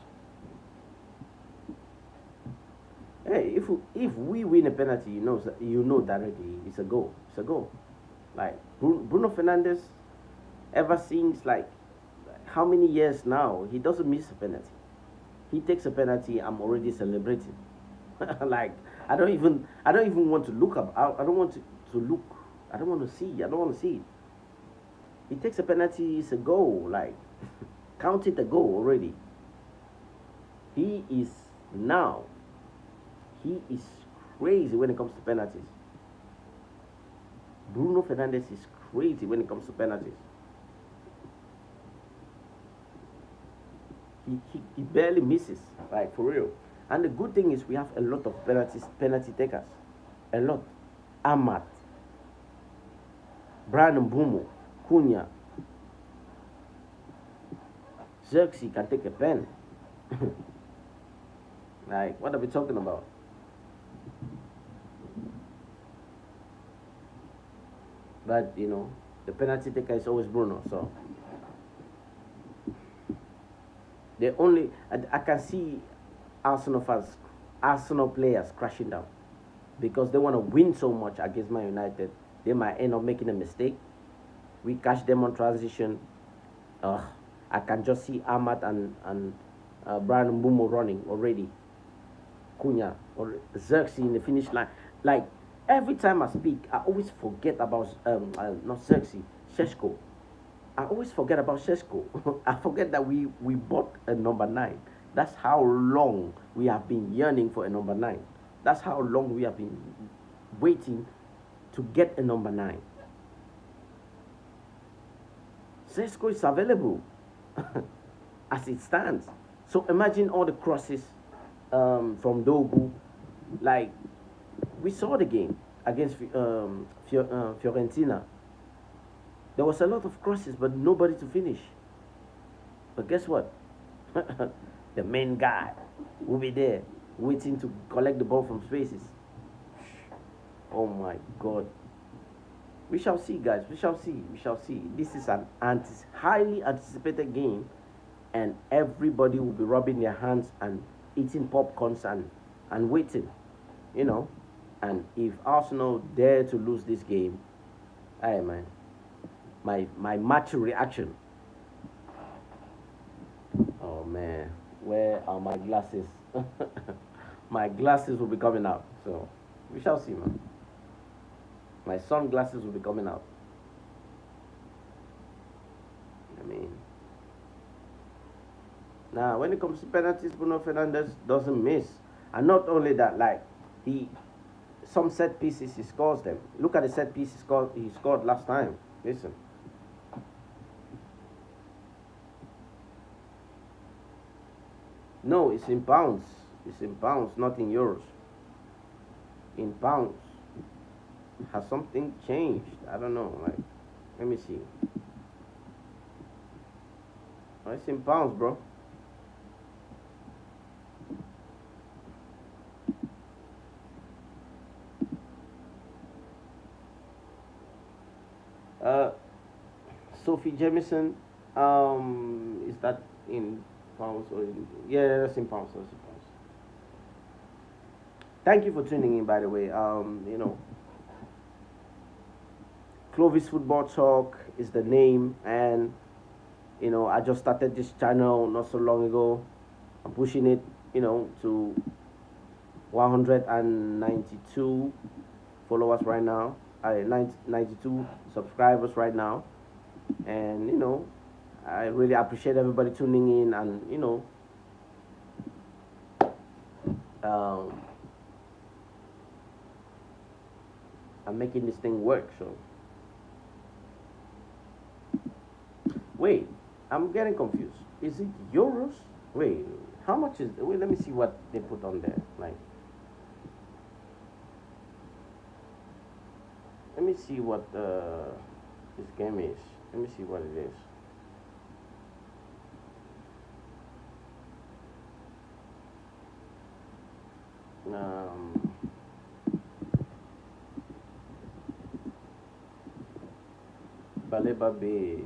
Hey, if we win a penalty, you know directly it's a goal. It's a goal. Like Bruno Fernandes, ever since like how many years now, he doesn't miss a penalty. He takes a penalty, I'm already celebrating. Like I don't even want to look up. I don't want to look. I don't want to see. I don't want to see it. He takes a penalty, it's a goal. Like count it a goal already. He is crazy when it comes to penalties. Bruno Fernandes is crazy when it comes to penalties. He barely misses, like for real. And the good thing is we have a lot of penalty takers. A lot. Amat, Brian Mbumo, Cunha, Xerxes can take a pen. Like, what are we talking about? But, the penalty taker is always Bruno, so. I can see Arsenal players crashing down. Because they want to win so much against Man United, they might end up making a mistake. We catch them on transition. I can just see Ahmad and Brian Mbumo running already. Cunha or Xerxes in the finish line. Like, every time I speak, I always forget about, not Xerxes, I always forget about Sheshko. I forget that we bought a number 9. That's how long we have been yearning for a number 9. That's how long we have been waiting to get a number 9. Sesko is available as it stands. So imagine all the crosses from Dogu. Like, we saw the game against Fiorentina. There was a lot of crosses, but nobody to finish. But guess what? The main guy will be there waiting to collect the ball from spaces. Oh my God. We shall see, guys. We shall see. We shall see. This is an highly anticipated game, and everybody will be rubbing their hands and eating popcorns and waiting, you know. And if Arsenal dare to lose this game, hey man, my match reaction. Oh man, where are my glasses? My glasses will be coming out. So we shall see, man. My sunglasses will be coming out. I mean, now when it comes to penalties, Bruno Fernandes doesn't miss. And not only that, like some set pieces he scores them. Look at the set piece he scored last time. Listen. No, it's in pounds. It's in pounds, not in euros. In pounds. Has something changed? I don't know. Like, let me see. Oh, it's in pounds, bro. Sophie Jamison, is that in pounds or in, yeah, that's in pounds. That's in pounds. Thank you for tuning in, by the way. You know, Clovis Football Talk is the name, and you know, I just started this channel not so long ago. I'm pushing it, you know, to 192 followers right now. 92 subscribers right now, and you know, I really appreciate everybody tuning in, and you know, I'm making this thing work. So wait, I'm getting confused. Is it euros? Wait, how much is? Wait, let me see what they put on there. Like, let me see what this game is. Let me see what it is. Baleba Bid.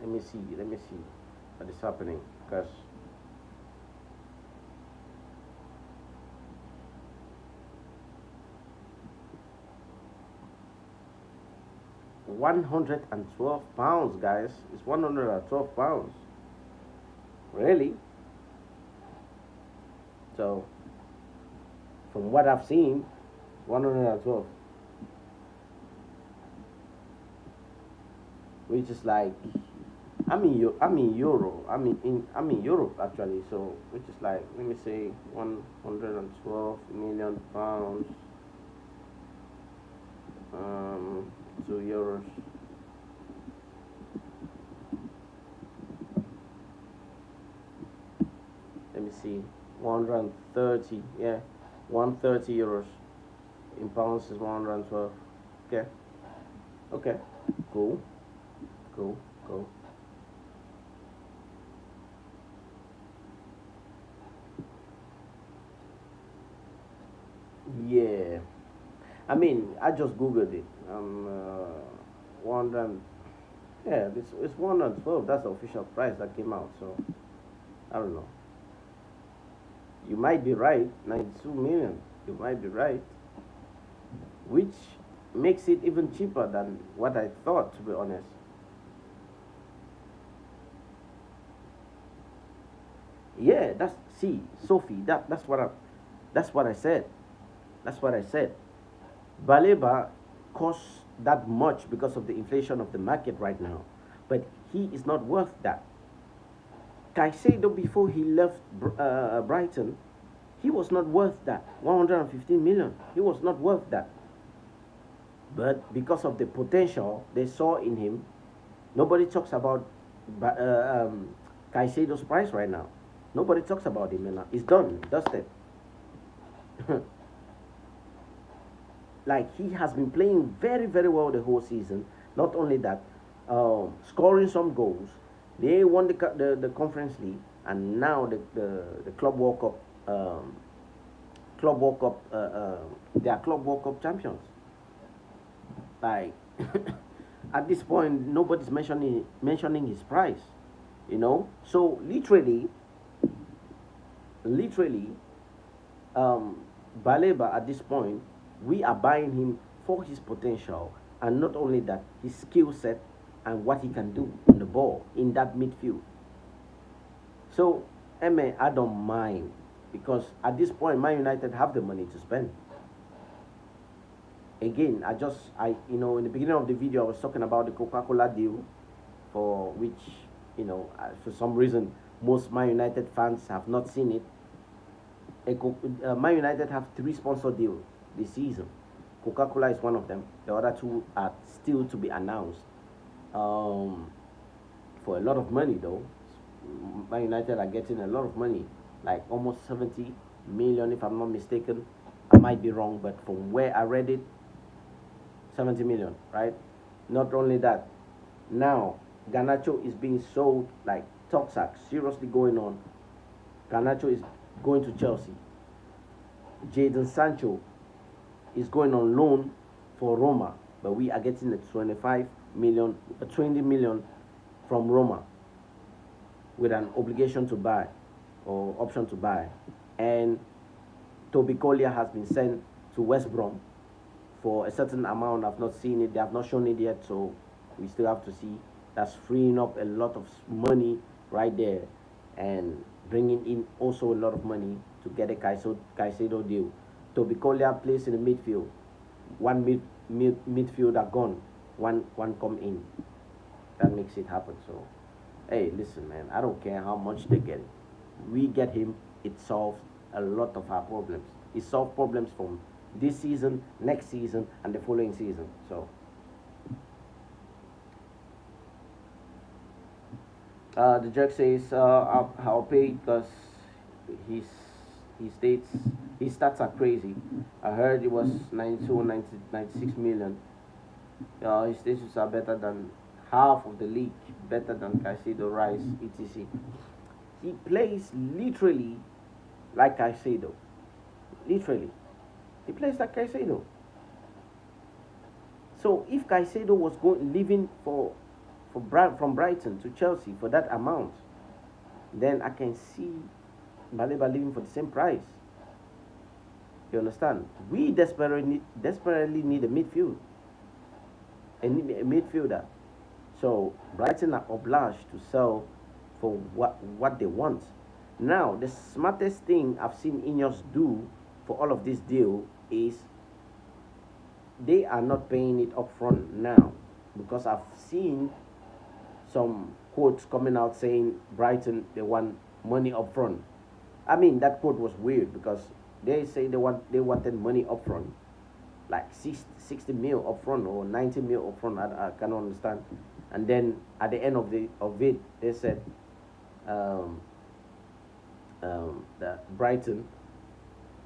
Let me see what is happening, because £112, guys. It's £112. Really? So, from what I've seen, 112. Which is like, I'm in Euro. I'm in Europe actually. So, which is like, let me say, 112 million pounds. 2 euros. Let me see. 130. Yeah, 130 euros. In pounds is 112. Okay. Okay. Cool. Cool. Cool. Yeah. I mean, I just googled it. 100. Yeah, it's 112. That's the official price that came out. So I don't know. You might be right. 92 million. You might be right. Which makes it even cheaper than what I thought, to be honest. Yeah, Sophie. That's what I said. That's what I said. Baleba costs that much because of the inflation of the market right now. But he is not worth that. Caicedo, before he left Brighton, he was not worth that. 115 million. He was not worth that. But because of the potential they saw in him, nobody talks about Caicedo's price right now. Nobody talks about him now. It's done, dusted. Like, he has been playing very, very well the whole season. Not only that, scoring some goals. They won the Conference League, and now the Club World Cup, they are Club World Cup champions. Like, at this point, nobody's mentioning his price, you know. So literally, Baleba at this point, we are buying him for his potential, and not only that, his skill set and what he can do on the ball in that midfield. So, I don't mind, because at this point, Man United have the money to spend. Again, in the beginning of the video, I was talking about the Coca-Cola deal, for which, for some reason, most Man United fans have not seen it. Man United have 3 sponsor deals this season. Coca-Cola is one of them. The other 2 are still to be announced. For a lot of money, though. Man United are getting a lot of money, like almost 70 million, if I'm not mistaken. I might be wrong, but from where I read it, 70 million, right? Not only that, now Garnacho is being sold, like talks are seriously going on. Garnacho is going to Chelsea. Jadon Sancho is going on loan for Roma, but we are getting the 20 million from Roma with an obligation to buy or option to buy. And Toby Collier has been sent to West Brom for a certain amount. I've not seen it. They have not shown it yet, so we still have to see. That's freeing up a lot of money right there, and bringing in also a lot of money to get a Caicedo deal. Toby Collier plays in the midfield. One midfielder gone, one come in. That makes it happen. So, hey, listen, man, I don't care how much they get. We get him, it solves a lot of our problems. It solves problems from this season, next season, and the following season. So, the jerk says, I'll pay because he states his stats are crazy. I heard it was 92, 90, 96 million. His statistics are better than half of the league, better than Caicedo, Rice, etc. He plays literally like Caicedo. Literally. He plays like Caicedo. So if Caicedo was leaving from Brighton to Chelsea for that amount, then I can see Baleba leaving for the same price. You understand? We desperately need a midfield. A midfielder. So Brighton are obliged to sell for what they want. Now, the smartest thing I've seen Ineos do for all of this deal is they are not paying it up front now, because I've seen some quotes coming out saying Brighton, they want money up front. I mean, that quote was weird, because they say they wanted money up front, like 60 mil up front or 90 mil up front. I cannot understand. And then at the end of it, they said that Brighton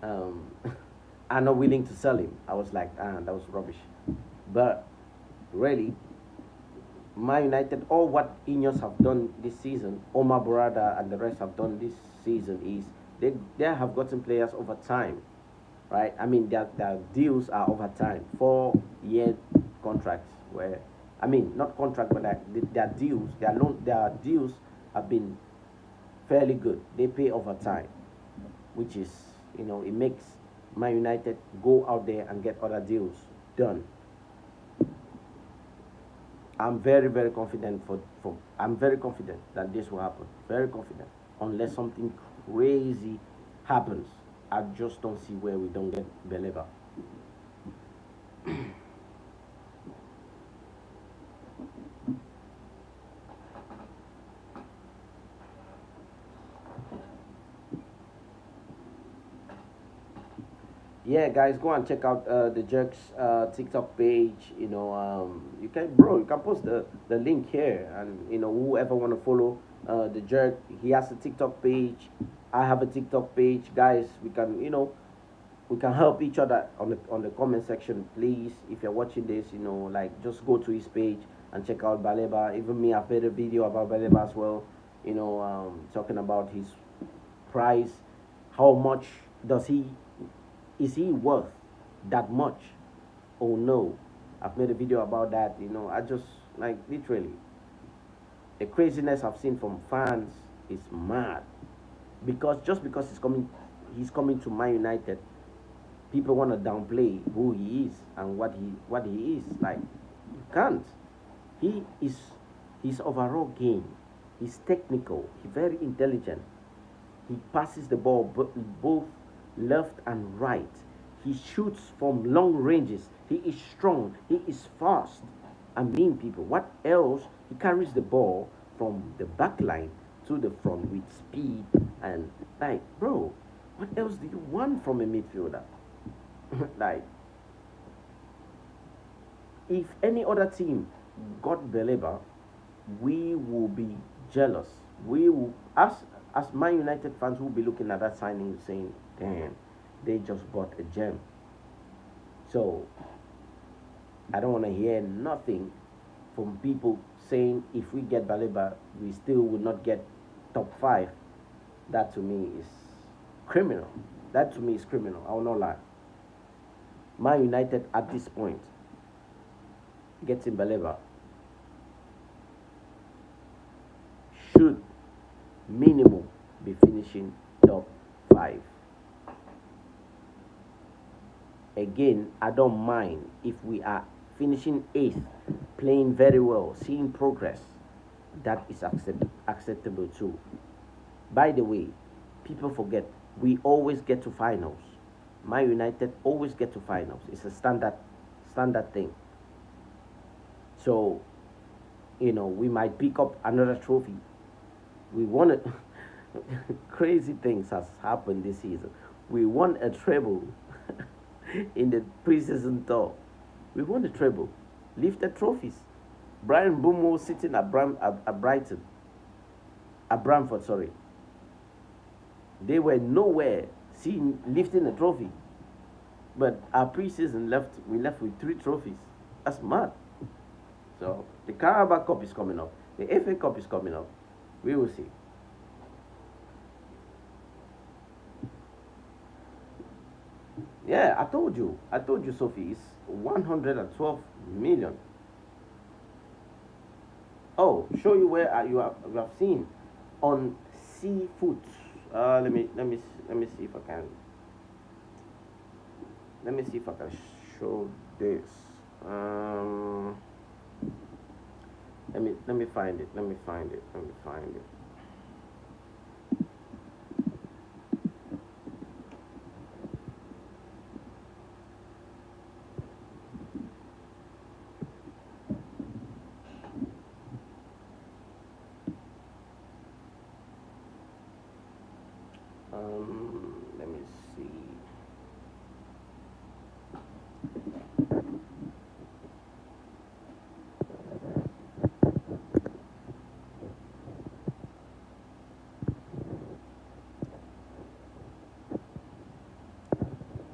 are not willing to sell him. I was like, that was rubbish. But really, Man United, all what Ineos have done this season, Omar Borada and the rest have done this season, is they have gotten players over time, right? I mean, their deals are over time, 4-year contracts. Where, I mean, not contract, but their deals, their deals have been fairly good. They pay over time, which is, it makes Man United go out there and get other deals done. I'm very, very confident I'm very confident that this will happen. Very confident. Unless something crazy happens, I just don't see where we don't get Baleba. yeah, guys, go and check out the Jerks TikTok page. You can, bro, you can post the link here, and whoever want to follow the Jerk, he has a TikTok page. I have a TikTok page, guys. We can help each other on the comment section, please. If you're watching this, like just go to his page and check out Baleba. Even me, I've made a video about Baleba as well. Talking about his price, how much does he is he worth that much? Oh no, I've made a video about that. I just like literally the craziness I've seen from fans is mad. Because just because he's coming to Man United, people want to downplay who he is and what he is. Like you can't. He is his overall game. He's technical. He's very intelligent. He passes the ball both left and right. He shoots from long ranges. He is strong. He is fast. I mean, people, what else? He carries the ball from the back line to the front with speed and like, bro, what else do you want from a midfielder? Like, if any other team got Baleba, we will be jealous. We will, as Man United fans, will be looking at that signing saying, damn, they just bought a gem. So I don't want to hear nothing from people saying if we get Baleba, we still would not get top 5. That to me is criminal. That to me is criminal. I will not lie. Man United at this point, getting Baleba, should minimum be finishing top 5. Again, I don't mind if we are finishing 8th, playing very well, seeing progress. That is acceptable too. By the way, people forget we always get to finals. Man United always get to finals. It's a standard thing. So, we might pick up another trophy. We won it. Crazy things has happened this season. We won a treble in the preseason tour. We won the treble, lifted trophies. Brian Bumo sitting at Brighton, at Bramford, sorry. They were nowhere seeing lifting a trophy, but our preseason we left with 3 trophies. That's mad. So the Carabao Cup is coming up. The FA Cup is coming up. We will see. Yeah, I told you, Sophie, it's 112 million. Oh, show you where you have seen on seafood. Let me see if I can. Let me see if I can show this. Let me find it. Let me find it. Let me see.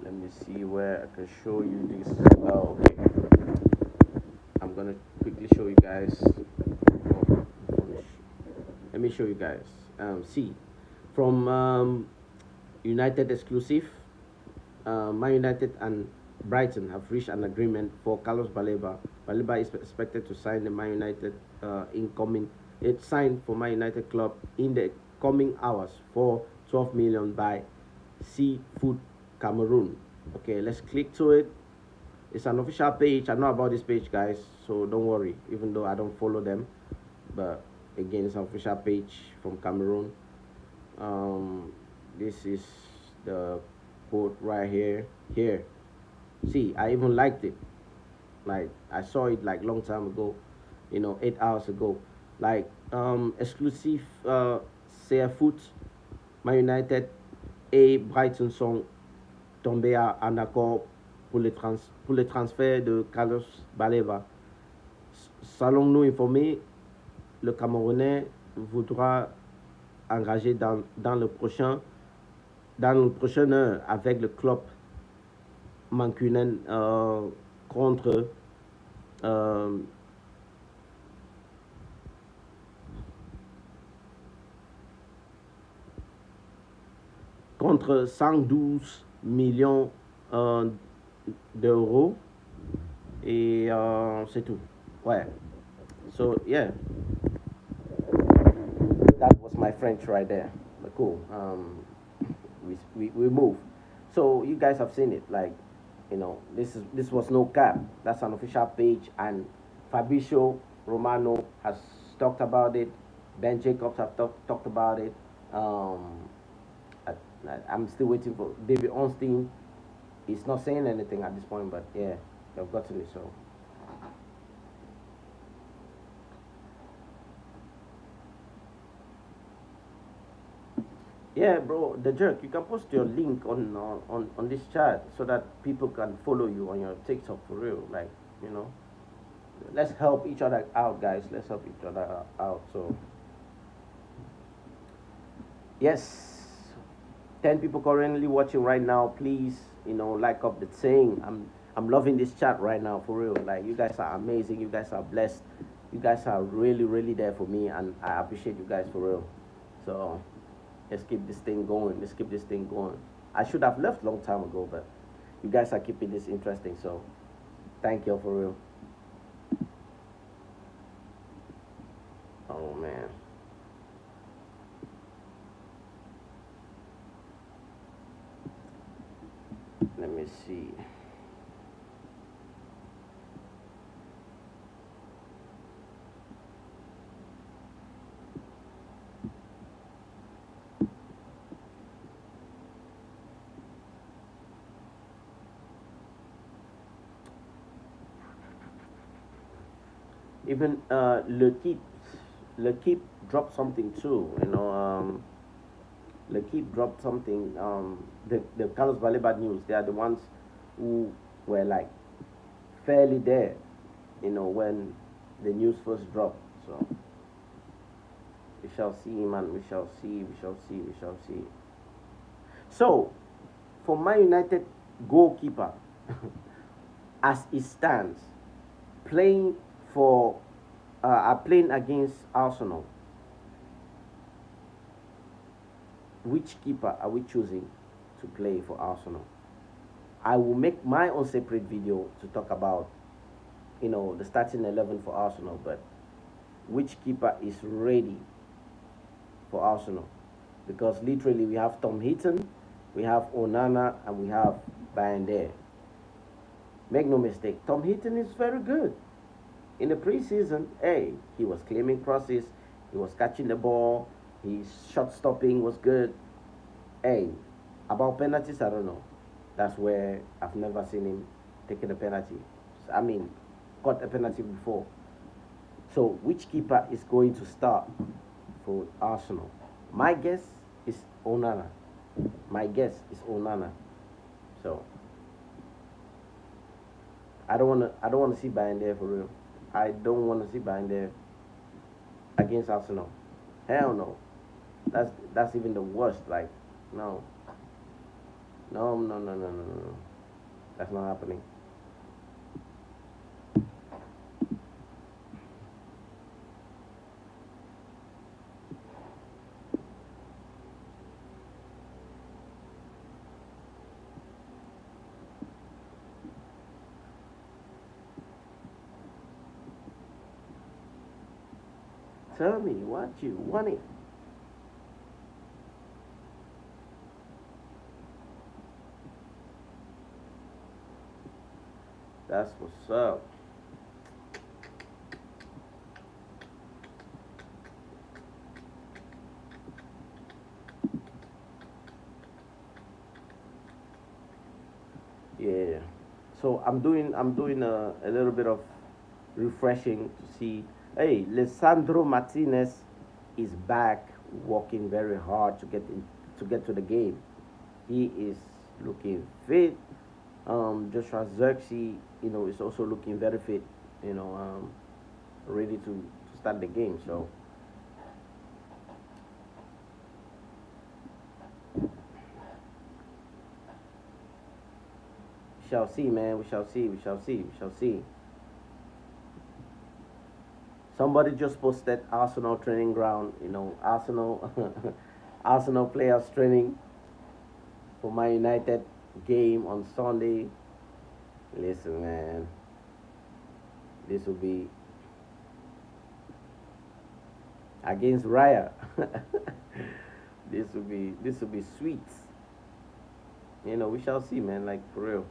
Let me see where I can show you this. Oh, okay. I'm gonna quickly show you guys. Oh, let me show you guys. See, from United exclusive, Man United and Brighton have reached an agreement for Carlos Baleba. Baleba is expected to sign the Man United It's signed for Man United club in the coming hours for 12 million by Seafood Cameroon. Okay, let's click to it. It's an official page. I know about this page, guys, so don't worry. Even though I don't follow them, but again, it's an official page from Cameroon. This is the quote right here. See, I even liked it. Like, I saw it like long time ago, 8 hours ago. Like, exclusive Seafood, Man United, A Brighton song tomber à un accord pour le transfert de Carlos Baleba. Salons-nous informer, le Camerounais voudra engager dans le prochain heure avec le club mancunien contre contre 112 millions d'euros et c'est tout. Ouais. So yeah, that was my French right there. But cool. We move. So you guys have seen it. Like, you know, this was no cap. That's an official page, and Fabricio Romano has talked about it. Ben Jacobs have talked about it. I, I'm still waiting for David Ornstein. He's not saying anything at this point, but yeah, they've gotten it. So yeah, bro, the jerk. You can post your link on this chat so that people can follow you on your TikTok for real. Like, you know, let's help each other out, guys. Let's help each other out. So yes, 10 people currently watching right now. Please, you know, like up the thing. I'm loving this chat right now for real. Like, you guys are amazing. You guys are blessed. You guys are really really there for me, and I appreciate you guys for real. So let's keep this thing going. Let's keep this thing going. I should have left long time ago, but you guys are keeping this interesting. So thank you for real. Oh man. Let me see. Even Le Keep dropped something too. You know, Le Keep dropped something. The Carlos Baleba news. They are the ones who were like fairly there. You know, when the news first dropped. So we shall see, man. We shall see. We shall see. We shall see. So for my United goalkeeper, as it stands, playing for are playing against Arsenal. Which keeper are we choosing to play for Arsenal? I will make my own separate video to talk about, you know, the starting 11 for Arsenal, but which keeper is ready for Arsenal? Because literally we have Tom Heaton, we have Onana, and we have Bayanda. Make no mistake, Tom Heaton is very good. In the preseason, hey, he was claiming crosses, he was catching the ball, his shot stopping was good. Hey, about penalties, I don't know. That's where I've never seen him taking a penalty. I mean, got a penalty before. So, which keeper is going to start for Arsenal? My guess is Onana. My guess is Onana. So, I don't wanna see Bayern there for real. I don't want to see Bayern there against Arsenal. Hell no. That's even the worst. Like, no. No, no, no, no, no, no. That's not happening. Tell me what you wanted. That's what's up. Yeah. So I'm doing a little bit of refreshing to see. Hey, Lisandro Martinez is back, working very hard to get to the game. He is looking fit. Joshua Xerxes, is also looking very fit. Ready to start the game. So we shall see, man. We shall see. We shall see. We shall see. Somebody just posted Arsenal training ground. Arsenal, Arsenal players training for Man United game on Sunday. Listen, man, this will be against Raya. this will be sweet. We shall see, man. Like for real.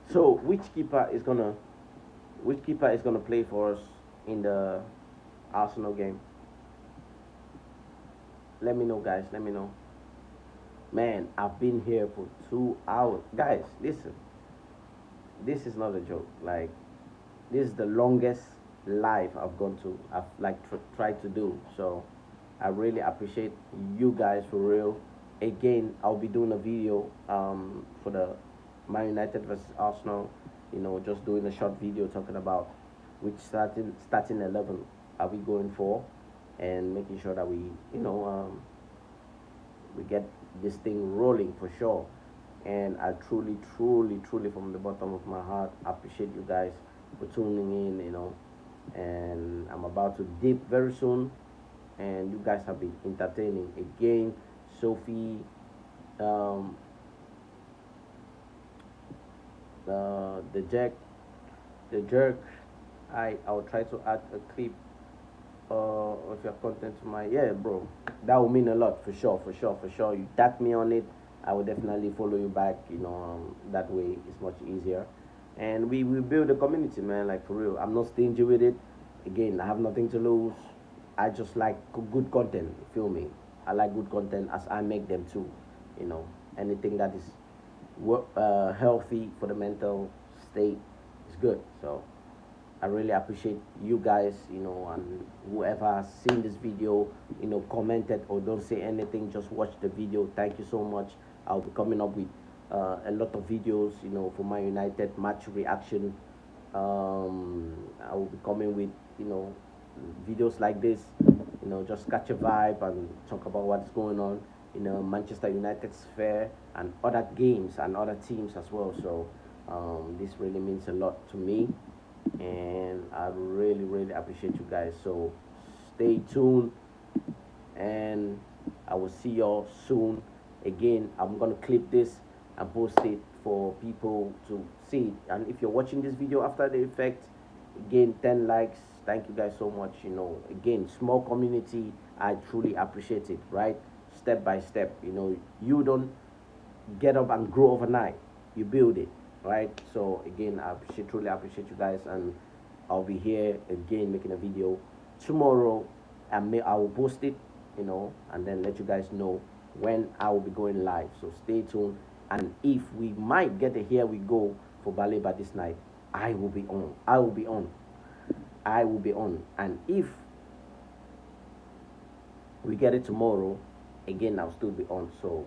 So which keeper is gonna play for us in the Arsenal game? Let me know, guys. Let me know. Man, I've been here for 2 hours. Guys, listen. This is not a joke. Like, this is the longest live I've gone to. I've like tried to do. So, I really appreciate you guys for real. Again, I'll be doing a video for the Man United versus Arsenal. Just doing a short video talking about which starting 11 are we going for, and making sure that we get this thing rolling for sure. And I truly, truly, truly, from the bottom of my heart, appreciate you guys for tuning in. And I'm about to dip very soon, and you guys have been entertaining again. Sophie, um, the jerk. I'll try to add a clip of your content to my, yeah, bro. That will mean a lot for sure, for sure, for sure. You tag me on it, I will definitely follow you back. That way it's much easier, and we will build a community, man. Like for real, I'm not stingy with it. Again, I have nothing to lose. I just like good content. You feel me? I like good content as I make them too. Anything that is healthy for the mental state is good. So I really appreciate you guys, and whoever has seen this video, commented or don't say anything, just watch the video. Thank you so much. I'll be coming up with a lot of videos, for my United match reaction. I will be coming with, videos like this, just catch a vibe and talk about what's going on in Manchester United sphere and other games and other teams as well. So this really means a lot to me, and I really, really appreciate you guys. So stay tuned, and I will see y'all soon. Again, I'm gonna clip this and post it for people to see it. And if you're watching this video after the effect, again, 10 likes. Thank you guys so much. Again, small community. I truly appreciate it. Right, step by step. You don't get up and grow overnight. You build it. Right. So again, I truly appreciate you guys, and I'll be here again making a video tomorrow, and I will post it, and then let you guys know when I will be going live. So stay tuned, and if we might get a here we go for Baleba this night, I will be on. I will be on. I will be on. And if we get it tomorrow, again, I'll still be on. So